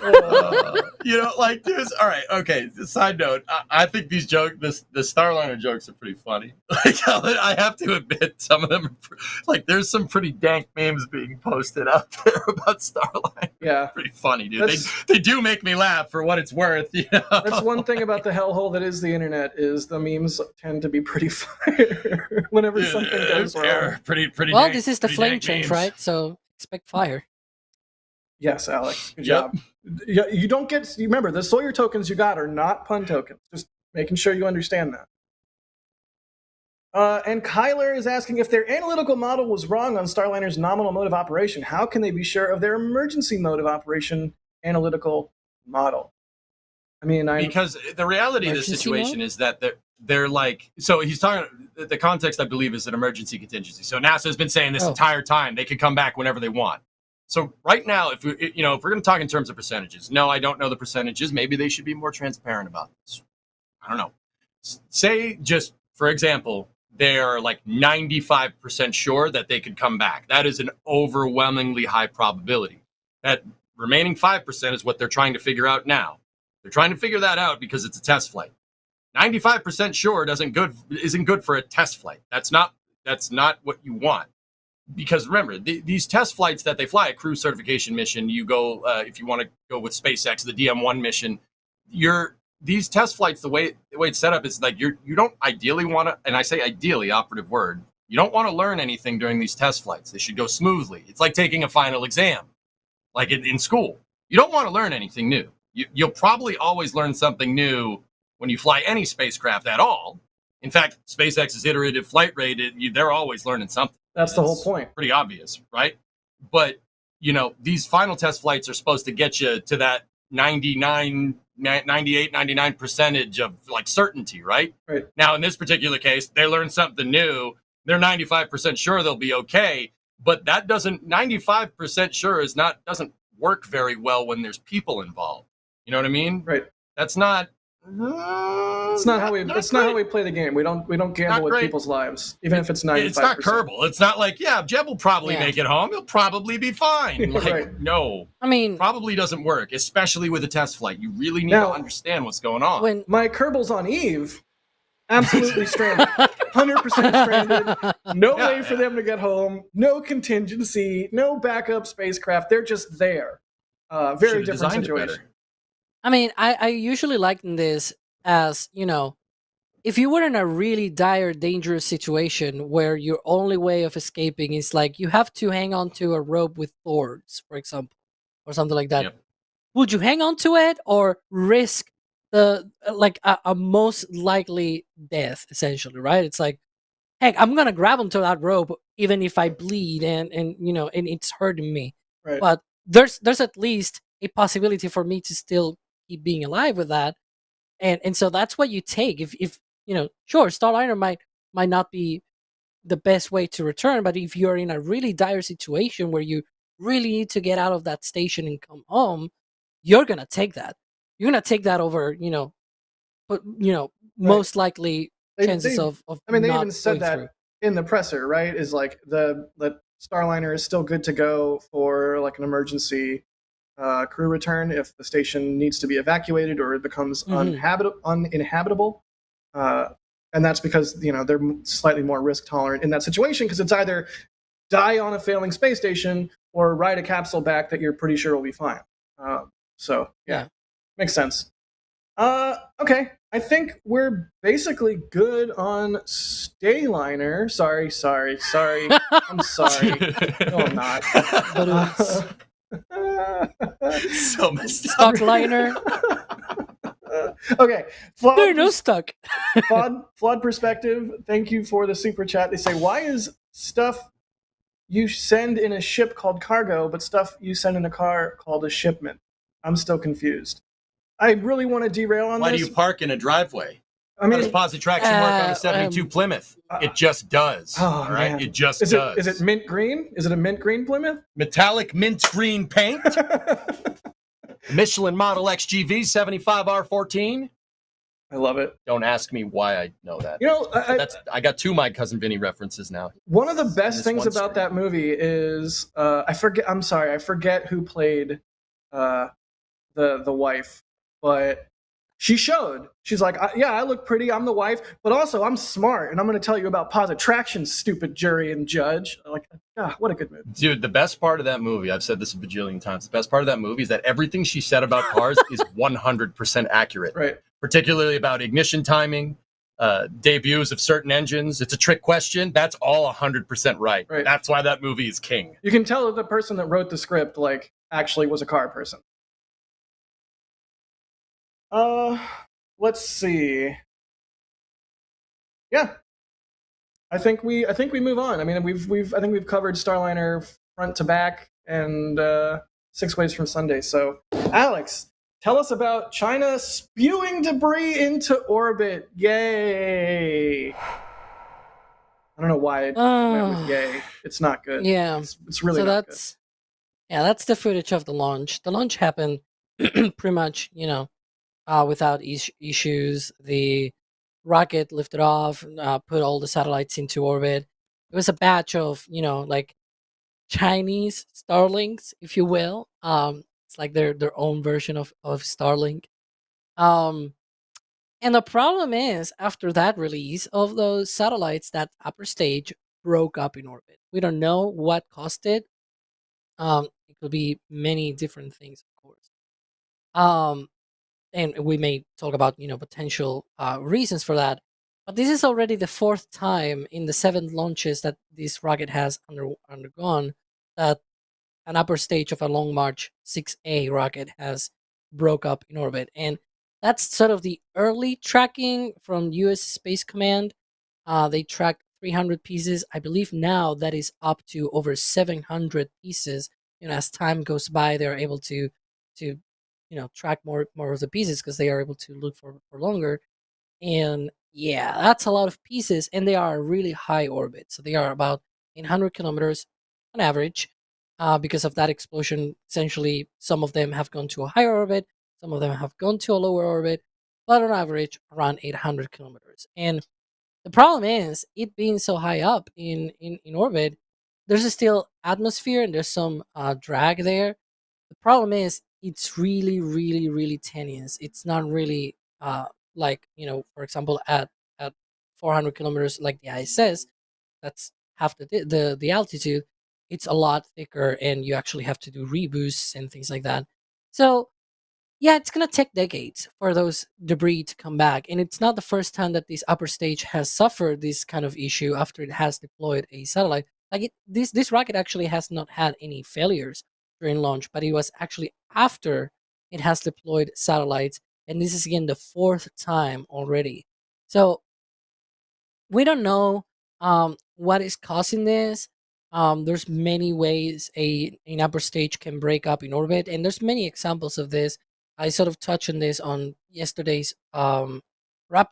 Like, dude, all right, okay. Side note, I think these jokes, the Starliner jokes are pretty funny. Like, I have to admit, some of them are like, there's some pretty dank memes being posted out there about Starliner. Yeah, pretty funny, dude. They do make me laugh for what it's worth. That's one thing about the hellhole that is the internet, is the memes tend to be pretty fire whenever something goes wrong. Pretty. Well, dank, this is the pretty flame dank change, memes. right? So expect fire. Yes, Alex. Good Yep. job. Yeah, you don't get. You remember, the Sawyer tokens you got are not pun tokens. Just making sure you understand that. And Kyler is asking, if their analytical model was wrong on Starliner's nominal mode of operation, how can they be sure of their emergency mode of operation analytical model? I mean, because the reality of this Emergency situation mode? is that they're like, so he's talking, the context I believe is an emergency contingency. So NASA has been saying this entire time they can come back whenever they want. So right now, if we're going to talk in terms of percentages, no, I don't know the percentages. Maybe they should be more transparent about this. I don't know. Say, just for example, they are like 95% sure that they could come back. That is an overwhelmingly high probability. That remaining 5% is what they're trying to figure out now. They're trying to figure that out because it's a test flight. 95% sure isn't good for a test flight. That's not what you want. Because remember, these test flights that they fly, a crew certification mission, you go, if you want to go with SpaceX, the DM1 mission, these test flights, the way it's set up is like you don't ideally want to, and I say ideally, operative word, you don't want to learn anything during these test flights. They should go smoothly. It's like taking a final exam, like in school. You don't want to learn anything new. You'll probably always learn something new when you fly any spacecraft at all. In fact, SpaceX's iterative flight rate, they're always learning something. That's the whole point. Pretty obvious, right? But, these final test flights are supposed to get you to that 98, 99% of like certainty, right? Right. Now, in this particular case, they learned something new. They're 95% sure they'll be okay. But that 95% sure doesn't work very well when there's people involved. You know what I mean? Right. That's not It's not how we. It's not how we play the game. We don't gamble with people's lives, even if it's 95%. It's not Kerbal. It's not like, yeah, Jeb will probably make it home. He'll probably be fine. Like, Right. no. I mean, probably doesn't work, especially with a test flight. You really need to understand what's going on. when My Kerbals on Eve, absolutely stranded, 100% stranded. No way for them to get home. No contingency. No backup spacecraft. They're just there. Very Should've different designed it better. situation. I mean, I usually liken this as, you know, if you were in a really dire, dangerous situation where your only way of escaping is like you have to hang on to a rope with thorns, for example, or something like that. Yep. Would you hang on to it or risk the like a most likely death, essentially, right? It's like, heck, I'm gonna grab onto that rope even if I bleed and you know and it's hurting me. Right. But there's at least a possibility for me to still keep being alive with that. And so that's what you take. If you know, sure, Starliner might not be the best way to return, but if you're in a really dire situation where you really need to get out of that station and come home, you're gonna take that. You're gonna take that over, you know, but you know, most likely chances of I mean, they not even said going that through. in the presser, right? Is like the Starliner is still good to go for like an emergency crew return if the station needs to be evacuated or it becomes uninhabitable. And that's because, you know, they're slightly more risk tolerant in that situation because it's either die on a failing space station or ride a capsule back that you're pretty sure will be fine. So yeah, makes sense. Okay, I think we're basically good on Starliner. Sorry. I'm sorry. No, I'm not. So messed up. Stockliner. Okay, There are no stuck. flawed perspective. Thank you for the super chat. They say, why is stuff you send in a ship called cargo, but stuff you send in a car called a shipment? I'm still confused. I really want to derail on Why this. do you park in a driveway? I mean, how does positive traction work on a 72 Plymouth? It just does. All right, man. it just is does. Is it mint green? Is it a mint green Plymouth? Metallic mint green paint. Michelin Model XGV 75R14. I love it. Don't ask me why I know that. You know, I got two My Cousin Vinny references now. One of the best things about that movie is I forget who played the wife, but she's like, yeah, I look pretty, I'm the wife, but also I'm smart, and I'm going to tell you about positive traction, stupid jury and judge. Like, what a good movie. Dude, the best part of that movie, I've said this a bajillion times, the best part of that movie is that everything she said about cars is 100% accurate. Right. Particularly about ignition timing, debuts of certain engines. It's a trick question. That's all 100% right. That's why that movie is king. You can tell that the person that wrote the script, like, actually was a car person. Let's see. Yeah, I think we move on. I mean, I think we've covered Starliner front to back and 6 ways from Sunday. So, Alex, tell us about China spewing debris into orbit. Yay! I don't know why it went with yay. It's not good. Yeah, it's really so not good. Yeah, that's the footage of the launch. The launch happened pretty much, you know, without issues. The rocket lifted off, put all the satellites into orbit. It was a batch of, you know, like Chinese Starlinks, if you will. It's like their own version of Starlink. And the problem is, after that release of those satellites, that upper stage broke up in orbit. We don't know what caused it. It could be many different things, of course. And we may talk about, you know, potential reasons for that. But this is already the 4th time in the 7 launches that this rocket has undergone that an upper stage of a Long March 6A rocket has broke up in orbit. And that's sort of the early tracking from U.S. Space Command. They tracked 300 pieces. I believe now that is up to over 700 pieces. You know, as time goes by, they're able to you know, track more of the pieces because they are able to look for longer. And yeah, that's a lot of pieces, and they are really high orbit. So they are about 800 kilometers on average. Because of that explosion, essentially, some of them have gone to a higher orbit, some of them have gone to a lower orbit. but on average around 800 kilometers. And the problem is, it being so high up in orbit, there's still atmosphere and there's some drag there. The problem is, it's really, really, really tenuous. It's not really like, for example, at 400 kilometers, like the ISS, that's half the altitude. It's a lot thicker, and you actually have to do reboosts and things like that. So yeah, it's gonna take decades for those debris to come back, and it's not the first time that this upper stage has suffered this kind of issue after it has deployed a satellite. Like this rocket actually has not had any failures during launch, but it was actually after it has deployed satellites, and this is again the fourth time already. So we don't know what is causing this. There's many ways an upper stage can break up in orbit, and there's many examples of this. I sort of touched on this on yesterday's Raptor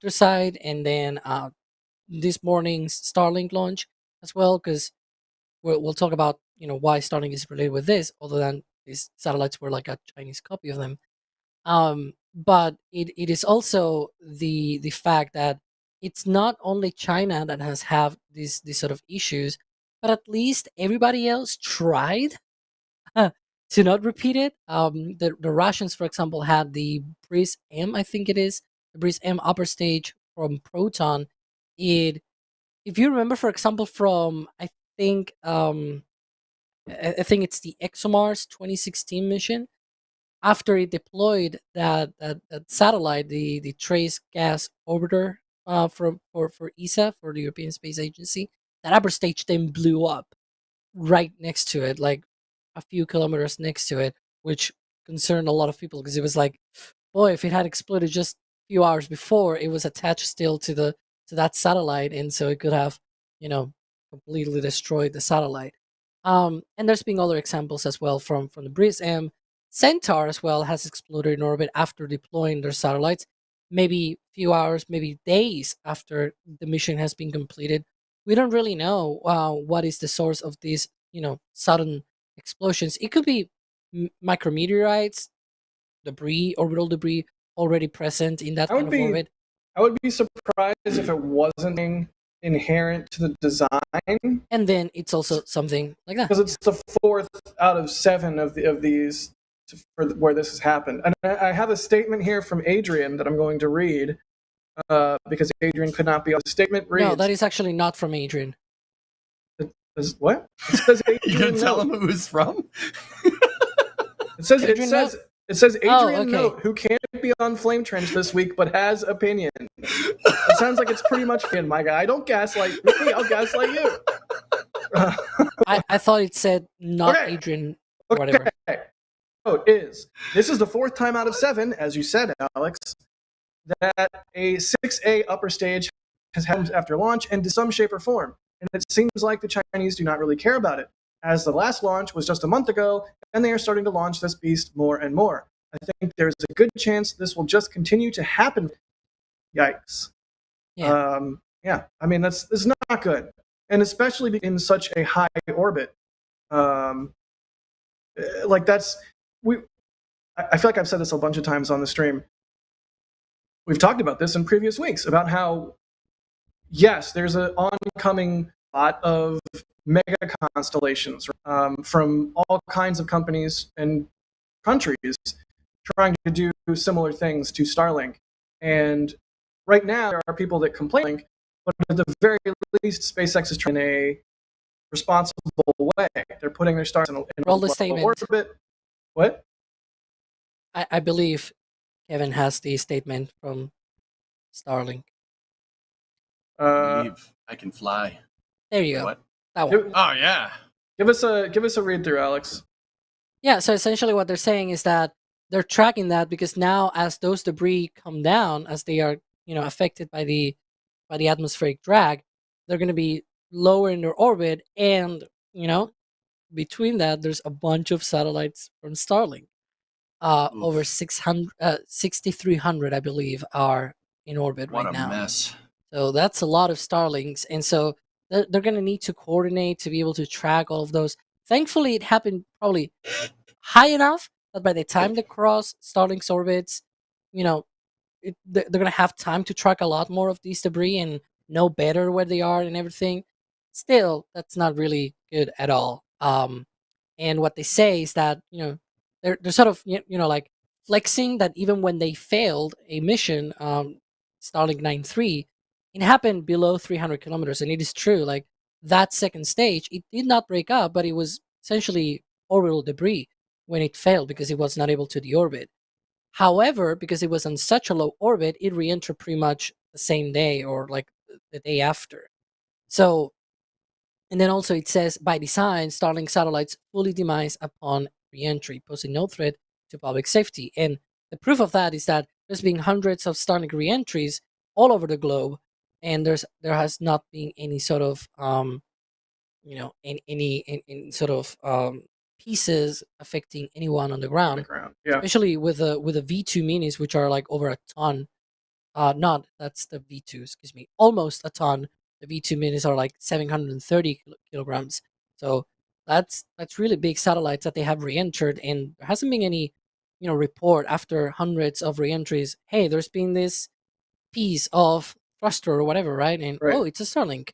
side, and then this morning's Starlink launch as well, because we'll talk about why Starlink is related with this, other than these satellites were like a Chinese copy of them. But it is also the fact that it's not only China that has have these sort of issues, but at least everybody else tried to not repeat it. The Russians, for example, had the Breeze M, I think it is, the Breeze M upper stage from Proton. If you remember, for example, from I think it's the ExoMars 2016 mission. After it deployed that satellite, the Trace Gas Orbiter for ESA, for the European Space Agency, that upper stage then blew up right next to it, like a few kilometers next to it, which concerned a lot of people, because it was like, boy, if it had exploded just a few hours before, it was attached still to that satellite, and so it could have completely destroyed the satellite. And there's been other examples as well from the Breeze M. Centaur as well has exploded in orbit after deploying their satellites, maybe a few hours, maybe days after the mission has been completed. We don't really know what is the source of these, sudden explosions. It could be micrometeorites, debris, orbital debris already present in that kind of orbit. I would be surprised if it wasn't inherent to the design. And then it's also something like that. Because it's the fourth out of 7 of these where this has happened. And I have a statement here from Adrian that I'm going to read because Adrian could not be on the statement. Reads, no, that is actually not from Adrian. What? It says Adrian. You can tell him who it's from? It says Adrian Note, who can't be on Flame Trench this week but has opinion. It sounds like it's pretty much my guy. I don't gaslight me, I'll gaslight you. I thought it said not Adrian or whatever. This is the 4th time out of 7, as you said, Alex, that a 6A upper stage has happened after launch and to some shape or form. And it seems like the Chinese do not really care about it, as the last launch was just a month ago, and they are starting to launch this beast more and more. I think there's a good chance this will just continue to happen. Yikes. Yeah. I mean, that's not good. And especially in such a high orbit. I feel like I've said this a bunch of times on the stream. We've talked about this in previous weeks, about how, yes, there's an oncoming lot of mega constellations from all kinds of companies and countries trying to do similar things to Starlink. And right now, there are people that complain, but at the very least, SpaceX is trying in a responsible way. They're putting their stars in a Roll the statement. orbit. What? I believe Kevin has the statement from Starlink. I believe I can fly. There you go. What? That one. Oh yeah. Give us a read through, Alex. Yeah, so essentially what they're saying is that they're tracking that because now as those debris come down, as they are, affected by the atmospheric drag, they're going to be lower in their orbit, and, between that there's a bunch of satellites from Starlink. Over 6,300, I believe, are in orbit right now. What a mess. So that's a lot of Starlinks, and so they're going to need to coordinate to be able to track all of those. Thankfully, it happened probably high enough that by the time they cross Starlink's orbits, they're gonna have time to track a lot more of these debris and know better where they are and everything. Still, that's not really good at all. And what they say is that they're sort of like flexing that even when they failed a mission, Starlink 9-3, it happened below 300 kilometers, and it is true. Like that second stage, it did not break up, but it was essentially orbital debris when it failed because it was not able to deorbit. However, because it was on such a low orbit, it re-entered pretty much the same day or like the day after. So, and then also it says, by design, Starlink satellites fully demise upon re-entry, posing no threat to public safety. And the proof of that is that there's been hundreds of Starlink re-entries all over the globe, and there has not been any sort of any sort of pieces affecting anyone on the ground. Yeah. Especially with the V2 minis, which are like over a ton. Not that's the V2, excuse me, almost a ton. The V2 minis are like 730 kilograms. So that's really big satellites that they have re-entered, and there hasn't been any report after hundreds of re-entries. Hey, there's been this piece of thruster or whatever, right? And oh, it's a Starlink.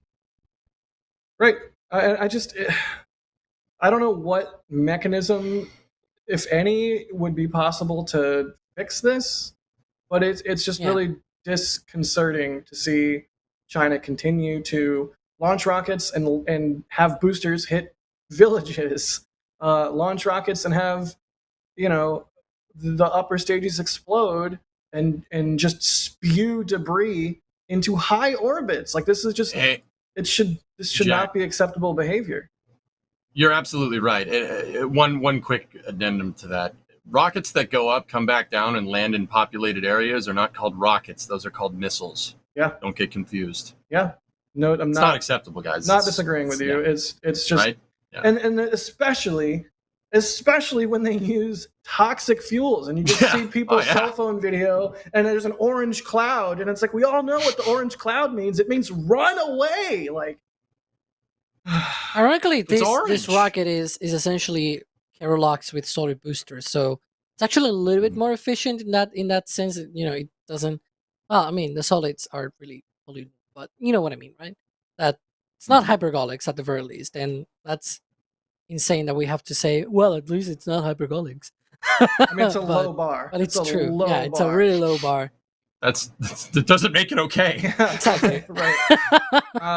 Right. I just I don't know what mechanism, if any, would be possible to fix this, but it's just really disconcerting to see China continue to launch rockets and have boosters hit villages, launch rockets and have the upper stages explode and just spew debris into high orbits. Like this is just this should not be acceptable behavior. You're absolutely right. One quick addendum to that. Rockets that go up, come back down, and land in populated areas are not called rockets. Those are called missiles. Yeah. Don't get confused. Yeah. No, I'm it's not acceptable, guys. Not disagreeing with you. It's just right? Yeah. And especially when they use toxic fuels, and you just see people's cell phone video, and there's an orange cloud, and it's like, we all know what the orange cloud means. It means run away. Like, ironically, this rocket is essentially Kerolox with solid boosters, so it's actually a little bit more efficient in that sense. It doesn't. Well, I mean, the solids are really polluted, but you know what I mean, right? That it's not hypergolics at the very least, and that's insane that we have to say, well, at least it's not hypergolics. I mean, it's a low bar. But it's true. Yeah, it's a really low bar. That doesn't make it okay. Yeah, exactly. Right.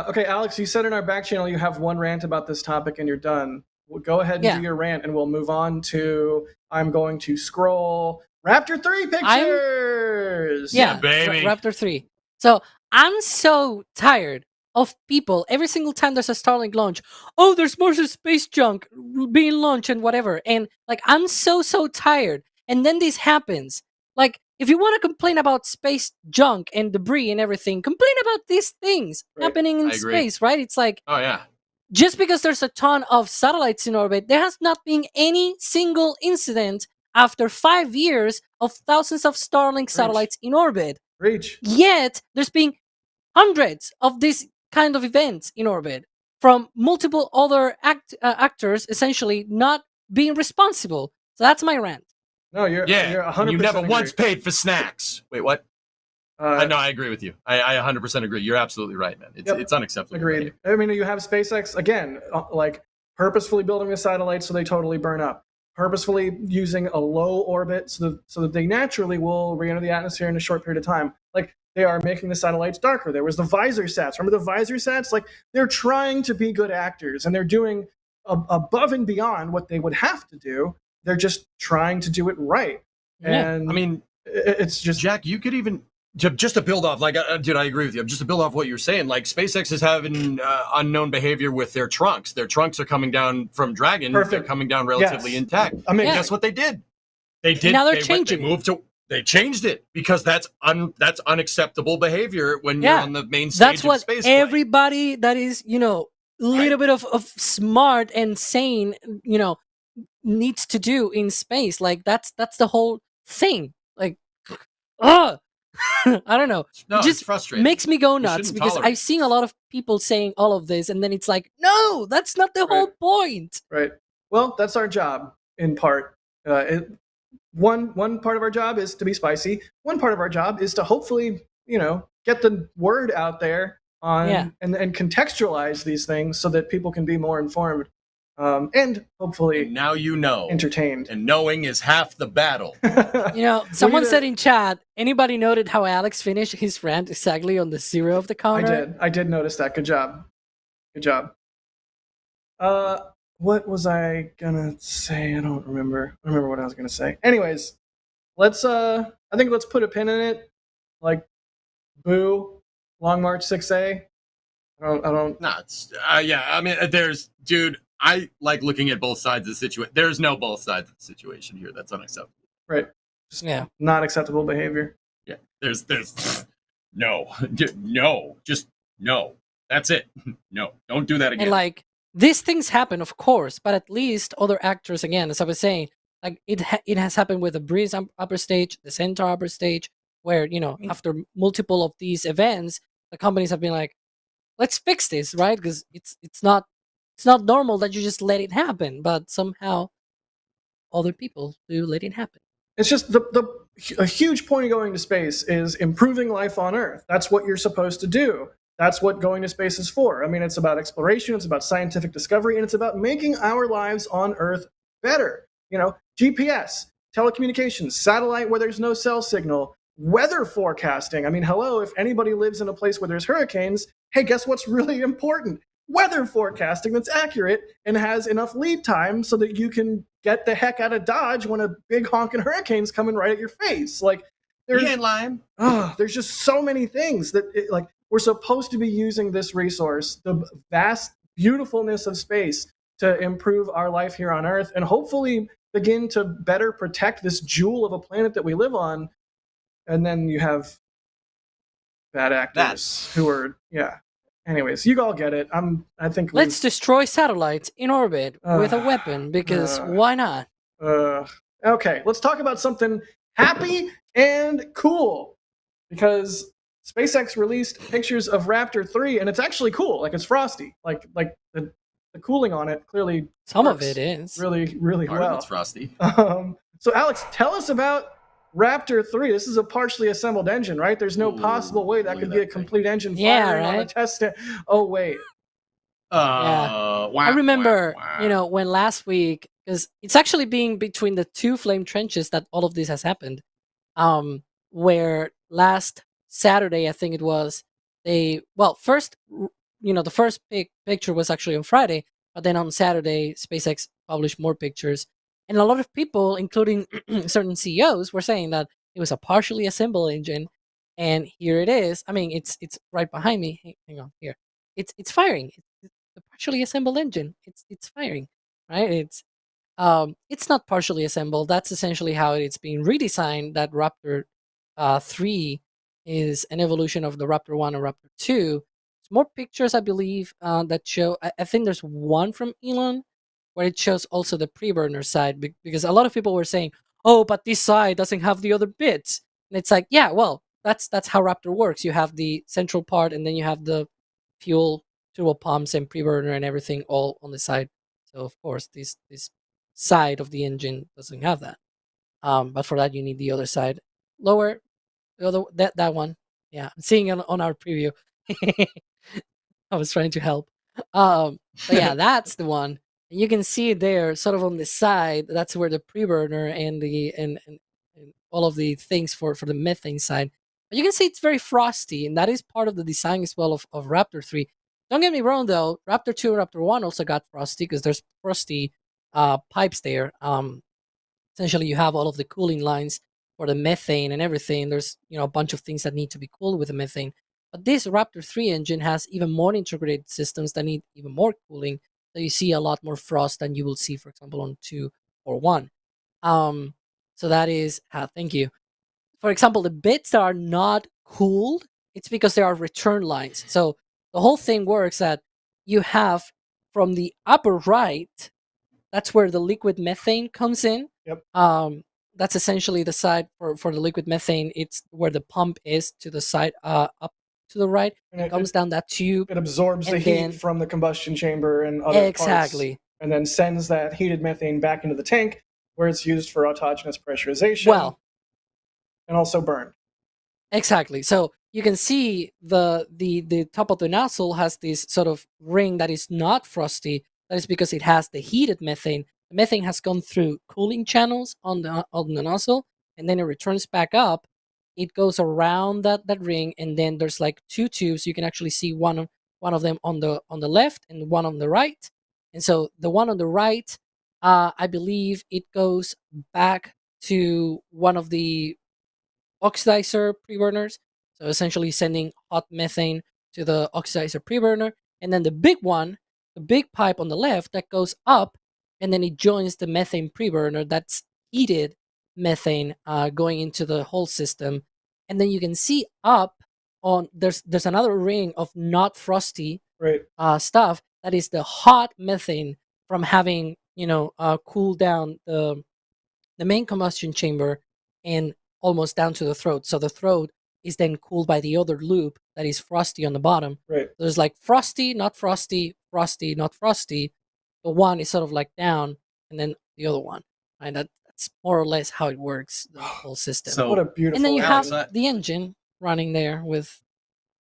Okay, Alex, you said in our back channel you have one rant about this topic and you're done. Well, go ahead and do your rant, and we'll move on to. I'm going to scroll Raptor 3 pictures. Yeah, baby. Raptor 3. So I'm so tired of people every single time there's a Starlink launch. Oh, there's more space junk being launched and whatever. And like, I'm so tired. And then this happens. Like, if you want to complain about space junk and debris and everything, complain about these things happening in space, right? It's like, oh yeah, just because there's a ton of satellites in orbit, there has not been any single incident after 5 years of thousands of Starlink satellites in orbit. Yet there's been hundreds of these kind of events in orbit from multiple other actors essentially not being responsible. So that's my rant. No, you're 100%. You never agree. once paid for snacks. Wait, what? No, I agree with you. I 100% agree. You're absolutely right, man. It's unacceptable. Agreed. I mean, you have SpaceX again, like purposefully building the satellites so they totally burn up, purposefully using a low orbit so that they naturally will re-enter the atmosphere in a short period of time. Like, they are making the satellites darker. There was the visor sats. Remember the visor sats? Like, they're trying to be good actors, and they're doing above and beyond what they would have to do. They're just trying to do it right. Yeah. And I mean, it's just, Jack, you could even just to build off, like, dude, I agree with you. Just to build off what you're saying, like, SpaceX is having unknown behavior with their trunks. Their trunks are coming down from Dragon. Perfect. They're coming down relatively intact. I mean, guess what they did? They did. Now they're changing. They changed it because that's unacceptable behavior when you're on the main stage That's what of Spaceflight. everybody that is, little bit of smart and sane, needs to do in space. Like, that's the whole thing. Like, I don't know. No, it just it's frustrating. makes me go nuts because I've seen a lot of people saying all of this, and then it's like, no, that's not the whole point. Right. Well, that's our job in part. one part of our job is to be spicy. One part of our job is to hopefully, get the word out there on and contextualize these things so that people can be more informed, and hopefully And now you know. entertained. And knowing is half the battle. Someone said in chat, anybody noted how Alex finished his rant exactly on the 0 of the counter? I did notice that. Good job. What was I gonna say? I don't remember. I remember what I was gonna say. Anyways, let's I think let's put a pin in it. Like, boo, Long March 6A. I don't. No, it's yeah. I mean, dude. I like looking at both sides of the situation. There's no both sides of the situation here. That's unacceptable. Right. Just not acceptable behavior. Yeah. There's no, just no. That's it. No, don't do that again. And like these things happen, of course, but at least other actors, again, as I was saying, like it has happened with the Breeze upper stage, the Centaur upper stage, where after multiple of these events, the companies have been like, let's fix this, right? Because it's not normal that you just let it happen, but somehow other people do let it happen. It's just a huge point of going to space is improving life on Earth. That's what you're supposed to do. That's what going to space is for. I mean, it's about exploration, it's about scientific discovery, and it's about making our lives on Earth better. GPS, telecommunications, satellite where there's no cell signal, weather forecasting. I mean, hello, if anybody lives in a place where there's hurricanes, hey, guess what's really important? Weather forecasting that's accurate and has enough lead time so that you can get the heck out of Dodge when a big honking hurricane's coming right at your face. Like, you ain't lying. There's just so many things that we're supposed to be using this resource, the vast beautifulness of space, to improve our life here on Earth and hopefully begin to better protect this jewel of a planet that we live on. And then you have bad actors who are Anyways, you all get it. I think let's destroy satellites in orbit with a weapon, because why not? Okay, let's talk about something happy and cool, because SpaceX released pictures of Raptor 3, and it's actually cool. Like, it's frosty. Like the cooling on it clearly some of it is really, really Part well. of it's frosty. So Alex, tell us about Raptor 3. This is a partially assembled engine, right? There's no possible way that could be a complete engine firing on a test stand. Oh, wait. I remember, when last week, because it's actually being between the two flame trenches that all of this has happened, where last Saturday, I think it was, the first picture was actually on Friday, but then on Saturday, SpaceX published more pictures. And a lot of people, including certain CEOs, were saying that it was a partially assembled engine, and here it is. I mean, it's right behind me. Hang on, here. It's firing. It's a partially assembled engine. It's firing, right? It's not partially assembled. That's essentially how it's being redesigned. That Raptor 3 is an evolution of the Raptor 1 and Raptor 2. There's more pictures, I believe, that show. I think there's one from Elon, where it shows also the pre-burner side, because a lot of people were saying, oh, but this side doesn't have the other bits. And it's like, yeah, well, that's how Raptor works. You have the central part, and then you have the fuel, turbo pumps, and pre-burner and everything all on the side. So, of course, this side of the engine doesn't have that. But for that, you need the other side. Lower, the other that one. Yeah, I'm seeing it on our preview. I was trying to help. But yeah, that's the one. And you can see it there, sort of on the side. That's where the pre-burner and the and all of the things for the methane side. But you can see it's very frosty, and that is part of the design as well of Raptor 3. Don't get me wrong, though. Raptor 2 and Raptor 1 also got frosty, because there's frosty pipes there. Essentially, you have all of the cooling lines for the methane and everything. There's a bunch of things that need to be cooled with the methane. But this Raptor 3 engine has even more integrated systems that need even more cooling. So you see a lot more frost than you will see, for example, on 2 or 1. So that is, thank you. For example, the bits that are not cooled, it's because there are return lines. So the whole thing works that you have from the upper right, that's where the liquid methane comes in. Yep. That's essentially the side for the liquid methane. It's where the pump is to the side, up to the right. And it comes down that tube. It absorbs the heat from the combustion chamber and other parts, and then sends that heated methane back into the tank, where it's used for autogenous pressurization. Well, and also burned. exactly. So you can see the top of the nozzle has this sort of ring that is not frosty. That is because it has the heated methane. The methane has gone through cooling channels on the nozzle, and then it returns back up. It goes around that ring, and then there's like two tubes. You can actually see one of them on the left and one on the right. And so the one on the right, I believe it goes back to one of the oxidizer preburners. So essentially sending hot methane to the oxidizer preburner. And then the big one, the big pipe on the left, that goes up, and then it joins the methane preburner that's heated methane going into the whole system. And then you can see up on there's another ring of not frosty Right. stuff that is the hot methane from having cooled down the main combustion chamber and almost down to the throat. So the throat is then cooled by the other loop that is frosty on the bottom. Right. There's like frosty, not frosty, frosty, not frosty. The one is sort of like down, and then the other one. And that's more or less how it works, the whole system. So What a beautiful. And then you Alex, have the engine running there with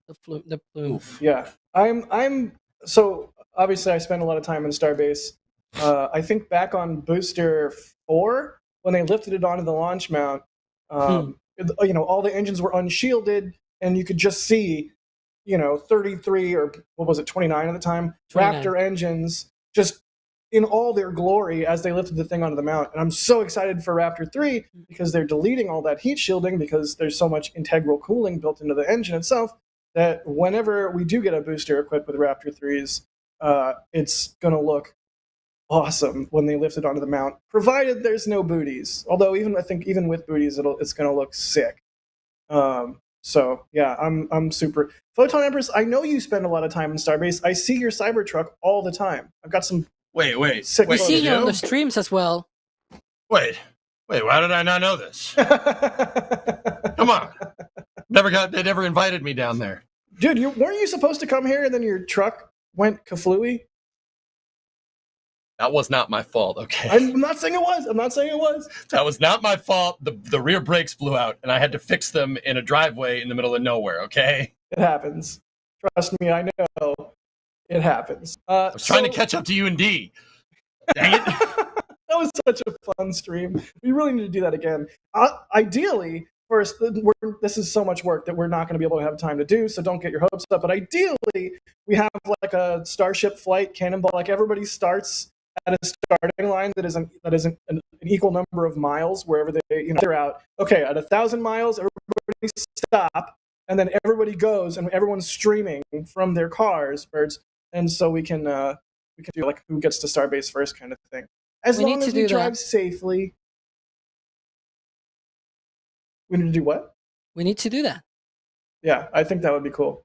the plume. Yeah, I'm so obviously I spent a lot of time in Starbase. I think back on Booster 4 when they lifted it onto the launch mount. All the engines were unshielded, and you could just see, 33 or what was it, 29 at the time, 29. Raptor engines just in all their glory as they lifted the thing onto the mount. And I'm so excited for Raptor 3 because they're deleting all that heat shielding because there's so much integral cooling built into the engine itself that whenever we do get a booster equipped with Raptor 3s, it's going to look awesome when they lift it onto the mount, provided there's no booties. Although I think even with booties, it's going to look sick. So yeah, I'm super. Photon Empress, I know you spend a lot of time in Starbase. I see your Cybertruck all the time. I've got some. Wait. sick We photos. see you on you? the streams as well. Wait, why did I not know this? Come on. They never invited me down there. Dude, weren't you supposed to come here and then your truck went kaflooey? That was not my fault, okay? I'm not saying it was. That was not my fault. The rear brakes blew out, and I had to fix them in a driveway in the middle of nowhere, okay? It happens. Trust me, I know. It happens. I was trying to catch up to you and D. Dang it. That was such a fun stream. We really need to do that again. Ideally, first, this is so much work that we're not going to be able to have time to do, so don't get your hopes up. But ideally, we have like a Starship flight cannonball. Like everybody starts at a starting line that is an equal number of miles wherever they're out. Okay, at 1,000 miles, everybody stop, and then everybody goes, and everyone's streaming from their cars, birds, and so we can do like who gets to Starbase first kind of thing. As We long need as to we do drive that. safely. We need to do what? We need to do that. Yeah, I think that would be cool.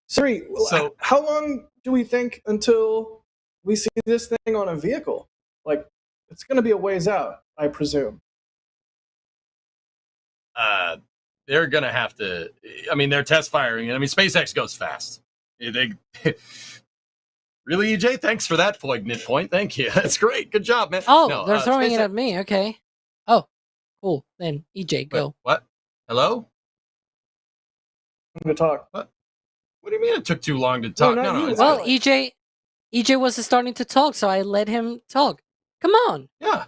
Siri, So- how long do we think until we see this thing on a vehicle? Like, it's going to be a ways out, I presume. They're going to have to... I mean, they're test firing. I mean, SpaceX goes fast. They Really, EJ? Thanks for that poignant point. Thank you. That's great. Good job, man. Oh, No, they're throwing it SpaceX at me. Okay. Oh, cool. Then EJ, go. Wait, what? Hello? I'm going to talk. What do you mean it took too long to talk? not you. It's Well, good. EJ was starting to talk, so I let him talk. Come on. Yeah.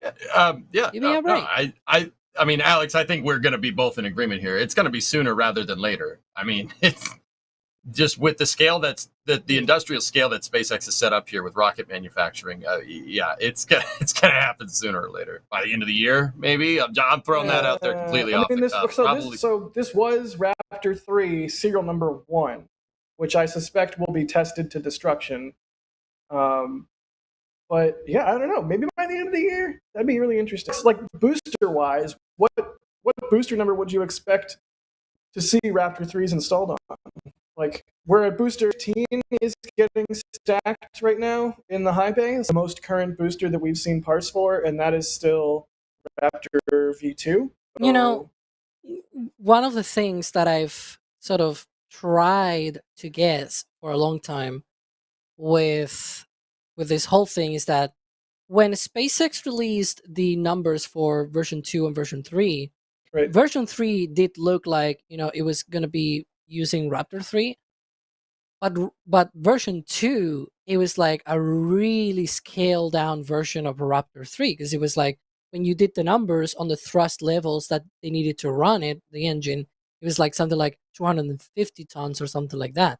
Yeah. You being all right? I mean, Alex, I think we're going to be both in agreement here. It's going to be sooner rather than later. I mean, it's just with the scale the industrial scale that SpaceX has set up here with rocket manufacturing. Yeah, it's gonna happen sooner or later. By the end of the year, maybe. I'm throwing that out there completely off the cuff. This was Raptor 3 serial number 1, which I suspect will be tested to destruction. But yeah, I don't know. Maybe by the end of the year, that'd be really interesting. Like booster wise, what booster number would you expect to see Raptor 3s installed on? Like we're at booster 15 is getting stacked right now in the high bay. It's the most current booster that we've seen parts for, and that is still Raptor V2. You know, one of the things that I've sort of tried to guess for a long time with this whole thing is that when SpaceX released the numbers for version 2 and version 3, Right. version 3 did look like, it was going to be using Raptor 3. But version 2, it was like a really scaled down version of Raptor 3, because it was like when you did the numbers on the thrust levels that they needed to run the engine, it was like something like 250 tons or something like that.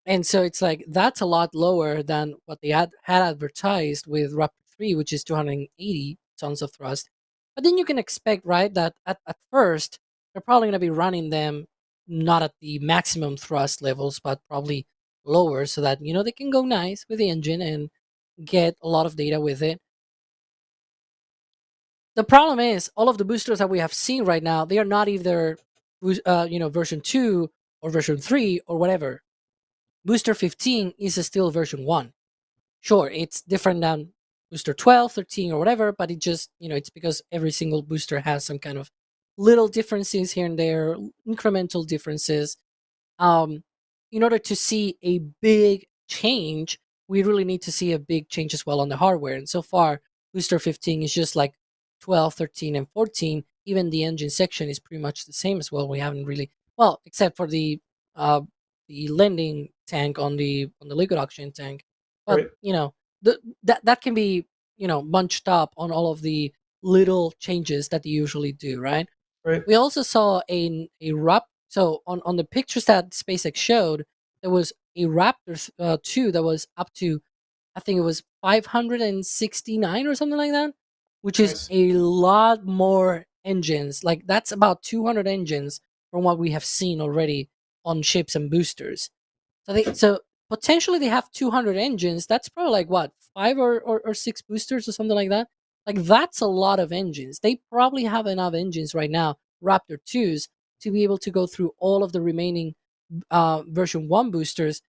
And so it's like that's a lot lower than what they had advertised with Raptor 3, which is 280 tons of thrust. But then you can expect, right, that at first they're probably going to be running them not at the maximum thrust levels, but probably lower, so that they can go nice with the engine and get a lot of data with it. The problem is all of the boosters that we have seen right now, they are not either version 2 or version 3 or whatever. Booster 15 is still version 1. Sure, it's different than booster 12, 13, or whatever, but it just, it's because every single booster has some kind of little differences here and there, incremental differences. In order to see a big change, we really need to see a big change as well on the hardware. And so far, booster 15 is just like 12, 13, and 14. Even the engine section is pretty much the same as well. We haven't really, well, except for the landing tank on the liquid oxygen tank, but Right. that can be bunched up on all of the little changes that they usually do, right? Right. We also saw a Raptor. So on the pictures that SpaceX showed, there was a Raptor 2 that was up to, I think it was 569 or something like that, which is Nice. a lot more engines. Like that's about 200 engines from what we have seen already on ships and boosters. So potentially they have 200 engines. That's probably like what, 5 or 6 boosters or something like that. Like that's a lot of engines. They probably have enough engines right now, Raptor 2s, to be able to go through all of the remaining version 1 boosters.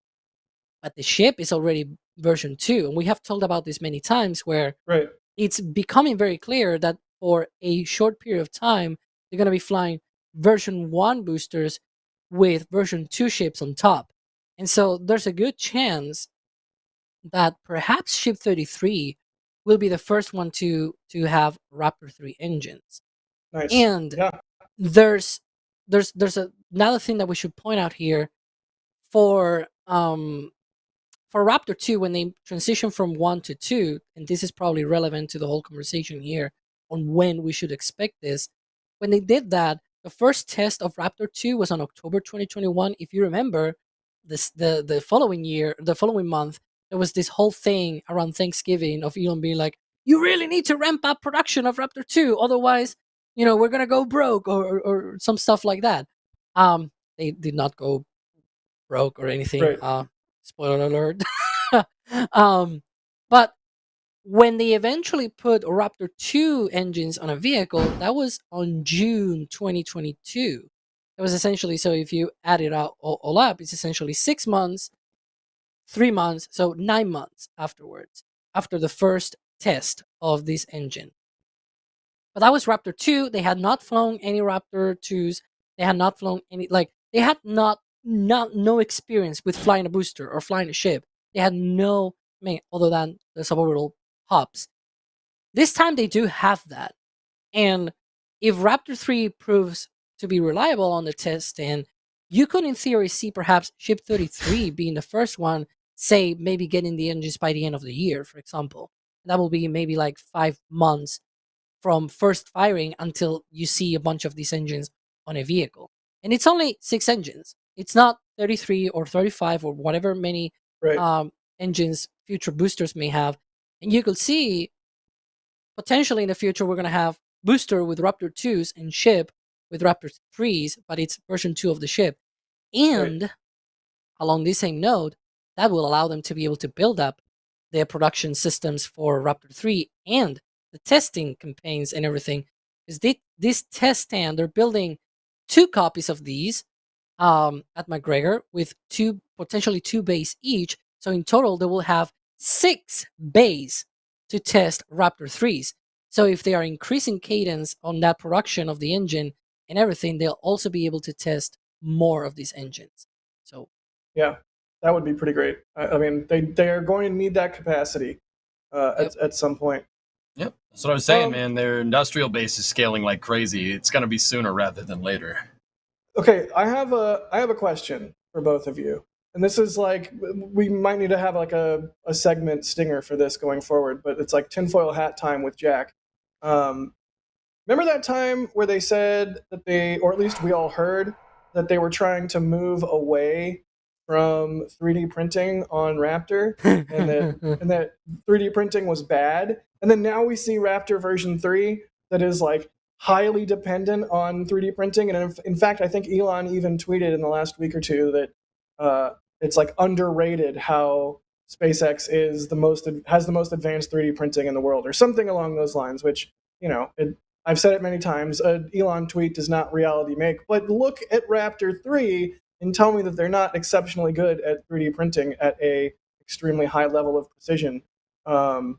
But the ship is already version 2, and we have talked about this many times, where Right. it's becoming very clear that for a short period of time they're going to be flying version 1 boosters with version 2 ships on top. And so there's a good chance that perhaps ship 33 will be the first one to have Raptor 3 engines. Nice. And Yeah. there's another thing that we should point out here. For Raptor 2, when they transition from 1 to 2, and this is probably relevant to the whole conversation here on when we should expect this, when they did that, the first test of Raptor 2 was on October 2021. If you remember, the following month, there was this whole thing around Thanksgiving of Elon being like, you really need to ramp up production of Raptor 2, otherwise, we're going to go broke, or some stuff like that. They did not go broke or anything. Right. Spoiler alert. But when they eventually put Raptor 2 engines on a vehicle, that was on June 2022. It was essentially, so if you add it all up, it's essentially 6 months, 3 months, so 9 months afterwards, after the first test of this engine. But that was Raptor 2. They had not flown any Raptor 2s. They had not flown any, they had no experience with flying a booster or flying a ship. They had no, other than the suborbital hops. This time they do have that. And if Raptor 3 proves to be reliable on the test stand, you could in theory see perhaps ship 33 being the first one, say maybe getting the engines by the end of the year, for example. That will be maybe like 5 months from first firing until you see a bunch of these engines on a vehicle. And it's only 6 engines. It's not 33 or 35 or whatever many Right. engines future boosters may have. And you could see potentially in the future we're going to have booster with Raptor 2s and ship with Raptor 3s, but it's version 2 of the ship. And along this same note, that will allow them to be able to build up their production systems for Raptor 3 and the testing campaigns and everything. Because this test stand, they're building 2 copies of these at McGregor with potentially 2 bays each. So in total, they will have 6 bays to test Raptor 3s. So if they are increasing cadence on that production of the engine and everything, they'll also be able to test more of these engines. So yeah, that would be pretty great. I mean, they are going to need that capacity. at some point. Yep, that's what I was saying, Um, man. Their industrial base is scaling like crazy. It's going to be sooner rather than later. Okay, I have a question for both of you, and this is like we might need to have like a segment stinger for this going forward, but it's like tinfoil hat time with Jack. Remember that time where they said that they, or at least we all heard that they were trying to move away from 3D printing on Raptor, and that 3D printing was bad, and then now we see Raptor version 3 that is like highly dependent on 3D printing, and in fact, I think Elon even tweeted in the last week or two that it's like underrated how SpaceX is has the most advanced 3D printing in the world, or something along those lines. Which I've said it many times. An Elon tweet does not reality make, but look at Raptor 3 and tell me that they're not exceptionally good at 3D printing at a extremely high level of precision. So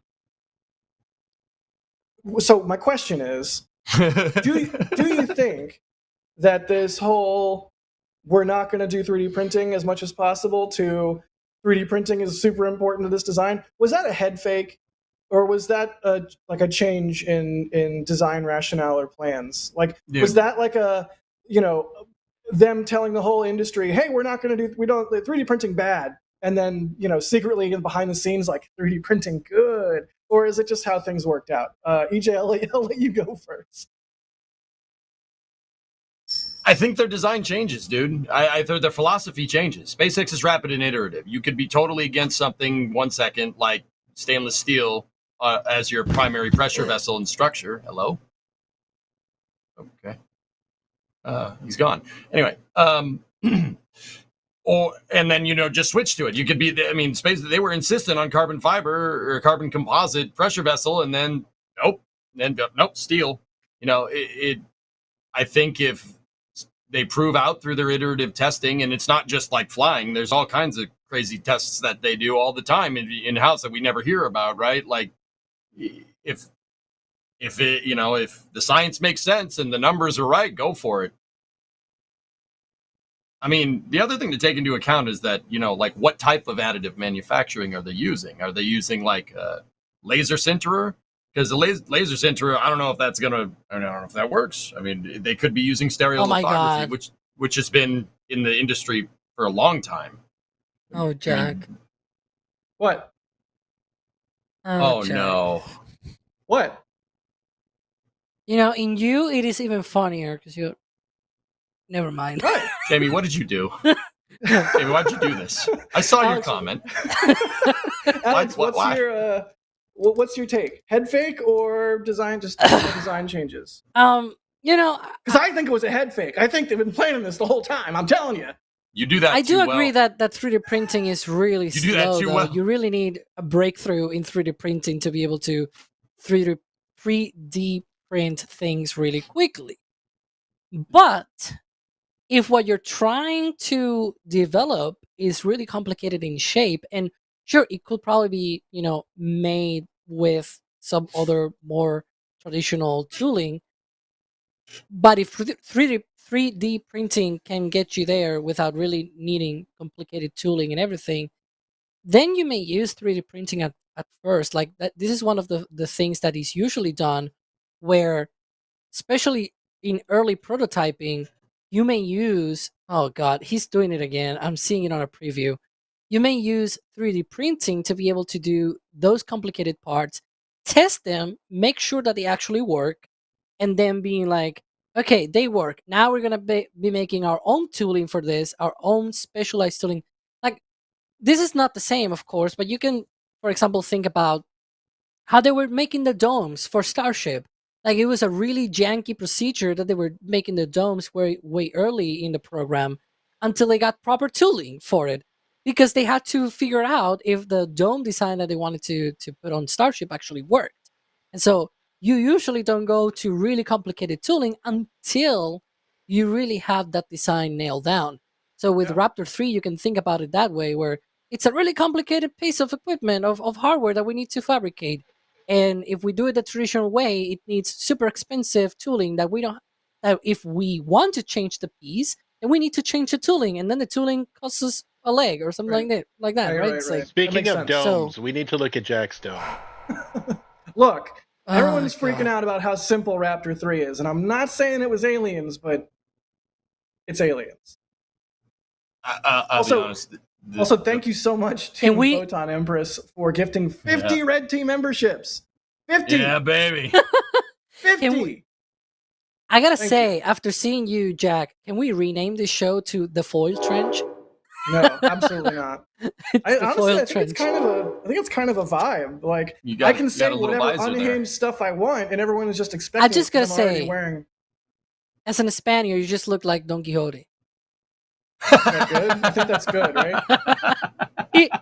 my question is, do you think that this whole we're not going to do 3D printing as much as possible to 3D printing is super important to this design, was that a head fake? Or was that like a change in design rationale or plans? Like, was that like them telling the whole industry, hey, we're not going to do, 3D printing bad, and then secretly behind the scenes like 3D printing good? Or is it just how things worked out? EJ, I'll let you go first. I think their design changes, dude. I think their philosophy changes. SpaceX is rapid and iterative. You could be totally against something 1 second, like stainless steel as your primary pressure vessel and structure. Hello? Okay. He's gone. Anyway, and then just switch to it. You could be, space. They were insistent on carbon fiber or carbon composite pressure vessel, and then nope, steel. I think if they prove out through their iterative testing, and it's not just like flying. There's all kinds of crazy tests that they do all the time in house that we never hear about, right? Like if the science makes sense and the numbers are right, go for it. I mean, the other thing to take into account is that, like what type of additive manufacturing are they using? Are they using like laser sinterer? Because the laser sinterer, I don't know if that works. I mean, they could be using stereolithography, which has been in the industry for a long time. Oh, Jack. What? Oh, Jack. No. What? In you, it is even funnier because you. Never mind. Jamie, what did you do? Jamie, why'd you do this? I saw your comment. Alex, what's your take? Head fake or design changes? Because I think it was a head fake. I think they've been planning this the whole time. I'm telling you. You do that. I do agree that 3D printing is really slow. You do that too well. You really need a breakthrough in 3D printing to be able to 3D print things really quickly. But if what you're trying to develop is really complicated in shape, and sure, it could probably be, made with some other more traditional tooling, but if 3D printing can get you there without really needing complicated tooling and everything, then you may use 3D printing at first. Like that, this is one of the things that is usually done where, especially in early prototyping, you may use, oh God, he's doing it again. I'm seeing it on a preview. You may use 3D printing to be able to do those complicated parts, test them, make sure that they actually work, and then being like, okay, they work. Now we're going to be making our own tooling for this, our own specialized tooling. Like, this is not the same, of course, but you can, for example, think about how they were making the domes for Starship. Like, it was a really janky procedure that they were making the domes way early in the program until they got proper tooling for it, because they had to figure out if the dome design that they wanted to put on Starship actually worked. And so you usually don't go to really complicated tooling until you really have that design nailed down. So with Raptor 3, you can think about it that way, where it's a really complicated piece of equipment, of hardware that we need to fabricate. And if we do it the traditional way, it needs super expensive tooling that we don't. That if we want to change the piece, then we need to change the tooling, and then the tooling costs us a leg or something like that. Right? Right. Speaking of sense. domes, we need to look at Jack's dome. Look, Oh, everyone's freaking God. out about how simple Raptor 3 is, and I'm not saying it was aliens, but it's aliens. I'll be honest. Also, thank you so much to And we- Photon Empress for gifting 50 Red Team memberships. 50! Yeah, baby. 50! I gotta Thank say, after seeing you, Jack, can we rename this show to the Foil Trench? No, absolutely not. It's the Foil I think Trench. it's kind of a vibe. Like You got- I can you say got a little whatever visor there. unhinged stuff I want, and everyone is just expecting. I just it gotta 'cause I'm already say- wearing. As an Spaniard, you just look like Don Quixote. Is that good? I think that's good, right?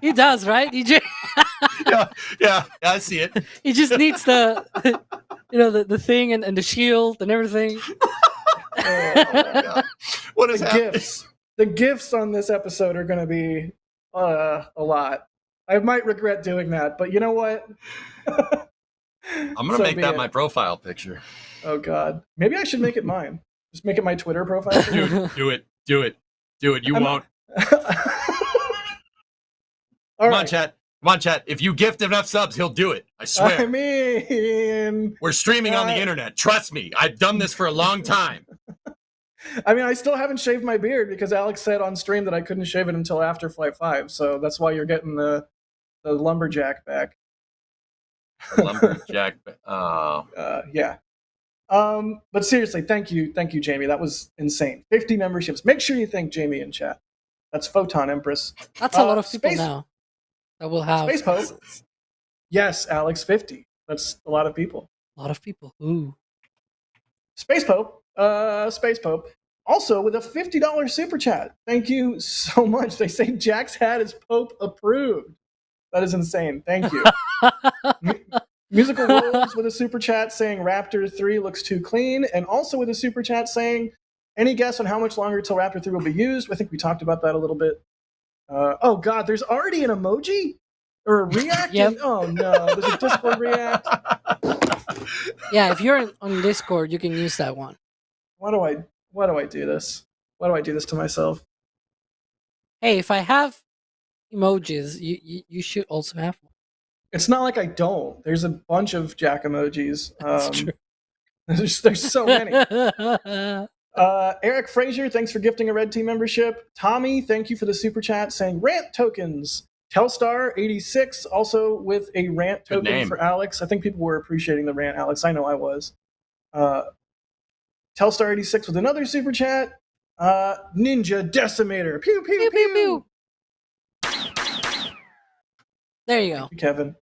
He does, right? yeah, I see it. He just needs the the thing and the shield and everything. What is the happening? gifts? The gifts on this episode are going to be a lot. I might regret doing that, but you know what? I'm gonna So make be that it. my profile picture. Oh God, maybe I should make it mine. Just make it my Twitter profile. picture. Do it. You I'm- won't. All Come on, right. chat. Come on, chat. If you gift enough subs, he'll do it. I swear. I mean, We're streaming on the internet. Trust me. I've done this for a long time. I still haven't shaved my beard because Alex said on stream that I couldn't shave it until after Flight 5. So that's why you're getting the lumberjack back. Lumberjack. Oh. Yeah. But seriously, thank you, Jamie. That was insane. 50 memberships. Make sure you thank Jamie in chat. That's Photon Empress. That's a lot of people Space- now that will have Space Pope. Yes, Alex, 50. That's a lot of people. a lot of people. Ooh. Space Pope. Also with a $50 super chat. Thank you so much. They say Jack's hat is Pope approved. That is insane. Thank you. Musical Wolves with a super chat saying Raptor 3 looks too clean, and also with a super chat saying, any guess on how much longer till Raptor 3 will be used? I think we talked about that a little bit. Oh God, there's already an emoji or a react. Yep. Oh no, there's a Discord react. Yeah, if you're on Discord, you can use that one. Why do I do this? Why do I do this to myself? Hey, if I have emojis, you should also have one. It's not like I don't. There's a bunch of Jack emojis. That's true. There's so many. Eric Frazier, thanks for gifting a Red Team membership. Tommy, thank you for the super chat saying rant tokens. Telstar86 also with a rant Good token name. for Alex. I think people were appreciating the rant, Alex. I know I was. Telstar86 with another super chat. Ninja Decimator. Pew, pew, Pew, pew, pew, There you go. Kevin.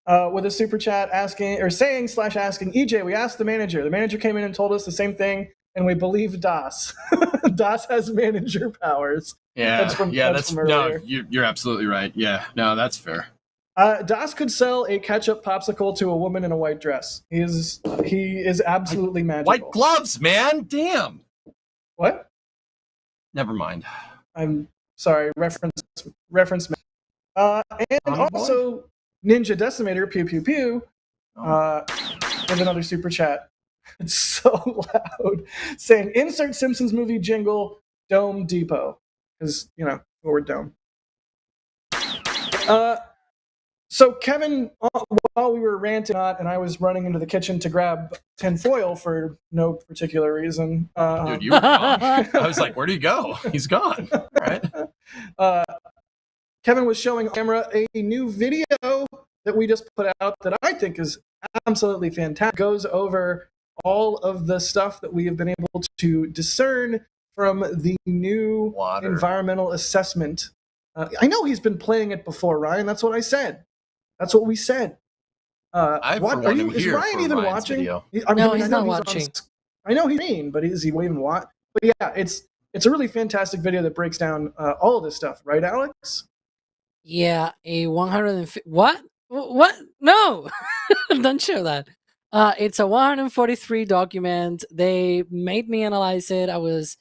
With a super chat asking EJ, we asked the manager. The manager came in and told us the same thing, and we believe Das. Das has manager powers. Yeah, That's from earlier. you're absolutely right. Yeah, no, that's fair. Das could sell a ketchup popsicle to a woman in a white dress. He is absolutely magical. White gloves, man. Damn. What? Never mind. I'm sorry. Reference. And Tommy boy? also Ninja Decimator. Pew pew pew. With another super chat. It's so loud. Saying insert Simpsons movie jingle. Dome Depot. Because the word dome. So Kevin, while we were ranting and I was running into the kitchen to grab tinfoil for no particular reason. Dude, you were gone. I was like, where'd he go? He's gone. All right. Kevin was showing on camera a new video that we just put out that I think is absolutely fantastic. It goes over all of the stuff that we have been able to discern from the new Water. environmental assessment. I know he's been playing it before, Ryan. That's what I said. That's what we said. I, for one, am is here Ryan for even Ryan's watching? video. No, I he's know not on watching. I know he's mean, but is he even watch? But yeah, it's a really fantastic video that breaks down all of this stuff, right, Alex? Yeah, a 150. What? What? No! Don't show that. It's a 143 document. They made me analyze it. I was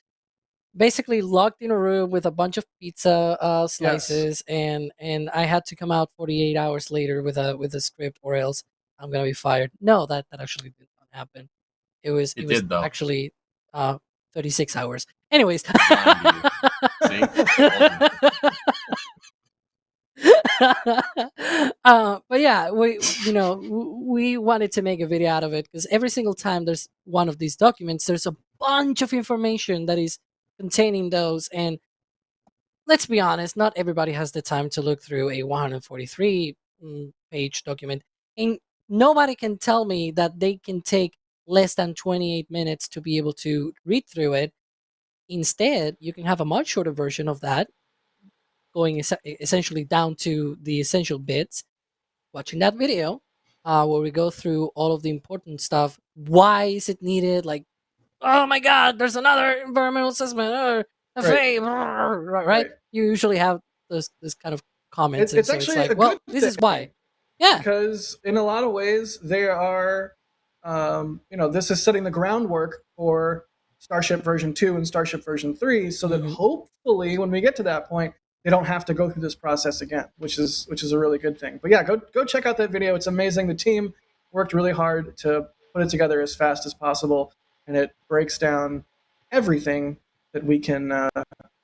basically locked in a room with a bunch of pizza slices, and I had to come out 48 hours later with a script, or else I'm gonna be fired. No, that actually did not happen. It was did, though. actually 36 hours. Anyways. See? But yeah, we wanted to make a video out of it because every single time there's one of these documents, there's a bunch of information that is containing those. And let's be honest, not everybody has the time to look through a 143 page document. And nobody can tell me that they can take less than 28 minutes to be able to read through it. Instead, you can have a much shorter version of that, going essentially down to the essential bits, watching that video, where we go through all of the important stuff. Why is it needed? Like, oh my God, there's another environmental assessment. FA, right? You usually have this kind of comments. It's so actually it's like, a well, good this is thing, why. Yeah. Because in a lot of ways, they are, this is setting the groundwork for Starship version 2 and Starship version 3 so that hopefully when we get to that point, they don't have to go through this process again, which is a really good thing. But yeah, go check out that video. It's amazing. The team worked really hard to put it together as fast as possible, and it breaks down everything that we can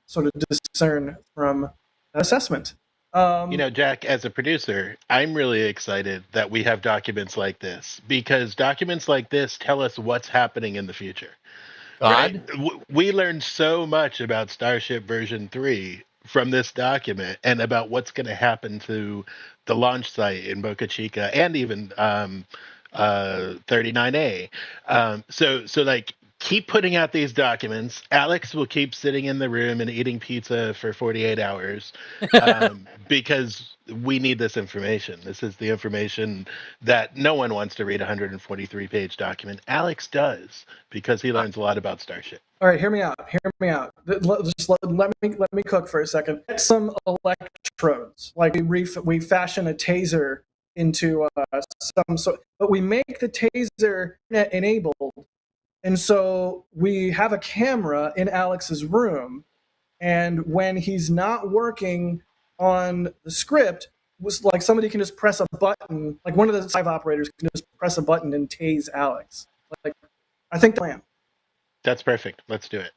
sort of discern from that assessment. Jack, as a producer, I'm really excited that we have documents like this, because documents like this tell us what's happening in the future. God? Right? We learned so much about Starship version 3 from this document, and about what's going to happen to the launch site in Boca Chica, and even 39A. So like, keep putting out these documents. Alex will keep sitting in the room and eating pizza for 48 hours because we need this information. This is the information that no one wants to read. A 143-page document. Alex does, because he learns a lot about Starship. All right, hear me out. Just let me cook for a second. Get some electrodes. Like we fashion a taser into some sort, but we make the taser internet enabled. And so we have a camera in Alex's room, and when he's not working on the script, was like somebody can just press a button, like one of the Hive operators can just press a button and tase Alex. Like, I think the plan. That's perfect. Let's do it.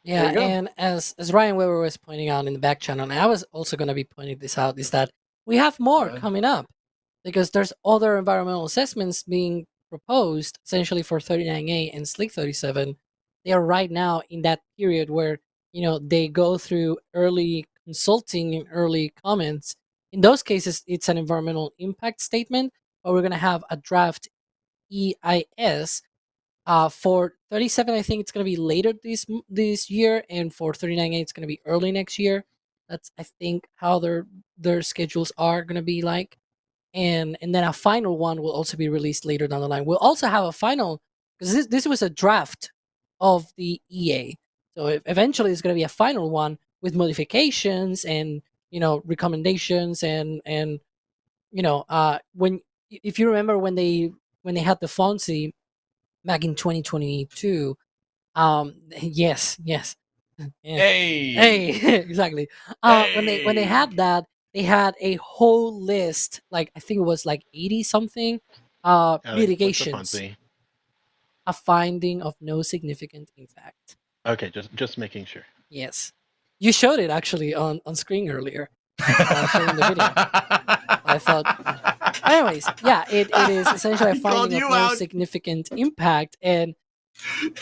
Yeah, and as Ryan Weber was pointing out in the back channel, and I was also going to be pointing this out, is that we have more coming up, because there's other environmental assessments being proposed, essentially for 39A and Slick 37. They are right now in that period where, they go through early consulting and early comments. In those cases, it's an environmental impact statement, but we're going to have a draft EIS. For 37, I think it's going to be later this year, and for 39A, it's going to be early next year. That's, I think, how their schedules are going to be like. And then a final one will also be released later down the line. We'll also have a final, because this was a draft of the EA. So eventually it's going to be a final one with modifications and, recommendations and when, if you remember when they had the FONSI back in 2022, yes. Hey, exactly. When they had that, they had a whole list, like I think it was like 80 something mitigations. A finding of no significant impact. Okay, just making sure. Yes, you showed it actually on screen earlier, showing the video. I thought, anyways, yeah, it is essentially a finding of no significant impact, and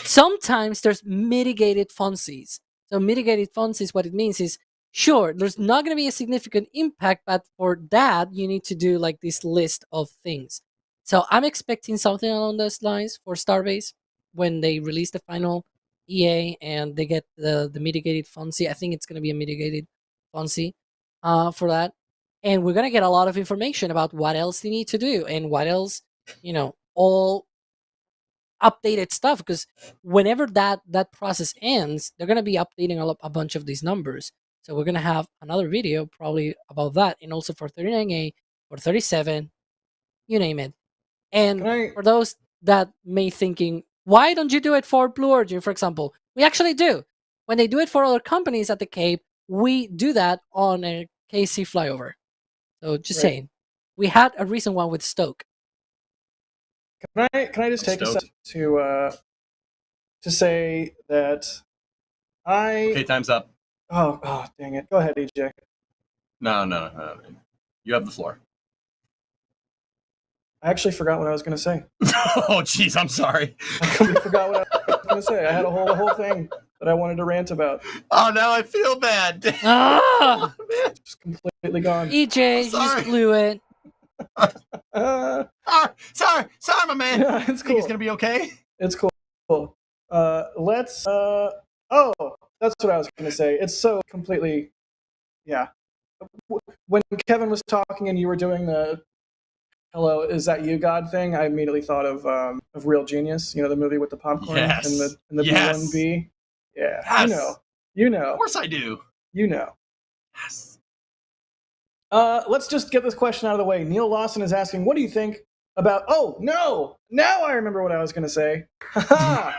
sometimes there's mitigated FONSIs. So mitigated FONSIs, what it means is, sure, there's not going to be a significant impact, but for that, you need to do like this list of things. So I'm expecting something along those lines for Starbase when they release the final EA and they get the mitigated FONSI. I think it's going to be a mitigated FONSI for that. And we're going to get a lot of information about what else they need to do and what else, all updated stuff, because whenever that process ends, they're going to be updating a bunch of these numbers. So we're going to have another video probably about that, and also for 39A, for 37, you name it. And for those that may thinking, why don't you do it for Blue Origin, for example? We actually do. When they do it for other companies at the Cape, we do that on a KC flyover. So just saying, we had a recent one with Stoke. Can I just take a second to say that Okay, time's up. Oh, dang it. Go ahead, EJ. No. You have the floor. I actually forgot what I was going to say. Oh, jeez, I'm sorry. I completely forgot what I was going to say. I had a whole thing that I wanted to rant about. Oh, now I feel bad. Ah! Just completely gone. EJ, you just blew it. Sorry, my man. Yeah, it's cool. Think it's gonna be okay. It's cool. Let's. Oh, that's what I was going to say. It's so completely. Yeah. When Kevin was talking and you were doing the "Hello, is that you, God" thing, I immediately thought of Real Genius. You know, the movie with the popcorn Yes. and the Yes. B1B. Yeah. Yes. You know. Of course I do. You know. Yes. Let's just get this question out of the way. Neil Lawson is asking, what do you think about... Oh, no! Now I remember what I was going to say. Haha!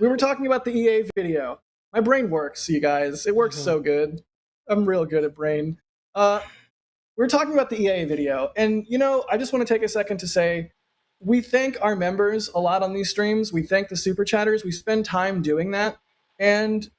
We were talking about the EA video. My brain works, you guys. It works so good. I'm real good at brain. We're talking about the EA video. And, you know, I just want to take a second to say, we thank our members a lot on these streams. We thank the super chatters. We spend time doing that. And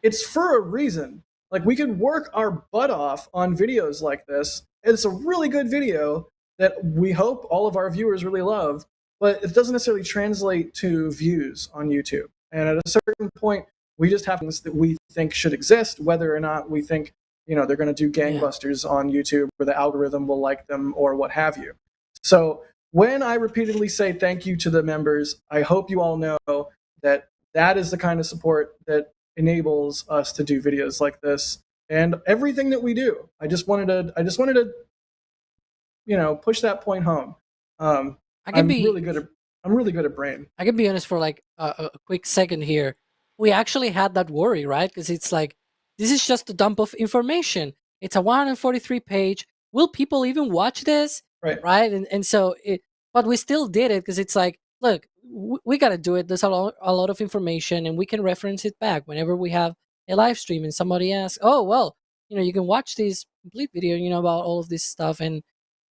it's for a reason. Like, we could work our butt off on videos like this. It's a really good video that we hope all of our viewers really love, but it doesn't necessarily translate to views on YouTube. And at a certain point, we just have things that we think should exist, whether or not we think, you know, they're going to do gangbusters on YouTube or the algorithm will like them or what have you. So when I repeatedly say thank you to the members, I hope you all know that that is the kind of support that enables us to do videos like this and everything that we do. I just wanted to, you know, push that point home. I'm really good at brain. I can be honest for like a quick second here. We actually had that worry, right? Because it's like, this is just a dump of information. It's a 143 page. Will people even watch this? Right. And so but we still did it because it's like, look, we got to do it. There's a lot of information and we can reference it back whenever we have a live stream and somebody asks, oh, well, you know, you can watch this complete video, you know, about all of this stuff. And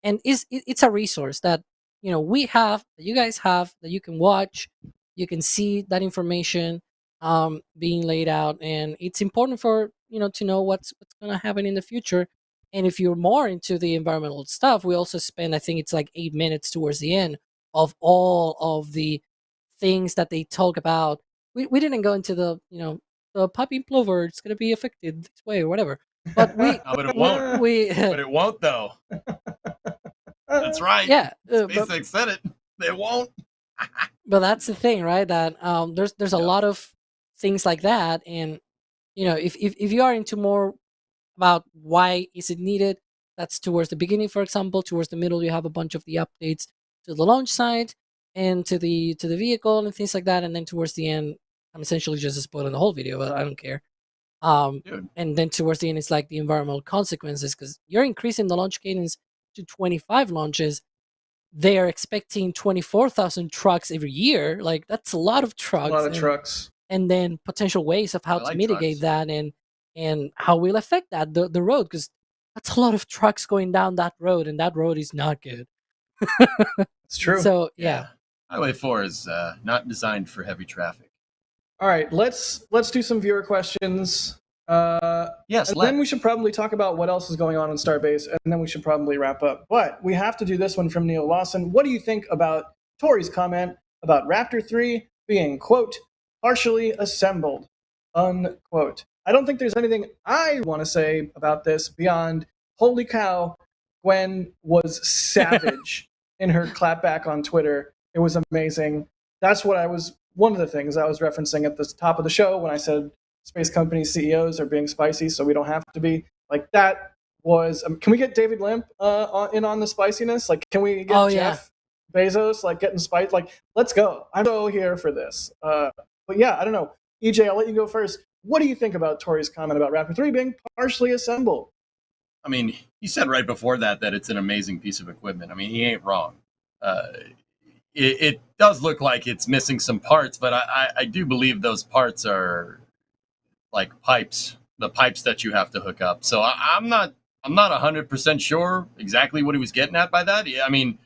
it's a resource that, you know, we have, that you guys have, that you can watch, you can see that information being laid out. And it's important for, you know, to know what's going to happen in the future. And if you're more into the environmental stuff, we also spend, I think it's like 8 minutes towards the end of all of the things that they talk about. We didn't go into the, you know, the popping plover, it's going to be affected this way or whatever. But we, but it won't. But it won't, though. That's right. Yeah. SpaceX said it. They won't. But that's the thing, right? That there's a lot of things like that. And, you know, if you are into more about why is it needed, that's towards the beginning, for example. Towards the middle, you have a bunch of the updates to the launch site and to the vehicle and things like that. And then towards the end, I'm essentially just spoiling the whole video, but I don't care. And then towards the end, it's like the environmental consequences, because you're increasing the launch cadence to 25 launches. They are expecting 24,000 trucks every year. Like, that's a lot of trucks. A lot of trucks. And then potential ways of how to mitigate that and how will affect that the road, because that's a lot of trucks going down that road, and that road is not good. It's true. So yeah. Highway 4 is not designed for heavy traffic. All right, let's do some viewer questions. Yes, and then we should probably talk about what else is going on in Starbase, and then we should probably wrap up. But we have to do this one from Neil Lawson. What do you think about Tori's comment about Raptor 3 being, quote, partially assembled, unquote? I don't think there's anything I want to say about this beyond, holy cow, Gwen was savage in her clapback on Twitter. It was amazing. That's what one of the things I was referencing at the top of the show when I said space company CEOs are being spicy, so we don't have to be. Like, that was... can we get David Limp in on the spiciness? Like, can we get Jeff Bezos, like, getting spiced? Like, let's go. I'm so here for this. But yeah, I don't know. EJ, I'll let you go first. What do you think about Tori's comment about Raptor 3 being partially assembled? I mean, he said right before that it's an amazing piece of equipment. I mean, he ain't wrong. It does look like it's missing some parts, but I do believe those parts are like pipes, the pipes that you have to hook up. So I'm not 100% sure exactly what he was getting at by that. I mean,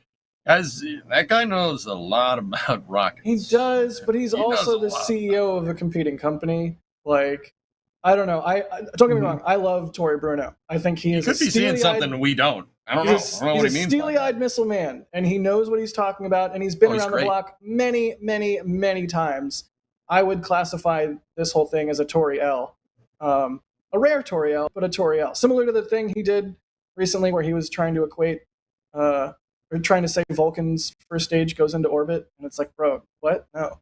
guys, that guy knows a lot about rockets. He does, but he's also the CEO of a competing company. Like, I don't know. I don't get me wrong. I love Tori Bruno. I think he is. He could be seeing something we don't. I don't know. I He's don't know what a he means by steely-eyed that. missile man, and he knows what he's talking about, and he's been He's around the great. block many, many, many times. I would classify this whole thing as a Tory L. A rare Tory L, but a Tory L. Similar to the thing he did recently where he was trying to equate, or trying to say Vulcan's first stage goes into orbit, and it's like, bro, what? No.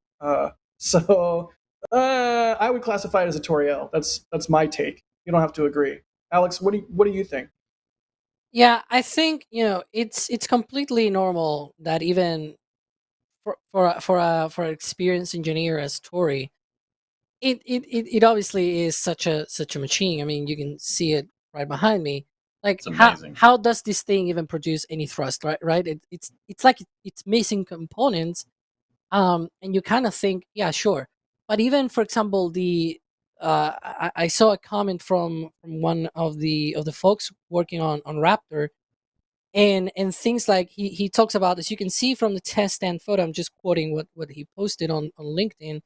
So I would classify it as a Tory L. That's my take. You don't have to agree. Alex, what do you think? Yeah, I think it's completely normal that even for an experienced engineer as Tori, it obviously is such a machine. I mean, you can see it right behind me. Like It's amazing. how does this thing even produce any thrust? Right? It's like it's missing components. And you kind of think, yeah, sure. But even for example, I saw a comment from one of the folks working on Raptor, and things like he talks about, as you can see from the test stand photo, I'm just quoting what he posted on LinkedIn.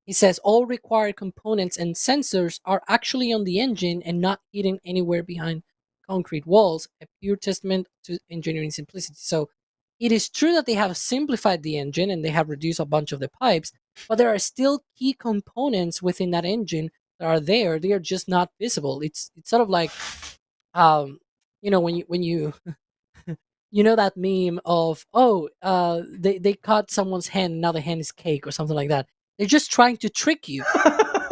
He says all required components and sensors are actually on the engine and not hidden anywhere behind concrete walls, a pure testament to engineering simplicity. So it is true that they have simplified the engine and they have reduced a bunch of the pipes, but there are still key components within that engine that are there. They are just not visible. It's sort of like when you that meme of, they cut someone's hand and now the hand is cake or something like that. They're just trying to trick you.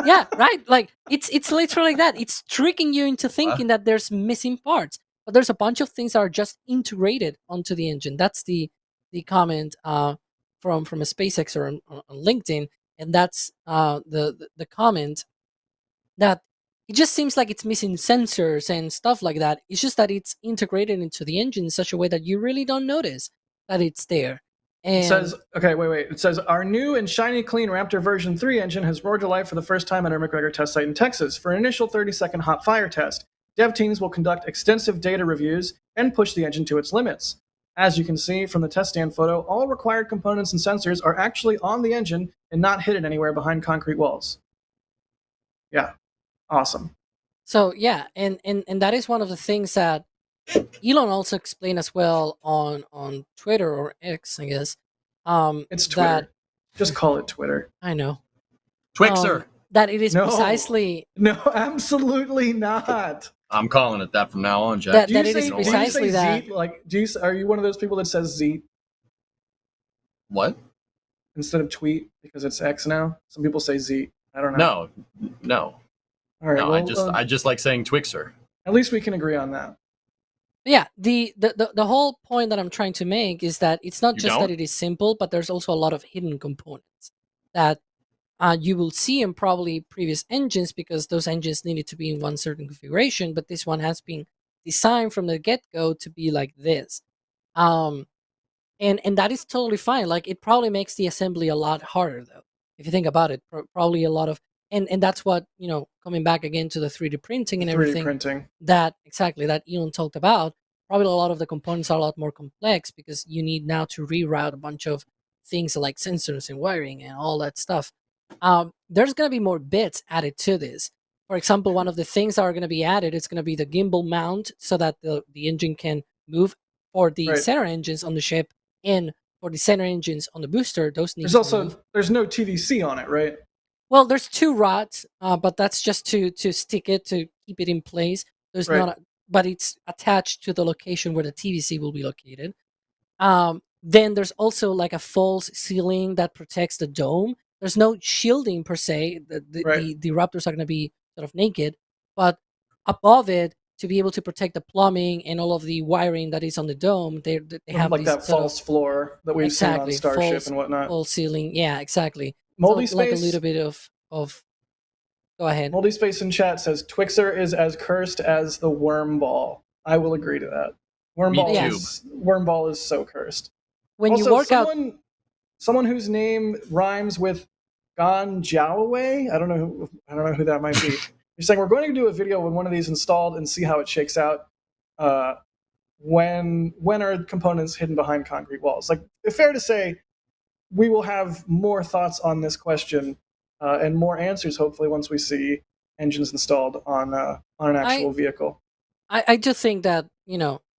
Yeah, right. Like it's literally like that. It's tricking you into thinking that there's missing parts, but there's a bunch of things that are just integrated onto the engine. That's the comment from a SpaceXer on LinkedIn, and that's the comment that it just seems like it's missing sensors and stuff like that. It's just that it's integrated into the engine in such a way that you really don't notice that it's there. And it says, okay, wait. It says, our new and shiny clean Raptor version 3 engine has roared to life for the first time at our McGregor test site in Texas. For an initial 30-second hot fire test, dev teams will conduct extensive data reviews and push the engine to its limits. As you can see from the test stand photo, all required components and sensors are actually on the engine and not hidden anywhere behind concrete walls. Yeah, awesome. So yeah, and that is one of the things that Elon also explained as well on Twitter or X, I guess. It's Twitter. Just call it Twitter. I know. Twixer. That it is No. precisely. No, absolutely not. I'm calling it that from now on, Jack. That it is precisely that. Zeet? Like, are you one of those people that says Zeet What? instead of tweet because it's X now? Some people say Zeet. I don't know. No. All right. No, well, I just like saying Twixer. At least we can agree on that. Yeah, the whole point that I'm trying to make is that it's not just that it is simple, but there's also a lot of hidden components that you will see in probably previous engines because those engines needed to be in one certain configuration, but this one has been designed from the get-go to be like this. And that is totally fine. Like, it probably makes the assembly a lot harder, though. If you think about it, probably a lot of... And that's what, coming back again to the 3D printing and everything. 3D printing. That Elon talked about, probably a lot of the components are a lot more complex because you need now to reroute a bunch of things like sensors and wiring and all that stuff. There's going to be more bits added to this. For example, one of the things that are going to be added is going to be the gimbal mount so that the engine can move for the center engines on the ship and for the center engines on the booster. Those need there's no TVC on it, right? Well, there's 2 rods, but that's just to stick it, to keep it in place. There's not, but it's attached to the location where the TVC will be located. Then there's also like a false ceiling that protects the dome. There's no shielding per se. The Raptors are going to be sort of naked, but above it, to be able to protect the plumbing and all of the wiring that is on the dome, they have like that false floor that we've seen on Starship and whatnot. False ceiling, yeah, exactly. Moldy so, like Space, a little bit of. Go ahead. Moldy Space in chat says Twixer is as cursed as the worm ball. I will agree to that. Worm ball is so cursed. When also, you work someone whose name rhymes with Gon Jalloway. I don't know who that might be. You're saying we're going to do a video when one of these installed and see how it shakes out. When are components hidden behind concrete walls? Like, it's fair to say we will have more thoughts on this question and more answers hopefully once we see engines installed on an actual vehicle. I do think that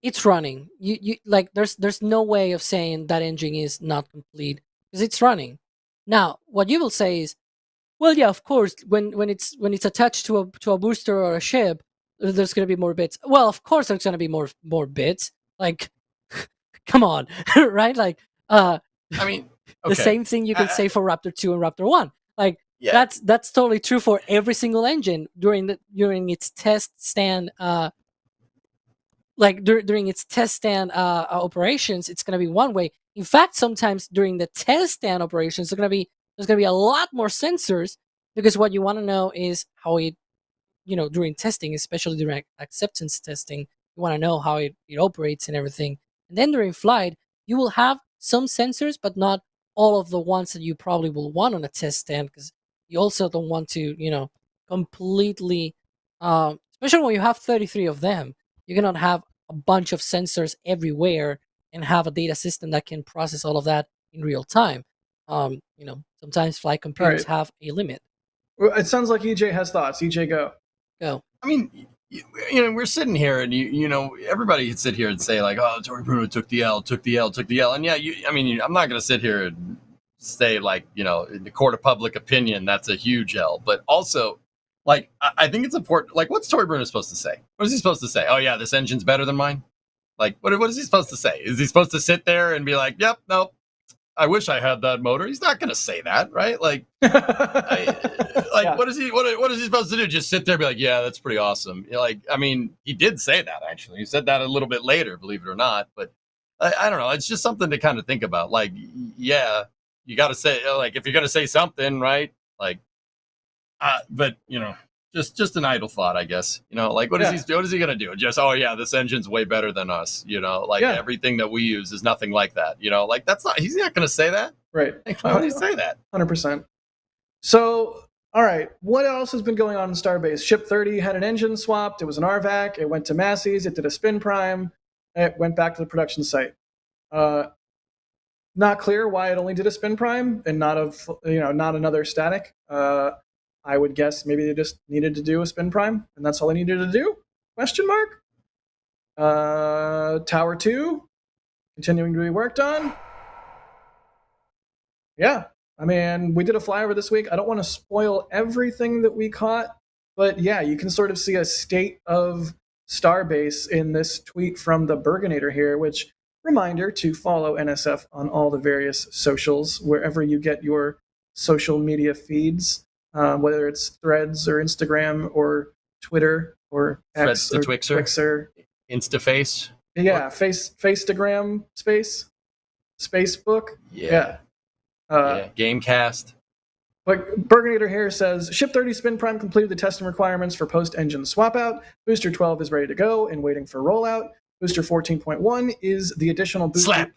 it's running. You like there's no way of saying that engine is not complete because it's running. Now, what you will say is, well, yeah, of course, when it's attached to a booster or a ship, there's going to be more bits. Well, of course, there's going to be more bits. Like, come on, right? Like, I mean, the same thing you can say for Raptor 2 and Raptor 1. Like, that's totally true for every single engine during its test stand. During its test stand operations, it's going to be one way. In fact, sometimes during the test stand operations, there's going to be a lot more sensors, because what you want to know is how it, during testing, especially during acceptance testing, you want to know how it operates and everything. And then during flight, you will have some sensors, but not all of the ones that you probably will want on a test stand, because you also don't want to, completely, especially when you have 33 of them, you cannot have a bunch of sensors everywhere and have a data system that can process all of that in real time. Sometimes flight computers have a limit. Well, it sounds like EJ has thoughts. EJ, go. Go. I mean, we're sitting here, and everybody can sit here and say like, "Oh, Tory Bruno took the L," and yeah, I'm not going to sit here and say like, in the court of public opinion, that's a huge L, but also, like, I think it's important. Like, what's Tory Bruno supposed to say? What is he supposed to say? Oh yeah, this engine's better than mine. Like, what is he supposed to say? Is he supposed to sit there and be like, "Yep, no, I wish I had that motor"? He's not going to say that, right? Like, what is he supposed to do? Just sit there and be like, "Yeah, that's pretty awesome." He did say that, actually. He said that a little bit later, believe it or not. But I don't know. It's just something to kind of think about. Like, yeah, you got to say, like, if you're going to say something, right? Like, but just an idle thought, I guess. What is he going to do? Just, oh yeah, this engine's way better than us. Everything that we use is nothing like that. He's not going to say that. Right. Why would he say that? 100%. So, all right, what else has been going on in Starbase? Ship 30 had an engine swapped. It was an RVAC. It went to Massey's. It did a spin prime. It went back to the production site. Not clear why it only did a spin prime and not another static. I would guess maybe they just needed to do a spin prime, and that's all they needed to do? Question mark. Tower 2 continuing to be worked on. Yeah. We did a flyover this week. I don't want to spoil everything that we caught, but yeah, you can sort of see a state of Starbase in this tweet from the Bergenator here, which, reminder to follow NSF on all the various socials, wherever you get your social media feeds, whether it's Threads or Instagram or Twitter or X or Twixer. Instaface. Yeah, Facetagram space. Spacebook. Yeah. Gamecast. But Bergenator here says, Ship 30 spin prime completed the testing requirements for post-engine swap out. Booster 12 is ready to go and waiting for rollout. Booster 14.1 is the additional booster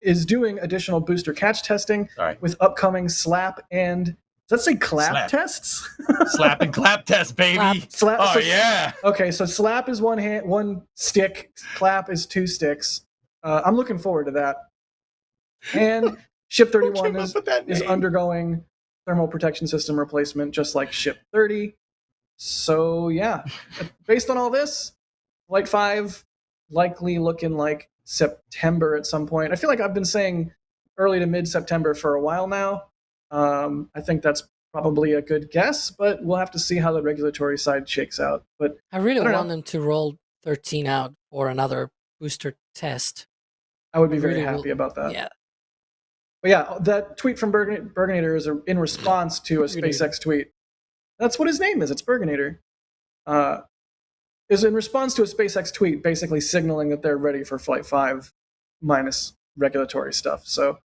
is doing additional booster catch testing with upcoming slap and does that say clap tests? Slap and clap test, baby. Slap. Oh, yeah. Okay, so slap is one stick, clap is 2 sticks. I'm looking forward to that. And Ship 31 is undergoing thermal protection system replacement, just like Ship 30. So, yeah, based on all this, Flight 5 likely looking like September at some point. I feel like I've been saying early to mid-September for a while now. I think that's probably a good guess, but we'll have to see how the regulatory side shakes out. But I really want them to roll 13 out for another booster test. I would be very happy about that. Yeah. But yeah, that tweet from Bergenator is in response to a SpaceX tweet. That's what his name is. It's Bergenator. Is in response to a SpaceX tweet, basically signaling that they're ready for Flight 5 minus regulatory stuff. So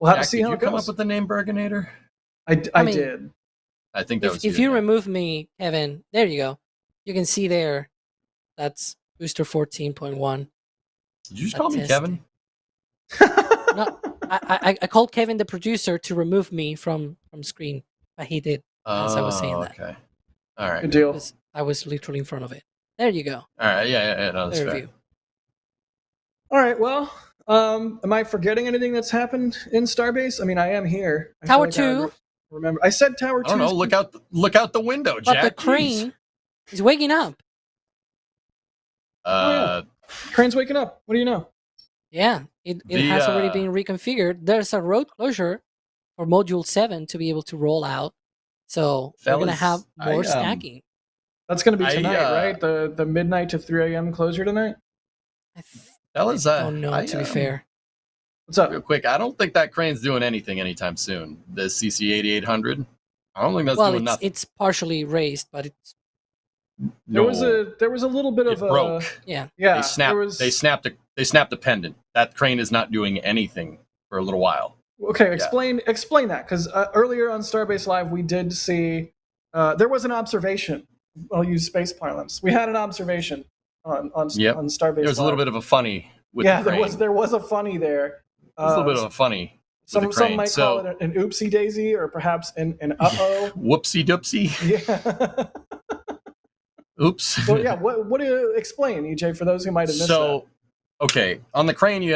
we'll have to see how it goes. Did you come up with the name Bergenator? I did. I think that was if you remove me, Kevin, there you go. You can see there. That's booster 14.1. Did you just call me Kevin? No, I called Kevin, the producer, to remove me from screen, but he did as I was saying that. Okay. All right. Good deal. I was literally in front of it. There you go. All right. Yeah. No, that's fair. All right. Well, am I forgetting anything that's happened in Starbase? I am here. Tower 2. Remember, I said Tower 2. I don't know. Look out the window, Jack. But the crane is waking up. Crane's waking up. What do you know? Yeah, it has already been reconfigured. There's a road closure for Module 7 to be able to roll out. So we're going to have more stacking. That's going to be tonight, right? The midnight to 3 a.m. closure tonight? I don't know, to be fair. What's up? Real quick, I don't think that crane's doing anything anytime soon. The CC-8800. I don't think that's doing nothing. It's partially raised, but it's there was a little bit of broke. Yeah. They snapped a pendant. That crane is not doing anything for a little while. Okay, explain that, because earlier on Starbase Live we did see there was an observation. I'll use space parlance. We had an observation on Starbase. There was a little bit of a funny with the crane. there was a funny there. There's a little bit of a funny. Some might call it an oopsie daisy, or perhaps an uh-oh. Whoopsie doopsie. Yeah. Oops. So yeah, what do you explain, EJ, for those who might have missed that? Okay, on the crane,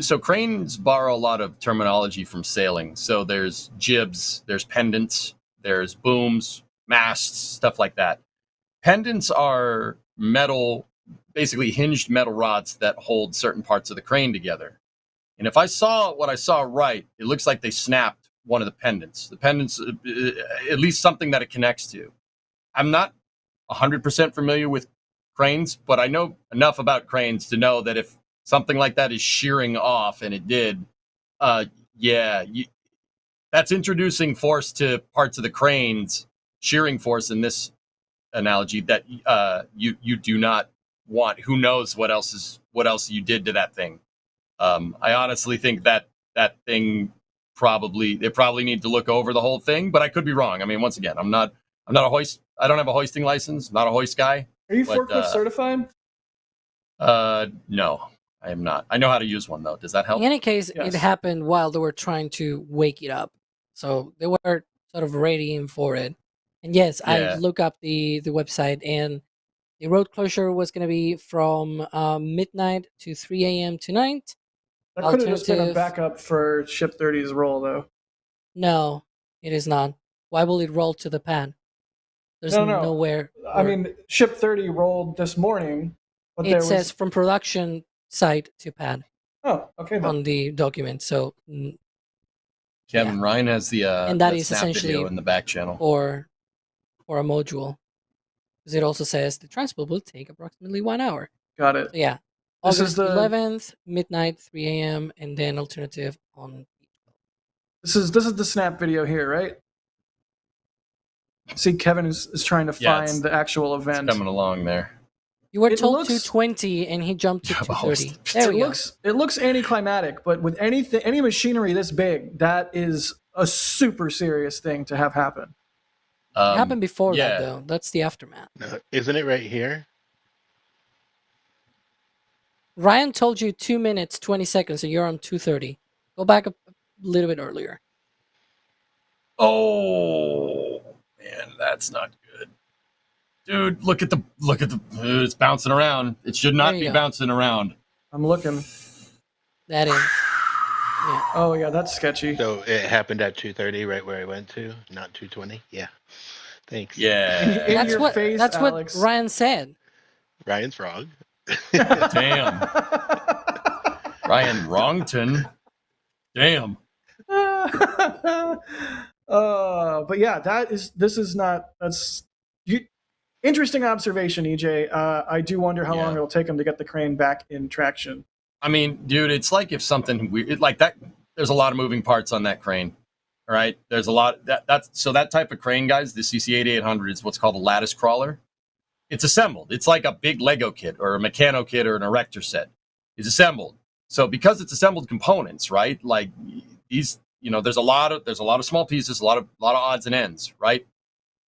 so cranes borrow a lot of terminology from sailing. So there's jibs, there's pendants, there's booms, masts, stuff like that. Pendants are metal, basically hinged metal rods that hold certain parts of the crane together. And if I saw what I saw right, it looks like they snapped one of the pendants. The pendants, at least something that it connects to. I'm not 100% familiar with cranes, but I know enough about cranes to know that if something like that is shearing off, and it did, that's introducing force to parts of the crane's shearing force in this analogy that you do not want. Who knows what else you did to that thing? I honestly think that thing they probably need to look over the whole thing, but I could be wrong. I mean, once again, I'm not a hoist. I don't have a hoisting license. I'm not a hoist guy. Are you forklift certified? No, I am not. I know how to use one though. Does that help? In any case, It happened while they were trying to wake it up, so they were sort of readying for it. And yes, I look up the website, and the road closure was going to be from midnight to 3 a.m. tonight. That could have just been a backup for Ship 30's roll, though. No, it is not. Why will it roll to the pad? There's nowhere. I mean, Ship 30 rolled this morning. But it says from production site to pad. Oh, okay. On the document, so Kevin Ryan has the and that is snap essentially video in the back channel or a module, because it also says the transport will take approximately 1 hour. Got it. So yeah, This August is the 11th, midnight, 3 a.m., and then alternative on. This is the snap video here, right? See, Kevin is trying to find the actual event. It's coming along there. You were told 220, and he jumped to 230. There we go. It looks anticlimactic, but with any machinery this big, that is a super serious thing to have happen. It happened before that, though. That's the aftermath. No, isn't it right here? Ryan told you 2 minutes, 20 seconds, so you're on 2:30. Go back a little bit earlier. Oh, man, that's not good. Dude, look at the it's bouncing around. It should not be bouncing around. I'm looking. That is. Yeah. Oh, yeah, that's sketchy. So it happened at 2:30, right where I went to, not 2:20. Yeah. Thanks. Yeah. That's what Ryan said. Ryan's wrong. Damn. Ryan Wrongton. Damn. But yeah, interesting observation, EJ. I do wonder how long it'll take them to get the crane back in traction. I mean, dude, it's like if something weird like that. There's a lot of moving parts on that crane. All right, there's a lot. So that type of crane, guys, the CC-8800 is what's called a lattice crawler. It's assembled. It's like a big Lego kit or a mechano kit or an erector set. It's assembled. So because it's assembled components, right? Like these, there's a lot of small pieces, a lot of odds and ends, right?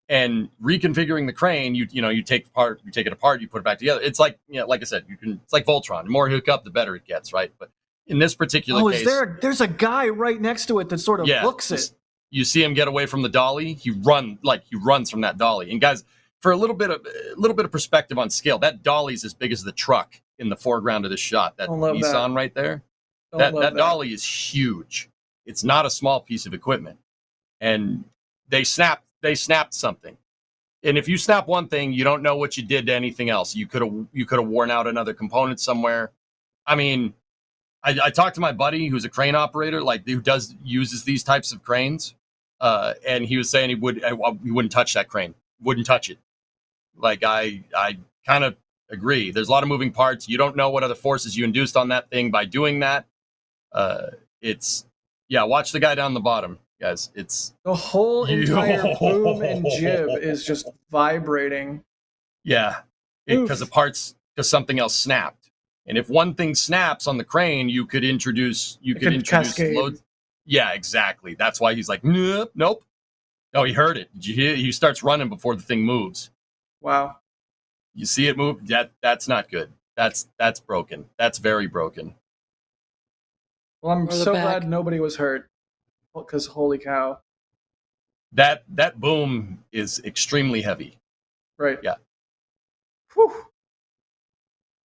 And reconfiguring the crane, you take it apart, you put it back together. It's like, like I said, it's like Voltron. The more you hook up, the better it gets, right? But in this particular case, there's a guy right next to it that sort of looks it. You see him get away from the dolly. He runs from that dolly. And guys, for a little bit of perspective on scale, that dolly's as big as the truck in the foreground of the shot. That Nissan right there. That dolly is huge. It's not a small piece of equipment. And they snapped something. And if you snap one thing, you don't know what you did to anything else. You could have worn out another component somewhere. I mean, I talked to my buddy who's a crane operator, like who uses these types of cranes, and he was saying he wouldn't touch that crane, wouldn't touch it. Like I kind of agree. There's a lot of moving parts. You don't know what other forces you induced on that thing by doing that. Watch the guy down the bottom, guys. It's the whole entire boom and jib is just vibrating. Yeah, because something else snapped. And if one thing snaps on the crane, you could introduce cascade. loads. Yeah, exactly. That's why he's like, nope. No, he heard it. Did you hear? He starts running before the thing moves. Wow. You see it move? That's not good. That's broken. That's very broken. Well, I'm so glad nobody was hurt, because holy cow. That boom is extremely heavy. Right. Yeah. Whew.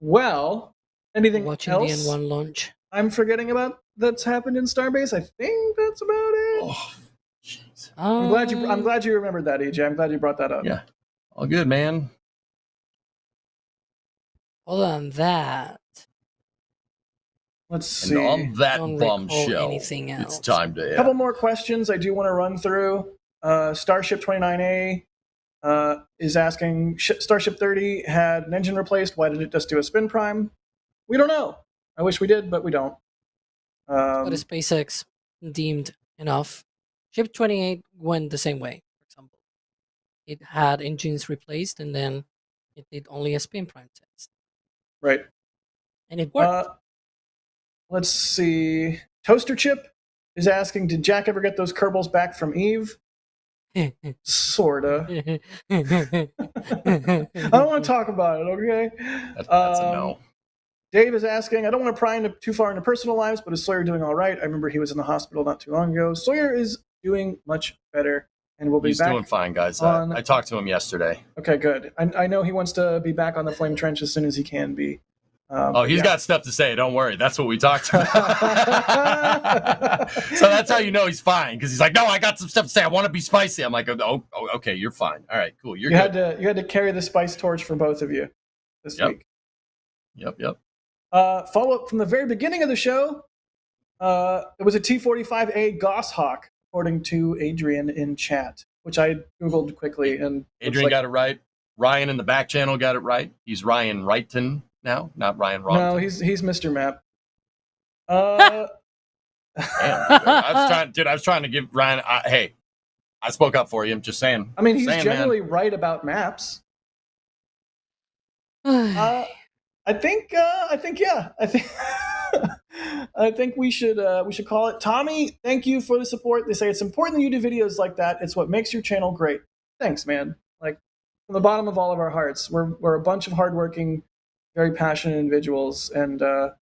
Well, anything Watching else the N1 launch. I'm forgetting about that's happened in Starbase? I think that's about it. Oh, jeez. I'm glad you remembered that, EJ. I'm glad you brought that up. Yeah. All good, man. Other than that, let's see. And on that don't recall bombshell, anything else. it's time to. A couple more questions I do want to run through. Starship 29A is asking, Starship 30 had an engine replaced. Why did it just do a spin prime? We don't know. I wish we did, but we don't. But SpaceX deemed enough. Ship 28 went the same way, for example. It had engines replaced, and then it did only a spin prime test. Right. And it worked. Let's see. Toaster Chip is asking, did Jack ever get those Kerbals back from Eve? Sorta. I don't want to talk about it, okay? That's a no. Dave is asking, I don't want to pry too far into personal lives, but is Sawyer doing all right? I remember he was in the hospital not too long ago. Sawyer is doing much better, and we'll be back. He's doing fine, guys. I talked to him yesterday. Okay, good. I know he wants to be back on the Flame Trench as soon as he can be. He's got stuff to say. Don't worry. That's what we talked about. So that's how you know he's fine, because he's like, no, I got some stuff to say. I want to be spicy. I'm like, oh, okay, you're fine. All right, cool. You had to carry the spice torch for both of you this week. Yep. Follow up from the very beginning of the show. It was a T-45A Goshawk, according to Adrian in chat, which I Googled quickly. And Adrian got it right. Ryan in the back channel got it right. He's Ryan Wrighton now, not Ryan Wrong. No, he's Mr. Map. Damn, I was trying to give Ryan. Hey, I spoke up for you. I'm just saying. I mean, he's generally right about maps. I think we should call it. Tommy, thank you for the support. They say it's important that you do videos like that. It's what makes your channel great. Thanks, man. Like, from the bottom of all of our hearts, we're a bunch of hardworking, very passionate individuals, and it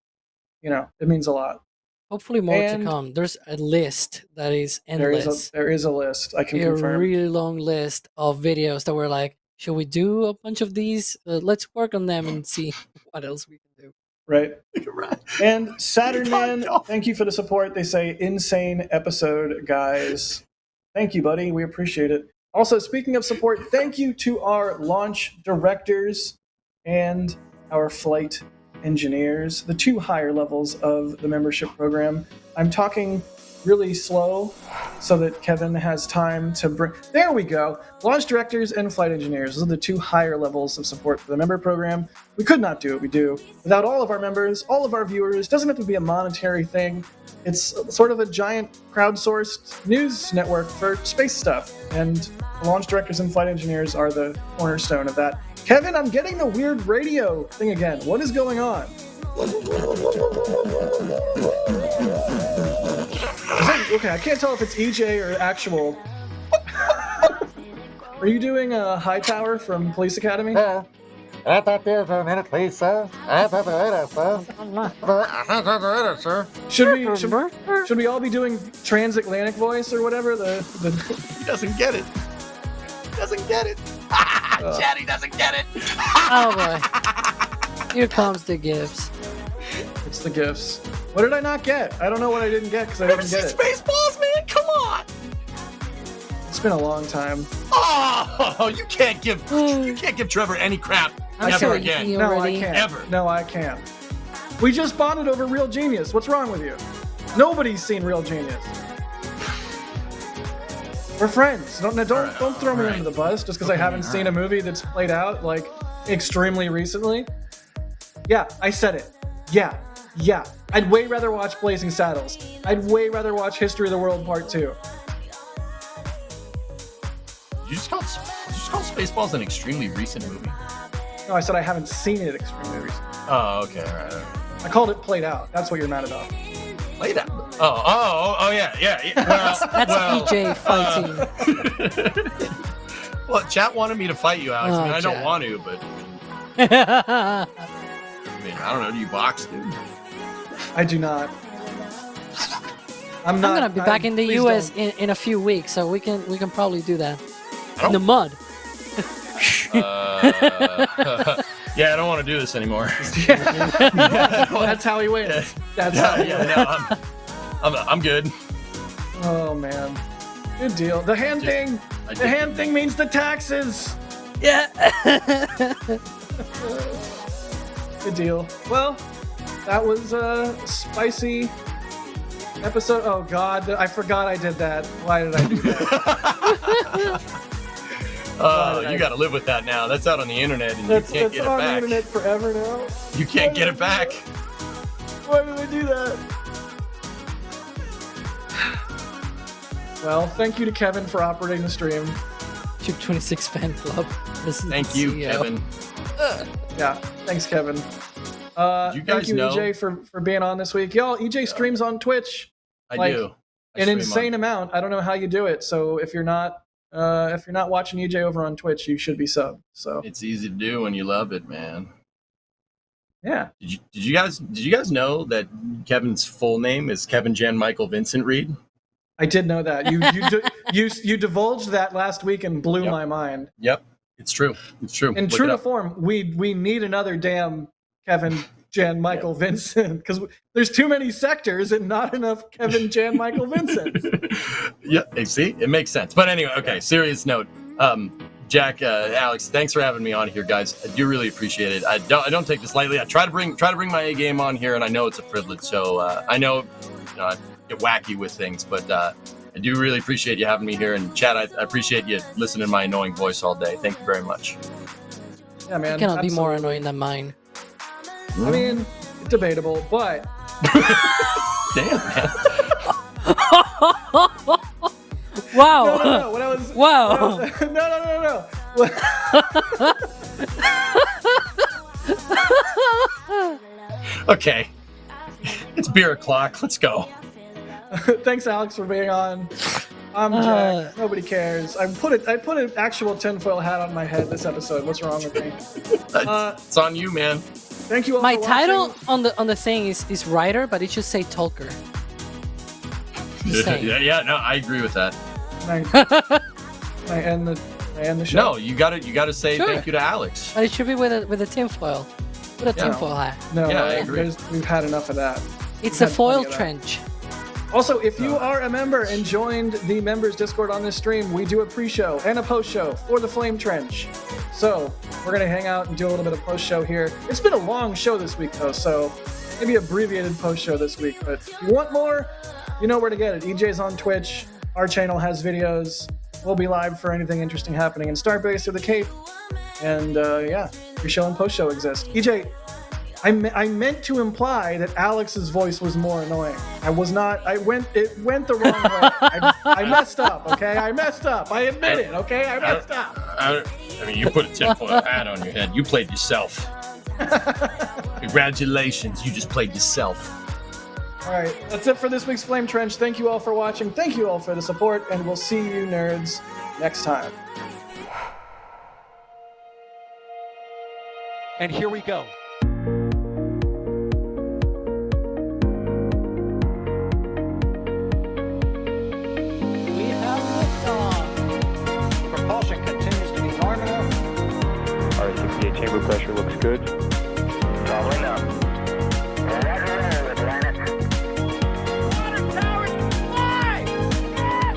means a lot. Hopefully more to come. There's a list that is endless. There is a list. I can confirm. A really long list of videos that we're like, should we do a bunch of these? Let's work on them and see what else we can do. Right. And Saturn Man, thank you for the support. They say, insane episode, guys. Thank you, buddy. We appreciate it. Also, speaking of support, thank you to our launch directors and our flight engineers, the two higher levels of the membership program. I'm talking really slow so that Kevin has time to bring... There we go. Launch directors and flight engineers. Those are the two higher levels of support for the member program. We could not do what we do without all of our members, all of our viewers. It doesn't have to be a monetary thing. It's sort of a giant crowdsourced news network for space stuff. And the launch directors and flight engineers are the cornerstone of that. Kevin, I'm getting the weird radio thing again. What is going on? Okay, I can't tell if it's EJ or actual. Are you doing a Hightower from Police Academy? I thought there was a minute, please, sir. I thought there was, sir. Should we all be doing transatlantic voice or whatever? He doesn't get it. Chatty doesn't get it. Oh boy. Here comes the gifts. It's the gifts. What did I not get? I don't know what I didn't get because I didn't get it. Spaceballs, man. Come on. It's been a long time. Oh, you can't give Trevor any crap I'm ever so again. easy No, I already. can't. Ever. No, I can't. We just bonded over Real Genius. What's wrong with you? Nobody's seen Real Genius. We're friends. Don't throw me under the bus just because I haven't seen a movie that's played out like extremely recently. Yeah, I said it. Yeah. I'd way rather watch Blazing Saddles. I'd way rather watch History of the World Part 2. Did you just call Spaceballs an extremely recent movie? No, I said I haven't seen it extremely recently. Oh, okay, all right. I called it played out. That's what you're mad about. Played out. Oh, yeah. That's well, EJ fighting. Well, chat wanted me to fight you, Alex. Oh, I mean, I don't chat. want to, but I mean, I don't know. Do you box, dude? I do not. I'm gonna be back in the US in a few weeks, so we can probably do that. In the mud. Yeah, I don't want to do this anymore. That's how he wins. That's how he wins. No, I'm good. Oh man, good deal. The hand thing. The hand thing means the taxes. Yeah. Good deal. Well, that was a spicy episode. Oh God, I forgot I did that. Why did I do that? You got to live with that now. That's out on the internet, and That's you can't get it on back. the internet forever now. You can't get it back. Why did I do that? Well, thank you to Kevin for operating the stream. Tube 26 fan club. This is Thank the you, CEO. Kevin. Yeah, thanks, Kevin. You Thank guys you, know- EJ, for being on this week. Y'all, EJ streams on Twitch. I do. I An stream insane amount. I don't know how you do it. So if you're not watching EJ over on Twitch, you should be subbed. So It's easy to do when you love it, man. yeah. Did you guys know that Kevin's full name is Kevin Jan Michael Vincent Reed? I did know that. You divulged that last week and blew Yep. my mind. Yep, it's true. It's true. In Look true it to up. form, we need another damn Kevin Jan Michael Vincent because there's too many sectors and not enough Kevin Jan Michael Vincent. Yeah, see, it makes sense. But anyway, okay. Serious note. Jack, Alex, thanks for having me on here, guys. I do really appreciate it. I don't take this lightly. I try to bring my A game on here, and I know it's a privilege. So I know, I get wacky with things, but I do really appreciate you having me here. And Chad, I appreciate you listening to my annoying voice all day. Thank you very much. Yeah, man. It cannot be more absolutely. annoying than mine. I mean, debatable, but Damn, man. Wow. no. When I was Wow. no. Okay. It's beer o'clock. Let's go. Thanks, Alex, for being on. I'm Jack. Nobody cares. I put an actual tinfoil hat on my head this episode. What's wrong with me? It's on you, man. Thank you all My for title watching. on the thing is writer, but it should say talker. Just saying. Yeah, no, I agree with that. I end the show. No, you gotta say Sure. thank you to Alex. But it should be with a tinfoil. With a Yeah. tinfoil hat. No, Yeah, I agree. we've had enough of that. It's We've a had foil plenty of that. trench. Also, if you are a member and joined the members Discord on this stream, we do a pre-show and a post-show for the Flame Trench. So we're gonna hang out and do a little bit of post-show here. It's been a long show this week though, so maybe abbreviated post-show this week. But if you want more, you know where to get it. EJ's on Twitch. Our channel has videos. We'll be live for anything interesting happening in Starbase or the Cape. And yeah, pre-show and post-show exist. EJ, I meant to imply that Alex's voice was more annoying. I was not. It went the wrong way. I messed up. Okay, I messed up. I admit it. Okay, I messed up. I mean, you put a tinfoil hat on your head. You played yourself. Congratulations, you just played yourself. All right, that's it for this week's Flame Trench. Thank you all for watching. Thank you all for the support, and we'll see you nerds next time. And here we go. We have liftoff. Propulsion continues to be normal. R68 chamber pressure looks good. Following up. Roger, planet. Water towers, fly! Yes!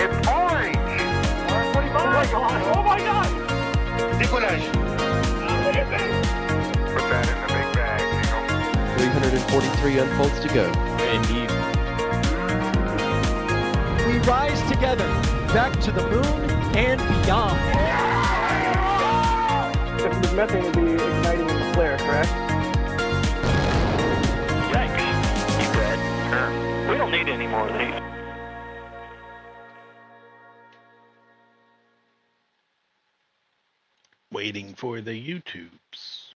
It's orange! R25! Oh my god! Oh my god! Decollage. What is it? Put that in the big bag, Eagle. 343 unfolds to go. Indeed. We rise together back to the moon and beyond. If it was methane, it would be igniting in the flare, correct? Yikes. You good? We don't need any more of these. Waiting for the YouTubes.